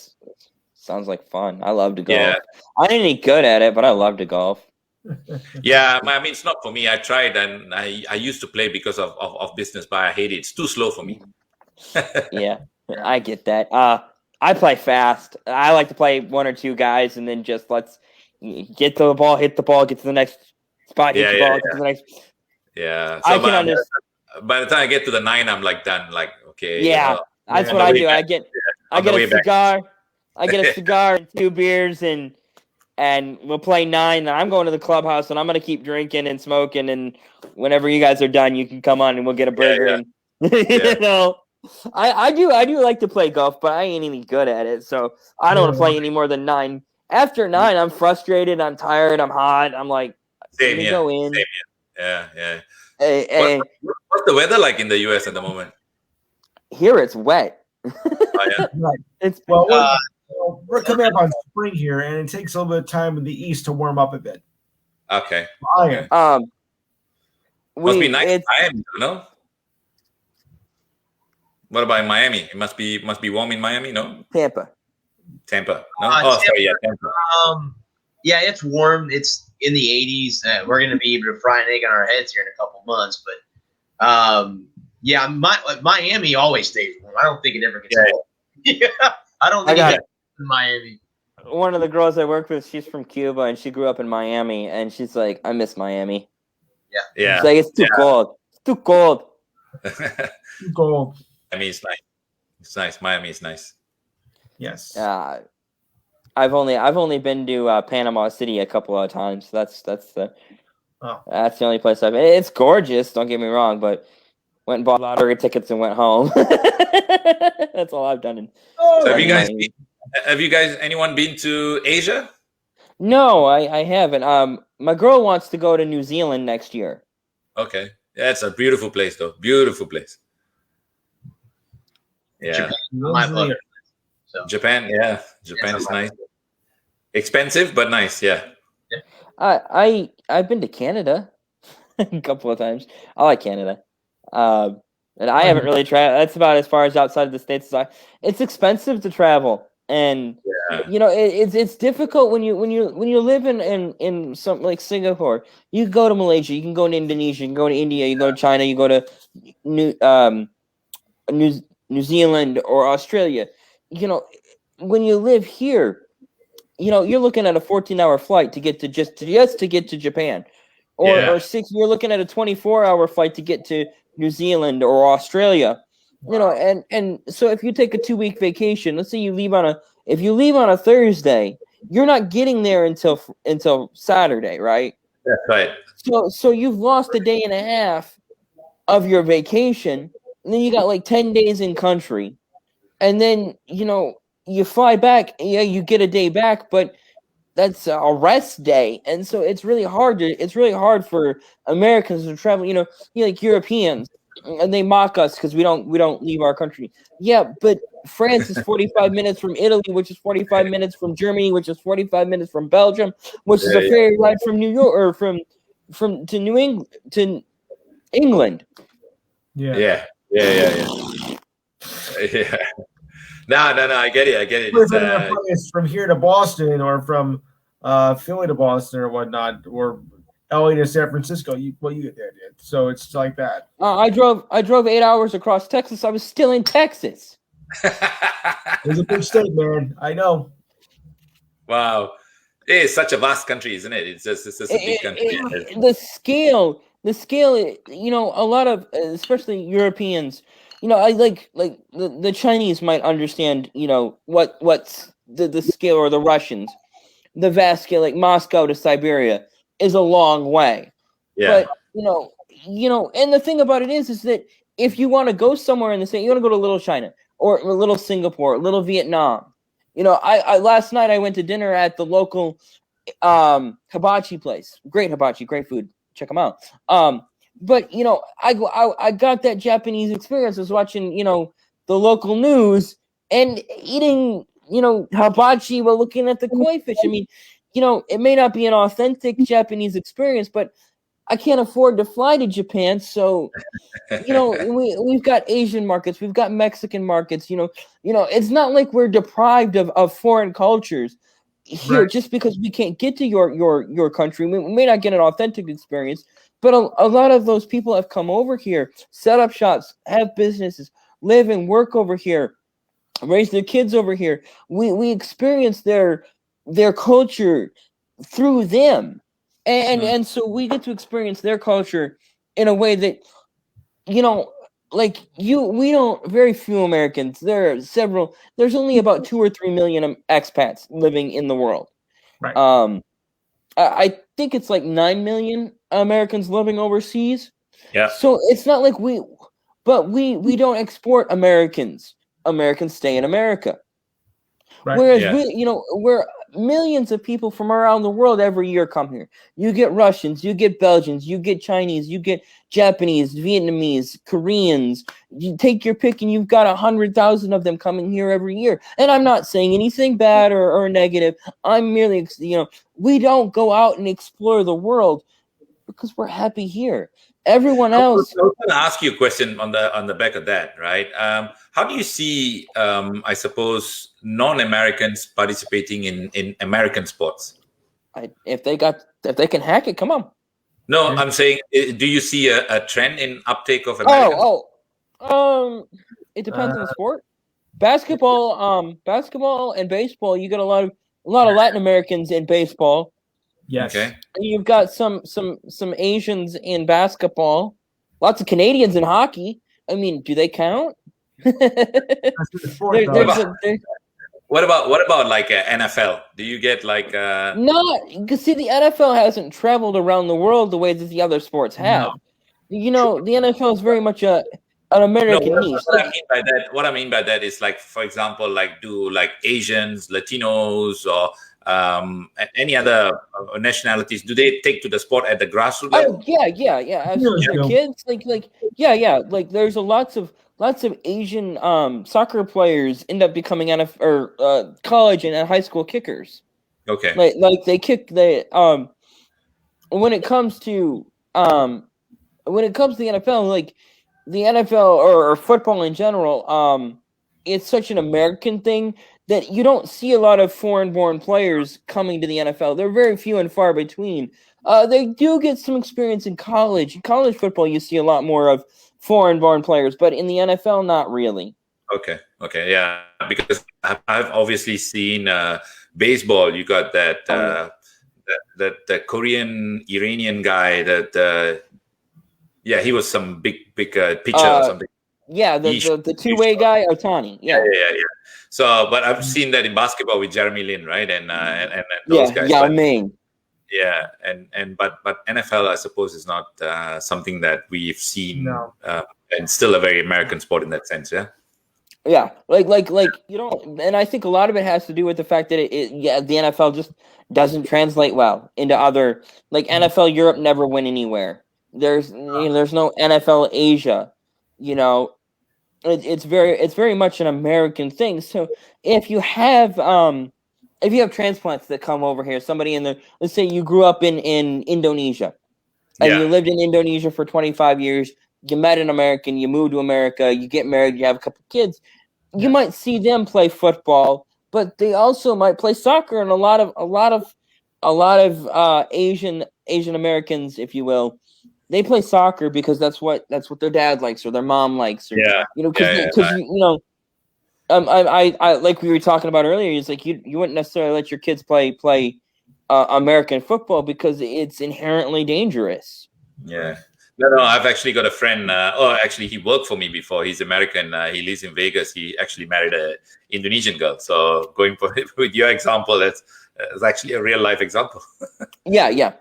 sounds like fun. I love to golf. Yeah. I ain't any good at it, but I love to golf. Yeah, I mean, it's not for me. I tried and I used to play because of business, but I hate it. It's too slow for me. Yeah, I get that. I play fast. I like to play one or two guys and then just let's get to the ball, hit the ball, get to the next spot, hit the ball, get to the next. Yeah, so I can understand. By the time I get to the 9, I'm like done. Like okay. Yeah, that's what I do. I get a cigar. I get a cigar and 2 beers and we'll play 9. And I'm going to the clubhouse and I'm gonna keep drinking and smoking. And whenever you guys are done, you can come on and we'll get a burger. And I do like to play golf, but I ain't any good at it, so I don't want to play any more than 9. After 9, I'm frustrated, I'm tired, I'm hot. I'm like, let me go in. Yeah. Hey, what's the weather like in the US at the moment? Here it's wet. It's we're coming up on spring here, and it takes a little bit of time in the east to warm up a bit. Okay. Must be nice. Miami, no? What about in Miami? It must be warm in Miami, no? Tampa. No? Tampa. Tampa. Yeah, it's warm. It's in the 80s. We're going to be able to fry an egg on our heads here in a couple months. But, Miami always stays warm. I don't think it ever gets cold. I don't think it gets in Miami. One of the girls I work with, she's from Cuba, and she grew up in Miami, and she's like, I miss Miami. Yeah. She's like, it's too cold. It's too cold. Too cold. Miami is nice. It's nice. Miami is nice. Yes. I've only been to Panama City a couple of times. That's the only place I've been. It's gorgeous. Don't get me wrong, but went and bought lottery tickets and went home. That's all I've done. So have you guys anyone been to Asia? No, I haven't. My girl wants to go to New Zealand next year. Okay, yeah, it's a beautiful place, though. Beautiful place. Yeah, Japan. Yeah, Japan is nice. Expensive, but nice. Yeah. I've been to Canada a couple of times. I like Canada, and I haven't really traveled. That's about as far as outside of the States as It's expensive to travel, and it's difficult when you live in something like Singapore. You can go to Malaysia, you can go to Indonesia, you can go to India, you go to China, you go to New Zealand or Australia. When you live here, you're looking at a 14-hour flight to get to just to get to Japan. or 6. You're looking at a 24-hour flight to get to New Zealand or Australia. Wow. And so if you take a 2-week vacation, let's say you leave on a Thursday, you're not getting there until Saturday, right? That's right. So you've lost a day and a half of your vacation, and then you got like 10 days in country, and then you fly back. Yeah, you get a day back, but that's a rest day, and so it's really hard for Americans to travel. Like Europeans, and they mock us because we don't leave our country. Yeah, but France is 45 minutes from Italy, which is 45 minutes from Germany, which is 45 minutes from Belgium, which is a ferry ride from New York or from to New England to England. Yeah. No, I get it. It's from here to Boston or from Philly to Boston or whatnot, or LA to San Francisco. You get the idea. So it's like that. I drove 8 hours across Texas. I was still in Texas. It's a big state, man. I know. Wow. It's such a vast country, isn't it? It's just a big country. The scale, a lot of, especially Europeans, I like the Chinese might understand, what's the scale, or the Russians, the vast scale, like Moscow to Siberia is a long way. Yeah. But, and the thing about it is that if you want to go somewhere in the state, you want to go to Little China or Little Singapore, Little Vietnam. I last night I went to dinner at the local hibachi place. Great hibachi, great food. Check them out. But I got that Japanese experience. I was watching, the local news and eating, hibachi while looking at the koi fish. I mean, it may not be an authentic Japanese experience, but I can't afford to fly to Japan, so we've got Asian markets, we've got Mexican markets. It's not like we're deprived of foreign cultures here, right, just because we can't get to your country. We may not get an authentic experience, but a lot of those people have come over here, set up shops, have businesses, live and work over here, raise their kids over here. We experience their culture through them. And so we get to experience their culture in a way that, we don't, very few Americans, there's only about 2 or 3 million expats living in the world. Right. I think it's like 9 million Americans living overseas. Yeah. So it's not like we don't export Americans. Americans stay in America. Right. Whereas we're millions of people from around the world every year come here. You get Russians, you get Belgians, you get Chinese, you get Japanese, Vietnamese, Koreans. You take your pick, and you've got 100,000 of them coming here every year. And I'm not saying anything bad or negative. I'm merely, we don't go out and explore the world because we're happy here. Everyone else. I was going to ask you a question on the back of that, right? How do you see, I suppose, non-Americans participating in American sports? If they can hack it, come on. No, I'm saying, do you see a trend in uptake of Americans? It depends on the sport. Basketball and baseball. You get a lot of Latin Americans in baseball. Yes. Okay. You've got some Asians in basketball. Lots of Canadians in hockey. I mean, do they count? What about like NFL? Do you get like? No, because see, the NFL hasn't traveled around the world the way that the other sports have. No. The NFL is very much an American niche. What I mean by that is, like, for example, like, do like Asians, Latinos, or any other nationalities, do they take to the sport at the grassroots level? Yeah. Absolutely. Kids, like there's lots of Asian soccer players end up becoming college and high school kickers. Okay. Like they kick when it comes to the NFL, like the NFL or football in general, it's such an American thing that you don't see a lot of foreign-born players coming to the NFL. They're very few and far between. They do get some experience in college. In college football, you see a lot more of foreign-born players, but in the NFL, not really. Okay, yeah, because I've obviously seen baseball. You got that the Korean Iranian guy that he was some big pitcher or something. Yeah, the two-way guy, Otani. Yeah. So, but I've seen that in basketball with Jeremy Lin, right? And those guys. Yeah, Ming. Yeah, but NFL, I suppose, is not something that we've seen, and still a very American sport in that sense. Yeah. Yeah, like and I think a lot of it has to do with the fact that the NFL just doesn't translate well into other NFL Europe never went anywhere. There's there's no NFL Asia, it's very much an American thing. So if you have transplants that come over here, somebody in there, let's say you grew up in Indonesia and you lived in Indonesia for 25 years, you met an American, you moved to America, you get married, you have a couple kids, you might see them play football, but they also might play soccer, and a lot of Asian Americans, if you will, they play soccer because that's what their dad likes or their mom likes, or I like we were talking about earlier. It's like you wouldn't necessarily let your kids play American football because it's inherently dangerous. Yeah. No, I've actually got a friend. Actually, he worked for me before. He's American. He lives in Vegas. He actually married an Indonesian girl. So going for with your example, that's actually a real life example. Yeah.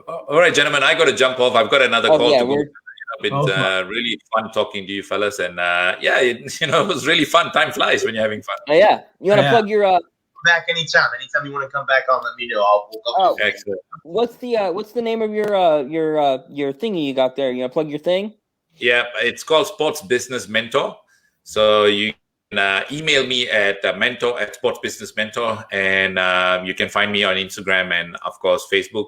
All right, gentlemen, I got to jump off. I've got another call to go. It's been really fun talking to you fellas, and it was really fun. Time flies when you're having fun. Yeah, you want to plug your back anytime you want to come back on, let me know. Excellent. What's the name of your thingy you got there? You plug your thing? Yeah, it's called Sports Business Mentor. So you can email me at mentor@sportsbusinessmentor, and you can find me on Instagram and of course Facebook,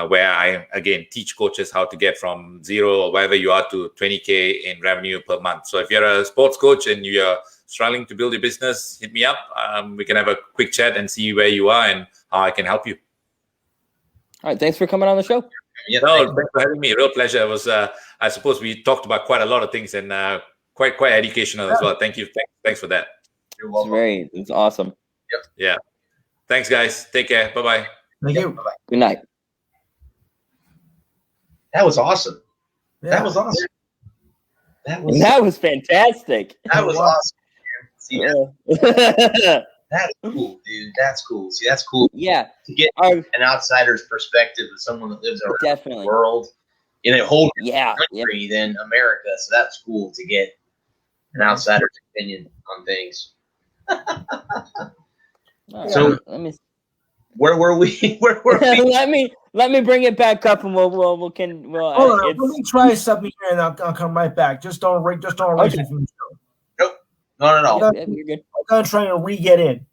where I again teach coaches how to get from zero or wherever you are to 20K in revenue per month. So if you're a sports coach and you're struggling to build your business, hit me up. We can have a quick chat and see where you are and how I can help you. All right, thanks for coming on the show. Yeah, thanks for having me. Real pleasure. It was. I suppose we talked about quite a lot of things and quite educational as well. Thank you. Thanks for that. You're welcome. It's awesome. Yep. Yeah. Thanks, guys. Take care. Bye-bye. Thank you. Bye-bye. Good night. That was awesome. Yeah. That was awesome. That was fantastic. That was awesome. See, that's cool, dude. That's cool. See, that's cool. Yeah. To get an outsider's perspective of someone that lives around the world in a whole country than America. So that's cool to get an outsider's opinion on things. So let me. Where were we? Where were we? let me bring it back up, and we'll Hold on, let me try something here, and I'll come right back. Just don't erase me from the show. Nope, not at all. You're good. I'm gonna try to re-get in.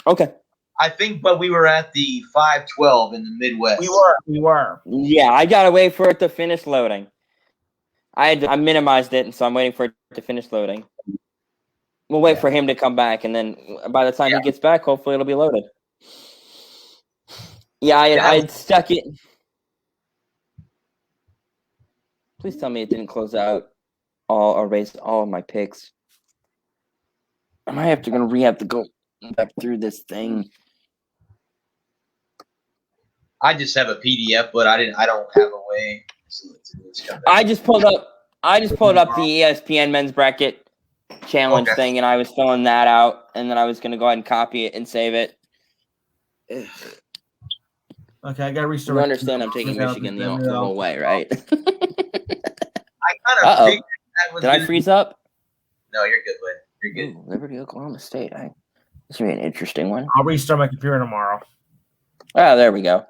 Okay. I think, but we were at the 512 in the Midwest. We were. Yeah, I gotta wait for it to finish loading. I minimized it, and so I'm waiting for it to finish loading. We'll wait for him to come back, and then by the time he gets back, hopefully it'll be loaded. Yeah, I'd stuck it. Please tell me it didn't close out or erase all of my picks. I might have to go back through this thing. I just have a PDF, but I don't have a way. I just pulled up the ESPN men's bracket challenge thing, and I was filling that out, and then I was going to go ahead and copy it and save it. Okay, I got to restart. You understand I'm taking Michigan the whole way, right? I kind of figured that was. Did I freeze up? No, you're good, bud. You're good. Ooh, Liberty, Oklahoma State. This should be an interesting one. I'll restart my computer tomorrow. Oh, there we go.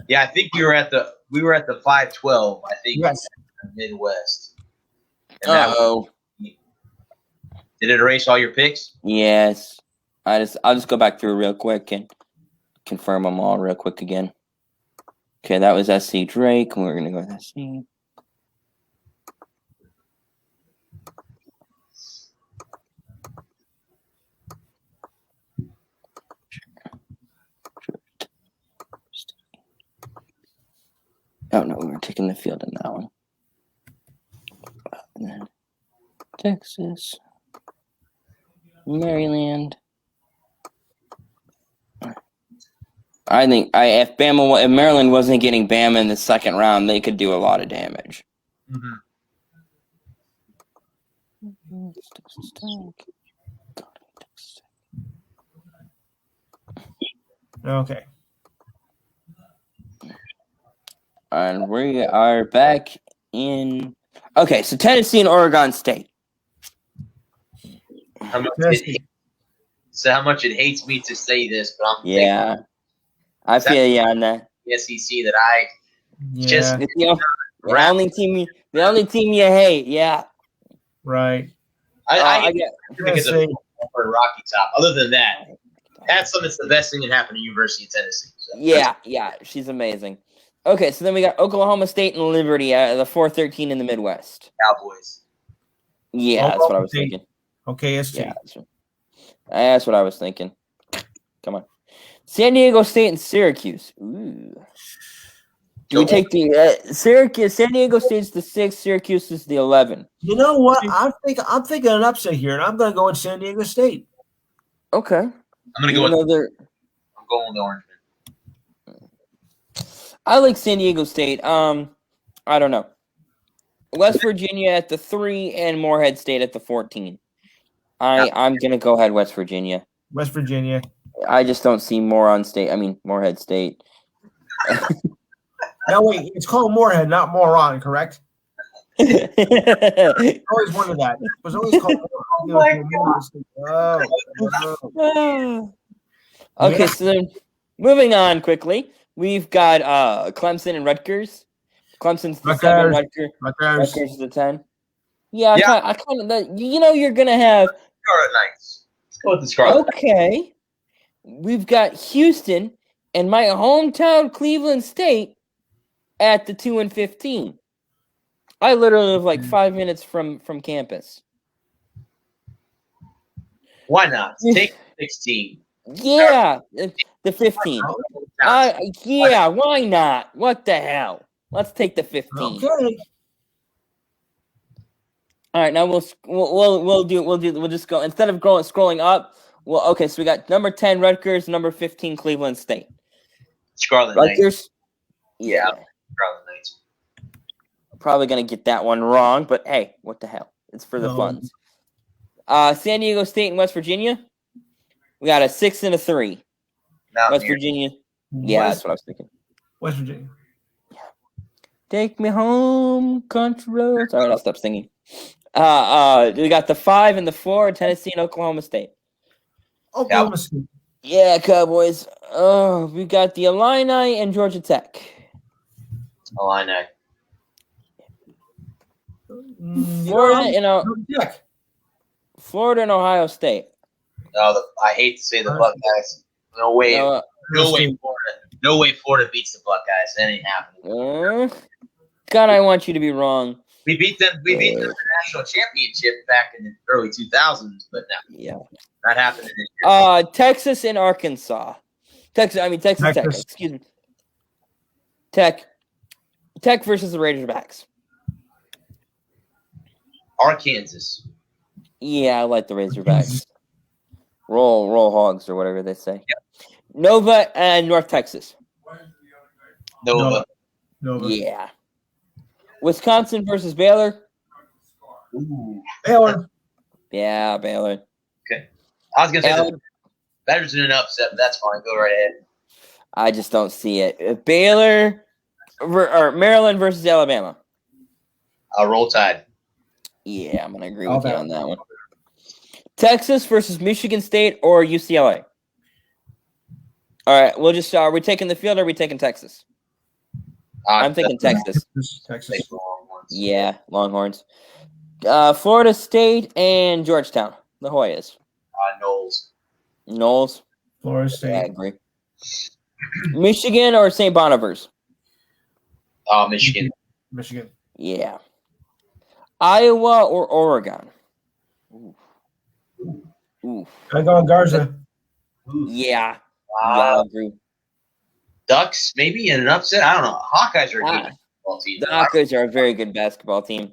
Yeah, I think we were at the 512. I think yes. In the Midwest. Uh-oh. Did it erase all your picks? Yes. I'll just go back through real quick and confirm them all real quick again. Okay, that was SC Drake, and we're gonna go with SC. Oh no, we were taking the field in that one. And then Texas, Maryland. I think if Maryland wasn't getting Bama in the second round, they could do a lot of damage. Mm-hmm. Okay. And we are back in. Okay, so Tennessee and Oregon State. How much it hates me to say this, but I'm thinking, I feel you on that. The SEC that I just the only team you hate, yeah. Right. I get because of Rocky Top. Other than that, that's the best thing that happened to University of Tennessee. So. Yeah, she's amazing. Okay, so then we got Oklahoma State and Liberty, the 4-13 in the Midwest. Cowboys. Yeah, that's what I was thinking. Okay, ST. Yeah, that's what I was thinking. Come on. San Diego State and Syracuse. Ooh. Do we take the Syracuse? San Diego State's the 6, Syracuse is the 11. You know what? I'm thinking an upset here, and I'm going to go with San Diego State. Okay. I'm going to go with the Orange. I like San Diego State. I don't know. West Virginia at the 3 and Morehead State at the 14. I'm going to go ahead West Virginia. West Virginia. I just don't see Morehead State. Now wait, it's called Morehead, not Moron, correct? I always wondered that. It was always called Morehead. Okay, so then moving on quickly, we've got Clemson and Rutgers. Clemson's the 7, Rutgers is the 10. Yeah. I kind of you're gonna have Scarlet Knights. Let's go with the Scarlet. Okay, we've got Houston and my hometown Cleveland State at the 2 and 15. I literally live like 5 minutes from campus. Why not? Take 16. Yeah, the 15. Yeah, why not? What the hell? Let's take the 15. Okay. All right, now we'll just go instead of scrolling up. Well, okay, so we got number 10 Rutgers, number 15 Cleveland State. Scarlet Rutgers. Knights. Yeah. Scarlet Knights. Probably gonna get that one wrong, but hey, what the hell? It's for the funds. San Diego State and West Virginia. We got a 6 and a 3. West Virginia. Yeah, that's what I was thinking. West Virginia. Take me home, country roads. All right, I'll stop singing. We got the 5 and the 4, Tennessee and Oklahoma State. Oklahoma State. Yeah, Cowboys. Oh, we got the Illini and Georgia Tech. Illini. Florida and Ohio State. No, I hate to say the Buckeyes. No way Florida beats the Buckeyes. That ain't happening. God, I want you to be wrong. We beat them in the national championship back in the early 2000s, but no. Yeah. Not happening this year. Texas and Arkansas. Texas Tech. Excuse me. Tech versus the Razorbacks. Arkansas. Yeah, I like the Razorbacks. Roll Hogs or whatever they say. Yep. Nova and North Texas. Nova. Yeah. Wisconsin versus Baylor. Ooh. Baylor. Yeah, Baylor. Okay. I was going to say Baylor's in an upset, but that's fine. Go right ahead. I just don't see it. Baylor or Maryland versus Alabama. Roll Tide. Yeah, I'm going to agree with you on that one. Texas versus Michigan State or UCLA. All right, we'll just are we taking the field or are we taking Texas? I'm thinking Texas. Texas. Yeah, Longhorns. Florida State and Georgetown. The Hoyas. Knowles. Florida State. Yeah, I agree. Michigan or St. Bonaventure's? Michigan. Yeah. Iowa or Oregon? Ooh. I go on Garza. Yeah. I agree. Ducks, maybe in an upset. I don't know. Hawkeyes are a good basketball team. The Hawkeyes are a very good basketball team.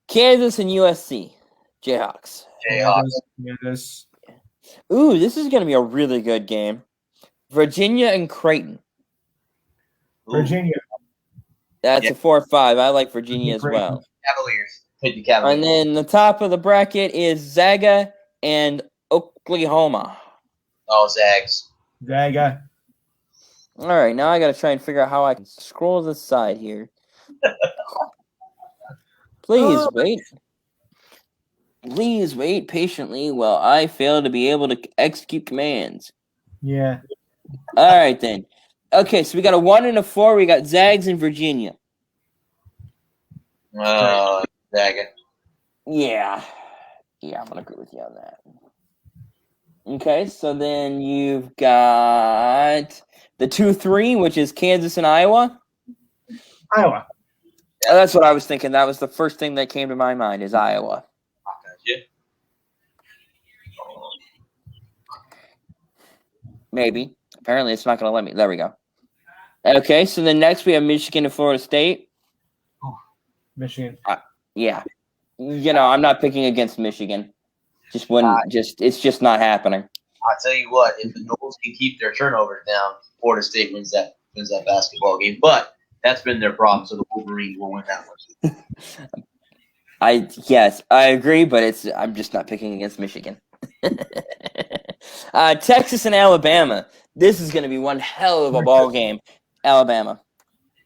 Kansas and USC. Jayhawks. Kansas. Ooh, this is going to be a really good game. Virginia and Creighton. Virginia. That's a 4-5. I like Virginia as well. Cavaliers. Take the Cavaliers. And then the top of the bracket is Zaga and Oklahoma. Oh, Zags. Zaga. All right, now I got to try and figure out how I can scroll this side here. Please wait. Please wait patiently while I fail to be able to execute commands. Yeah. All right, then. Okay, so we got a 1 and a 4. We got Zags and Virginia. Zaga. Yeah. Yeah, I'm going to agree with you on that. Okay, so then you've got the 2-3, which is Kansas and Iowa. Iowa. Oh, that's what I was thinking. That was the first thing that came to my mind is Iowa. Yeah. Maybe. Apparently, it's not going to let me. There we go. Okay, so then next we have Michigan and Florida State. Michigan. Yeah. You know, I'm not picking against Michigan. Just wouldn't. It's just not happening. I'll tell you what. If the Noles can keep their turnovers down, Florida State wins that basketball game. But that's been their problem, so the Wolverines will win that one. Yes, I agree, but I'm just not picking against Michigan. Texas and Alabama. This is going to be one hell of a ball game. Alabama.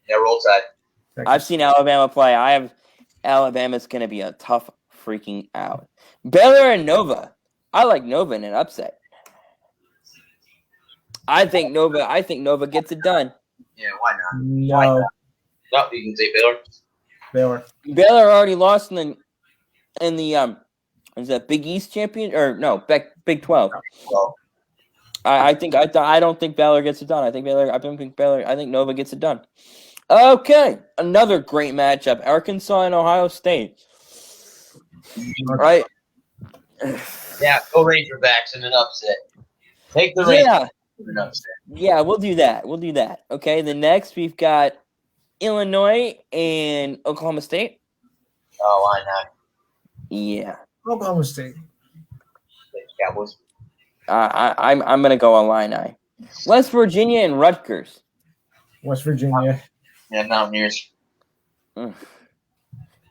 Yeah, roll tide. Texas. I've seen Alabama play. Alabama's going to be a tough freaking out. Baylor and Nova. I like Nova in an upset. I think Nova gets it done. Yeah, why not? No. Why not? No, you can say Baylor. Baylor already lost in the is that Big East champion or no Big 12. Well, I don't think Baylor gets it done. I think Nova gets it done. Okay, another great matchup: Arkansas and Ohio State. Right? Yeah, go Razorbacks in an upset. Take the Razorbacks in an upset. Yeah, we'll do that. Okay, the next we've got Illinois and Oklahoma State. Oh, why not? Yeah. Oklahoma State. Cowboys. I'm gonna go Illini. West Virginia and Rutgers. West Virginia. Yeah, Mountaineers.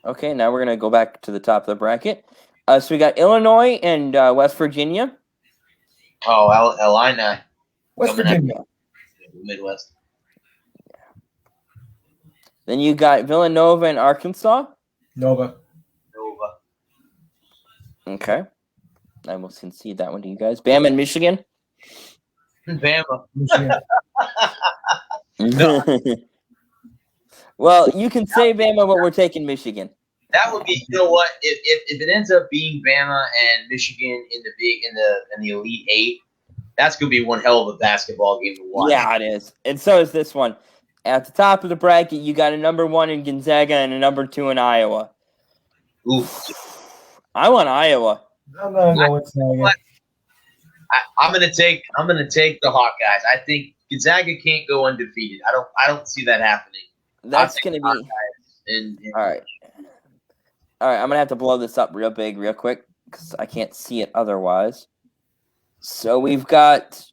Okay, now we're gonna go back to the top of the bracket. So we got Illinois and West Virginia. Oh, Illini. West Virginia. Midwest. Then you got Villanova and Arkansas. Nova. Okay. I will concede that one to you guys. Bama and Michigan. Bama. Michigan. Well, you can say Bama, but we're taking Michigan. That would be, you know what? If it ends up being Bama and Michigan in the Elite Eight, that's gonna be one hell of a basketball game to watch. Yeah, it is, and so is this one. At the top of the bracket, you got a number 1 in Gonzaga and a number 2 in Iowa. Oof. I want Iowa. I'm gonna go with Gonzaga. I'm gonna take the Hawkeyes. I think Gonzaga can't go undefeated. I don't see that happening. That's gonna be all right. All right, I'm gonna have to blow this up real big, real quick, because I can't see it otherwise. So we've got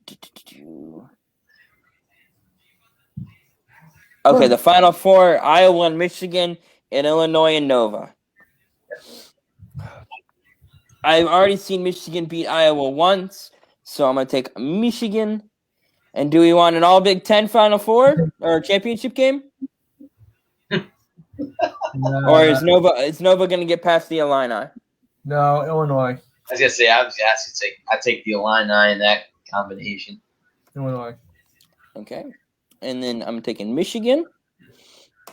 the final 4: Iowa and Michigan, and Illinois and Nova. I've already seen Michigan beat Iowa once, so I'm going to take Michigan. And do we want an all Big Ten Final Four or championship game? Or is Nova going to get past the Illini? No, Illinois. I was gonna say I take the Illini in that combination. Illinois. Okay. And then I'm taking Michigan.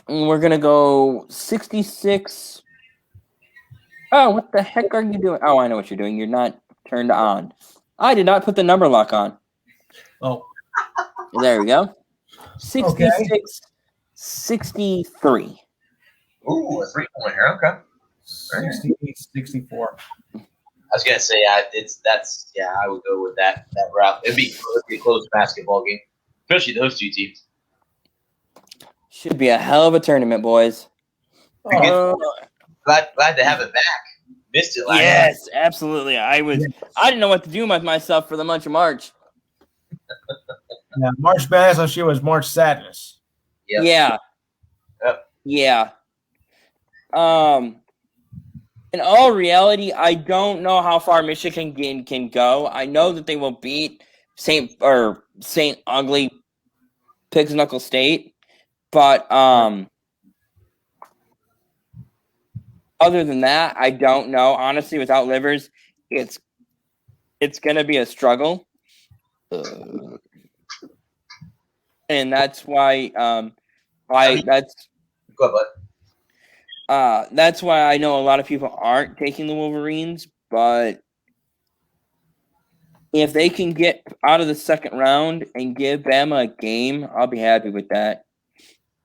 And we're going to go 66. Oh, what the heck are you doing? Oh, I know what you're doing. You're not turned on. I did not put the number lock on. Oh. There we go. 66, 63. Ooh, a 3-pointer. Okay. 68, 64. I was gonna say I would go with that route. It'd be a close basketball game, especially those two teams. Should be a hell of a tournament, boys. Glad to have it back. Missed it last Yes, absolutely. I didn't know what to do with myself for the month of March. Yeah, March Madness last year was March Sadness. Yep. Yeah. Yep. Yeah. In all reality, I don't know how far Michigan can go. I know that they will beat Saint Ugly Pigs Knuckle State, but other than that, I don't know. Honestly, without Livers, it's gonna be a struggle, and that's why that's why I know a lot of people aren't taking the Wolverines, but if they can get out of the second round and give Bama a game, I'll be happy with that.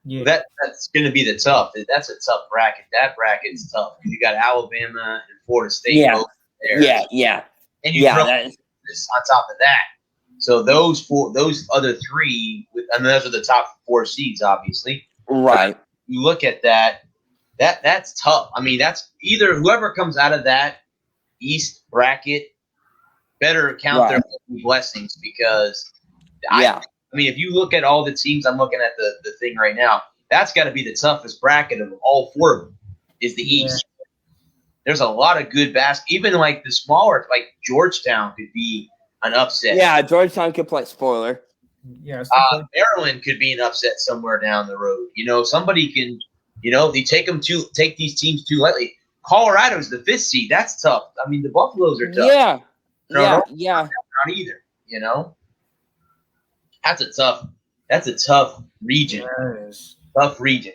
Yeah, that's going to be the tough. That's a tough bracket. That bracket's tough because you got Alabama and Florida State both there. Yeah. And you throw this on top of that. So those other three, and those are the top 4 seeds, obviously. Right. You look at that's tough. I mean, that's either whoever comes out of that East bracket better count their blessings because I mean, if you look at all the teams, I'm looking at the thing right now, that's got to be the toughest bracket of all 4 of them is the East. There's a lot of good basketball. Even like the smaller, like Georgetown could be an upset. Yeah, Georgetown could play spoiler. Yeah, Maryland could be an upset somewhere down the road. You know, somebody can, they take these teams too lightly. Colorado's the 5th seed. That's tough. I mean, the Buffaloes are tough. Yeah. Not either. That's a tough region. Tough region.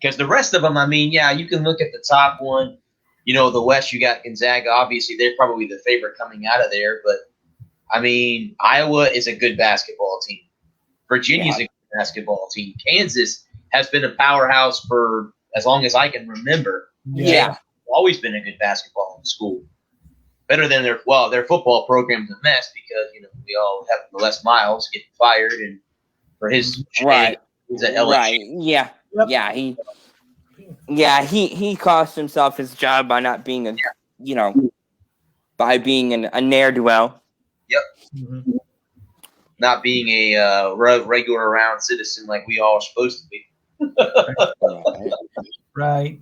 Because the rest of them, I mean, you can look at the top one. The West, you got Gonzaga. Obviously, they're probably the favorite coming out of there. But, I mean, Iowa is a good basketball team. Virginia's a good basketball team. Kansas has been a powerhouse for as long as I can remember. Yeah. Always been a good basketball school. Better than their football program's a mess because, we all have Les Miles getting fired and for his right. He's at LSU. Right. Yeah. Yep. Yeah, he cost himself his job by not being by being a ne'er-do-well. Yep. Mm-hmm. Not being a regular around citizen like we all are supposed to be. Right.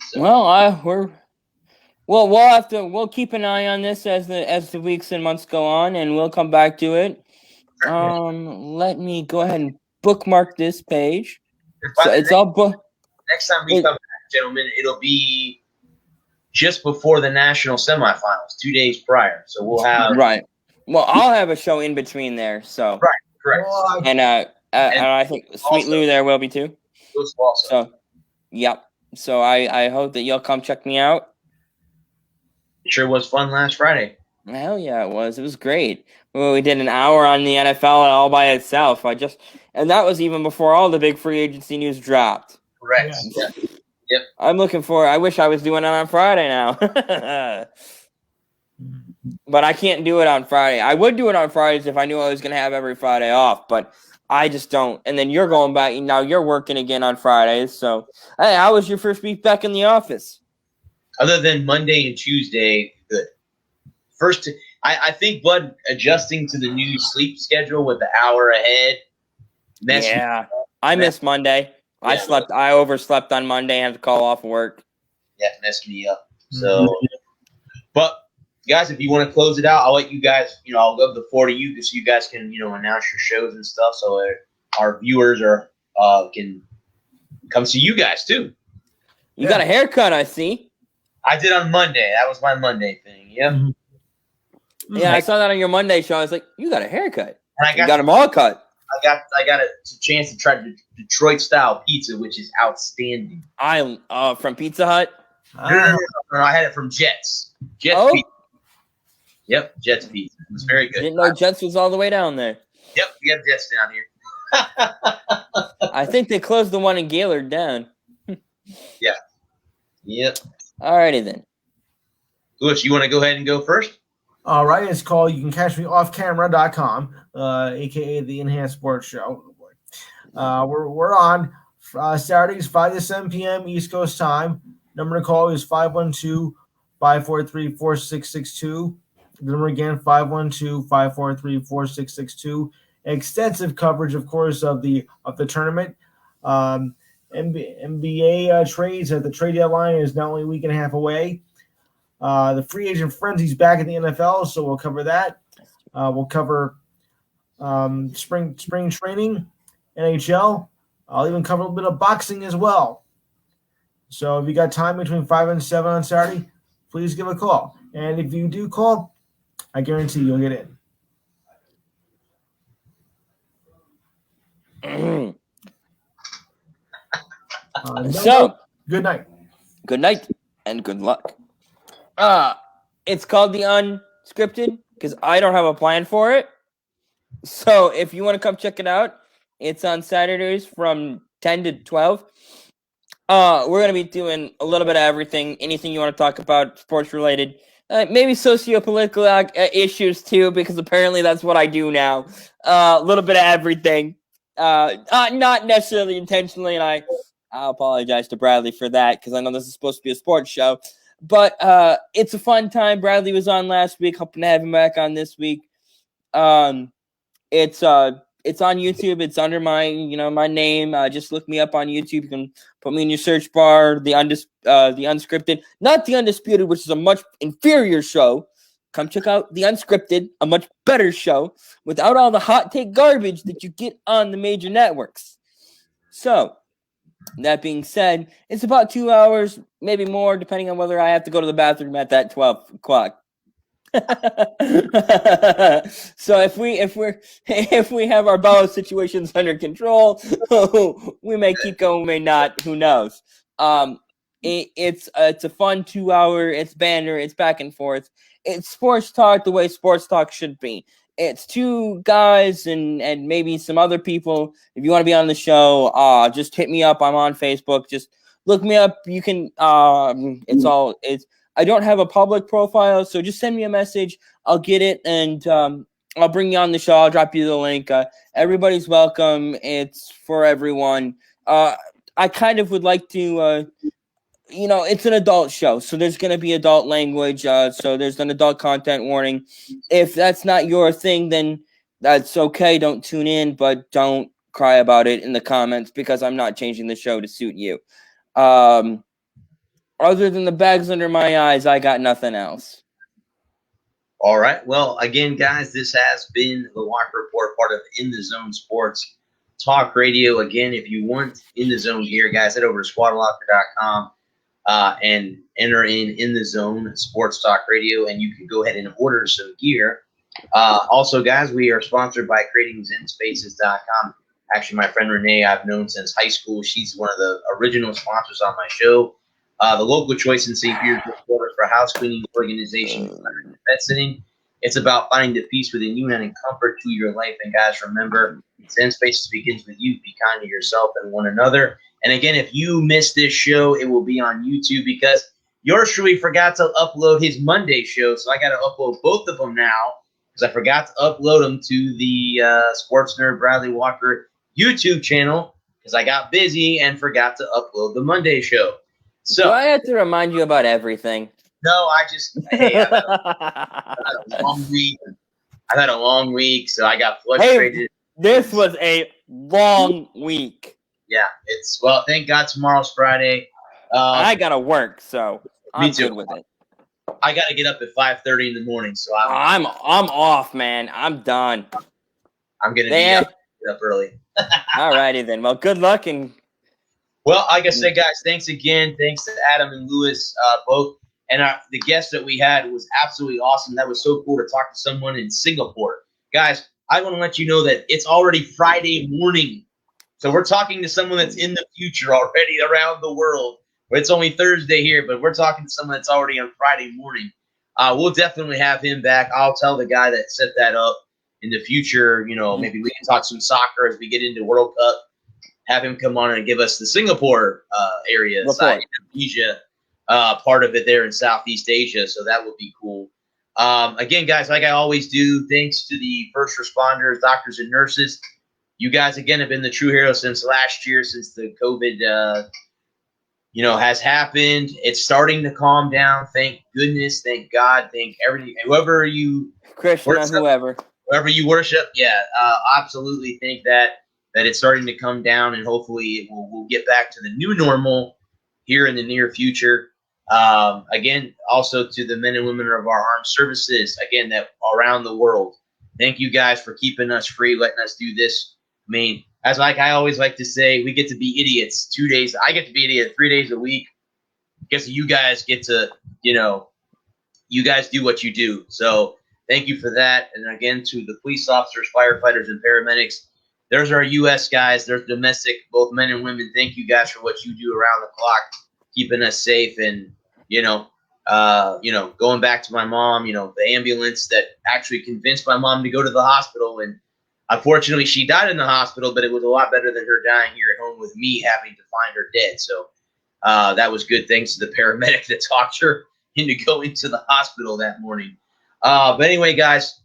So. We'll keep an eye on this as the weeks and months go on, and we'll come back to it. Let me go ahead and bookmark this page. So it's all book. Next time we come back, gentlemen, it'll be just before the national semifinals, 2 days prior. So we'll have Well, I'll have a show in between there. So correct. And I think Sweet Lou there will be too. Also. So, yep. So I hope that you'll come check me out. It sure was fun last Friday. Hell yeah, it was. It was great. Well, we did an hour on the NFL all by itself. And that was even before all the big free agency news dropped. Correct. Yeah. Yep. I'm looking for. I wish I was doing it on Friday now, but I can't do it on Friday. I would do it on Fridays if I knew I was going to have every Friday off, but I just don't. And then you're going back. Now you're working again on Fridays. So, hey, how was your first week back in the office? Other than Monday and Tuesday, good. I think Bud adjusting to the new sleep schedule with the hour ahead. I missed Monday. Yeah. I overslept on Monday and had to call off work. Yeah, messed me up. So, but guys, if you want to close it out, I'll let you guys. I'll give the floor to you so you guys can announce your shows and stuff, so our viewers can come see you guys too. You got a haircut, I see. I did on Monday. That was my Monday thing. Yep. Mm-hmm. Yeah, I saw that on your Monday show. I was like, you got a haircut. And you got them all cut. I got a chance to try Detroit style pizza, which is outstanding. From Pizza Hut? No, I had it from Jets. Jets Pizza. Yep, Jets Pizza. It was very good. Didn't know Jets was all the way down there. Yep, we have Jets down here. I think they closed the one in Gaylord down. Yeah. Yep. Alrighty then. Lewis, you want to go ahead and go first? All right, it's called You Can Catch Me Offcamera.com, a.k.a. the Enhanced Sports Show. We're on Saturdays, 5 to 7 p.m. East Coast time. Number to call is 512-543-4662. The number again, 512-543-4662. Extensive coverage, of course, of the tournament. NBA trades at the trade deadline is now only a week and a half away. The free agent frenzy's back in the NFL, so we'll cover that. We'll cover spring training, NHL. I'll even cover a little bit of boxing as well. So if you got time between 5 and 7 on Saturday, please give a call. And if you do call, I guarantee you'll get in. So, good night. Good night and good luck. It's called the Unscripted because I don't have a plan for it. So if you want to come check it out, it's on Saturdays from 10 to 12. We're going to be doing a little bit of everything, anything you want to talk about, sports related, maybe socio-political issues too, because apparently that's what I do now. A little bit of everything. Not necessarily intentionally, and I apologize to Bradley for that because I know this is supposed to be a sports show. But it's a fun time. Bradley was on last week, hoping to have him back on this week. It's on YouTube. It's under my name. Just look me up on YouTube. You can put me in your search bar. The Unscripted, not the Undisputed, which is a much inferior show. Come check out the Unscripted, a much better show without all the hot take garbage that you get on the major networks. So, that being said, it's about 2 hours, maybe more, depending on whether I have to go to the bathroom at that 12 o'clock. So if we have our bowel situations under control, we may keep going, we may not. Who knows? It's a fun 2 hour. It's banter. It's back and forth. It's sports talk the way sports talk should be. It's two guys and maybe some other people. If you want to be on the show, just hit me up. I'm on Facebook. Just look me up. You can. I don't have a public profile, so just send me a message. I'll get it, and I'll bring you on the show. I'll drop you the link. Everybody's welcome. It's for everyone. I kind of would like to, it's an adult show, so there's going to be adult language. So there's an adult content warning. If that's not your thing, then that's okay. Don't tune in, but don't cry about it in the comments because I'm not changing the show to suit you. Other than the bags under my eyes, I got nothing else. All right. Well, again, guys, this has been the Walker Report, part of In the Zone Sports Talk Radio. Again, if you want In the Zone gear, guys, head over to squadlocker.com and enter in the Zone Sports Talk Radio, and you can go ahead and order some gear. Also, guys, we are sponsored by creatingzenspaces.com. Actually, my friend Renee, I've known since high school. She's one of the original sponsors on my show. The local choice in St. Petersburg for house cleaning organization, bed sitting. It's about finding the peace within you and adding comfort to your life. And guys, remember, Zen Spaces begins with you. Be kind to yourself and one another. And again, if you missed this show, it will be on YouTube because yours truly forgot to upload his Monday show. So I got to upload both of them now because I forgot to upload them to the Sports Nerd Bradley Walker YouTube channel because I got busy and forgot to upload the Monday show. So, do I have to remind you about everything? No, I've had a long week. I've had a long week, so I got frustrated. Hey, this was a long week. Yeah, thank God tomorrow's Friday. I gotta work, so I'm too. good with it. I gotta get up at 5:30 in the morning, so I'm off, man. I'm done. I'm gonna get up early. Alrighty then. Well, good luck and. Well, like I said, guys, thanks again. Thanks to Adam and Lewis, both. And the guest that we had was absolutely awesome. That was so cool to talk to someone in Singapore. Guys, I want to let you know that it's already Friday morning. So we're talking to someone that's in the future already around the world. It's only Thursday here, but we're talking to someone that's already on Friday morning. We'll definitely have him back. I'll tell the guy that set that up in the future, maybe we can talk some soccer as we get into World Cup. Have him come on and give us the Singapore area, side Indonesia, part of it there in Southeast Asia. So that would be cool. Again, guys, like I always do, thanks to the first responders, doctors, and nurses. You guys, again, have been the true heroes since last year, since the COVID has happened. It's starting to calm down. Thank goodness. Thank God. Thank everything. Whoever you Christian or whoever you worship, absolutely think that it's starting to come down, and hopefully we'll get back to the new normal here in the near future. Again, also to the men and women of our armed services, again, that around the world. Thank you guys for keeping us free, letting us do this. I mean, as I always like to say, we get to be idiots 2 days. I get to be idiot 3 days a week. I guess you guys get to, you guys do what you do. So thank you for that. And again, to the police officers, firefighters, and paramedics. There's our U.S. guys. There's domestic, both men and women. Thank you guys for what you do around the clock, keeping us safe. And, going back to my mom, the ambulance that actually convinced my mom to go to the hospital. And unfortunately, she died in the hospital, but it was a lot better than her dying here at home with me having to find her dead. So that was good. Thanks to the paramedic that talked her into going to the hospital that morning. But anyway, guys,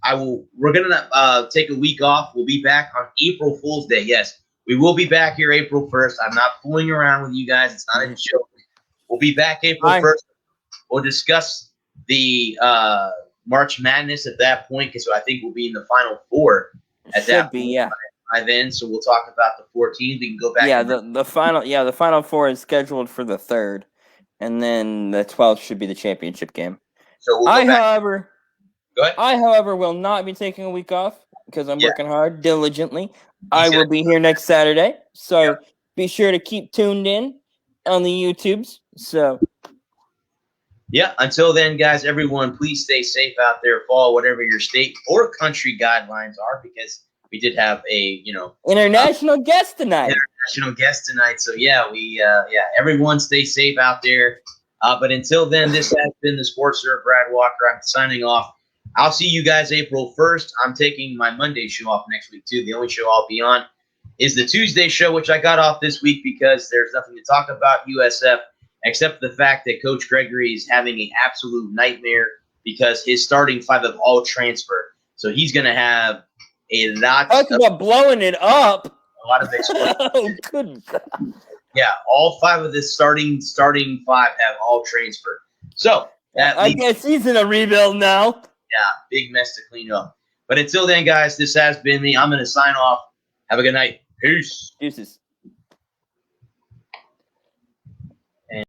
we're going to take a week off. We'll be back on April Fool's Day. Yes, we will be back here April 1st. I'm not fooling around with you guys. It's not a joke. We'll be back April 1st. We'll discuss the March Madness at that point, because I think we'll be in the Final Four at that point. Yeah. By then, so we'll talk about the 14th. We can go back. Yeah, the Final Four is scheduled for the 3rd, and then the 12th should be the championship game. So I, however, will not be taking a week off because I'm working hard diligently. I will be here next Saturday, so be sure to keep tuned in on the YouTubes. So, until then, guys, everyone, please stay safe out there. Follow whatever your state or country guidelines are, because we did have a international guest tonight. So everyone stay safe out there. But until then, this has been the Sports Sir Brad Walker. I'm signing off. I'll see you guys April 1st. I'm taking my Monday show off next week, too. The only show I'll be on is the Tuesday show, which I got off this week because there's nothing to talk about USF, except the fact that Coach Gregory is having an absolute nightmare because his starting 5 have all transferred. So he's going to have a lot of blowing it up. A lot of exposure. Oh, good God. Yeah, all 5 of the starting 5 have all transferred. So I guess he's in a rebuild now. Yeah, big mess to clean up. But until then, guys, this has been me. I'm going to sign off. Have a good night. Peace. Deuces.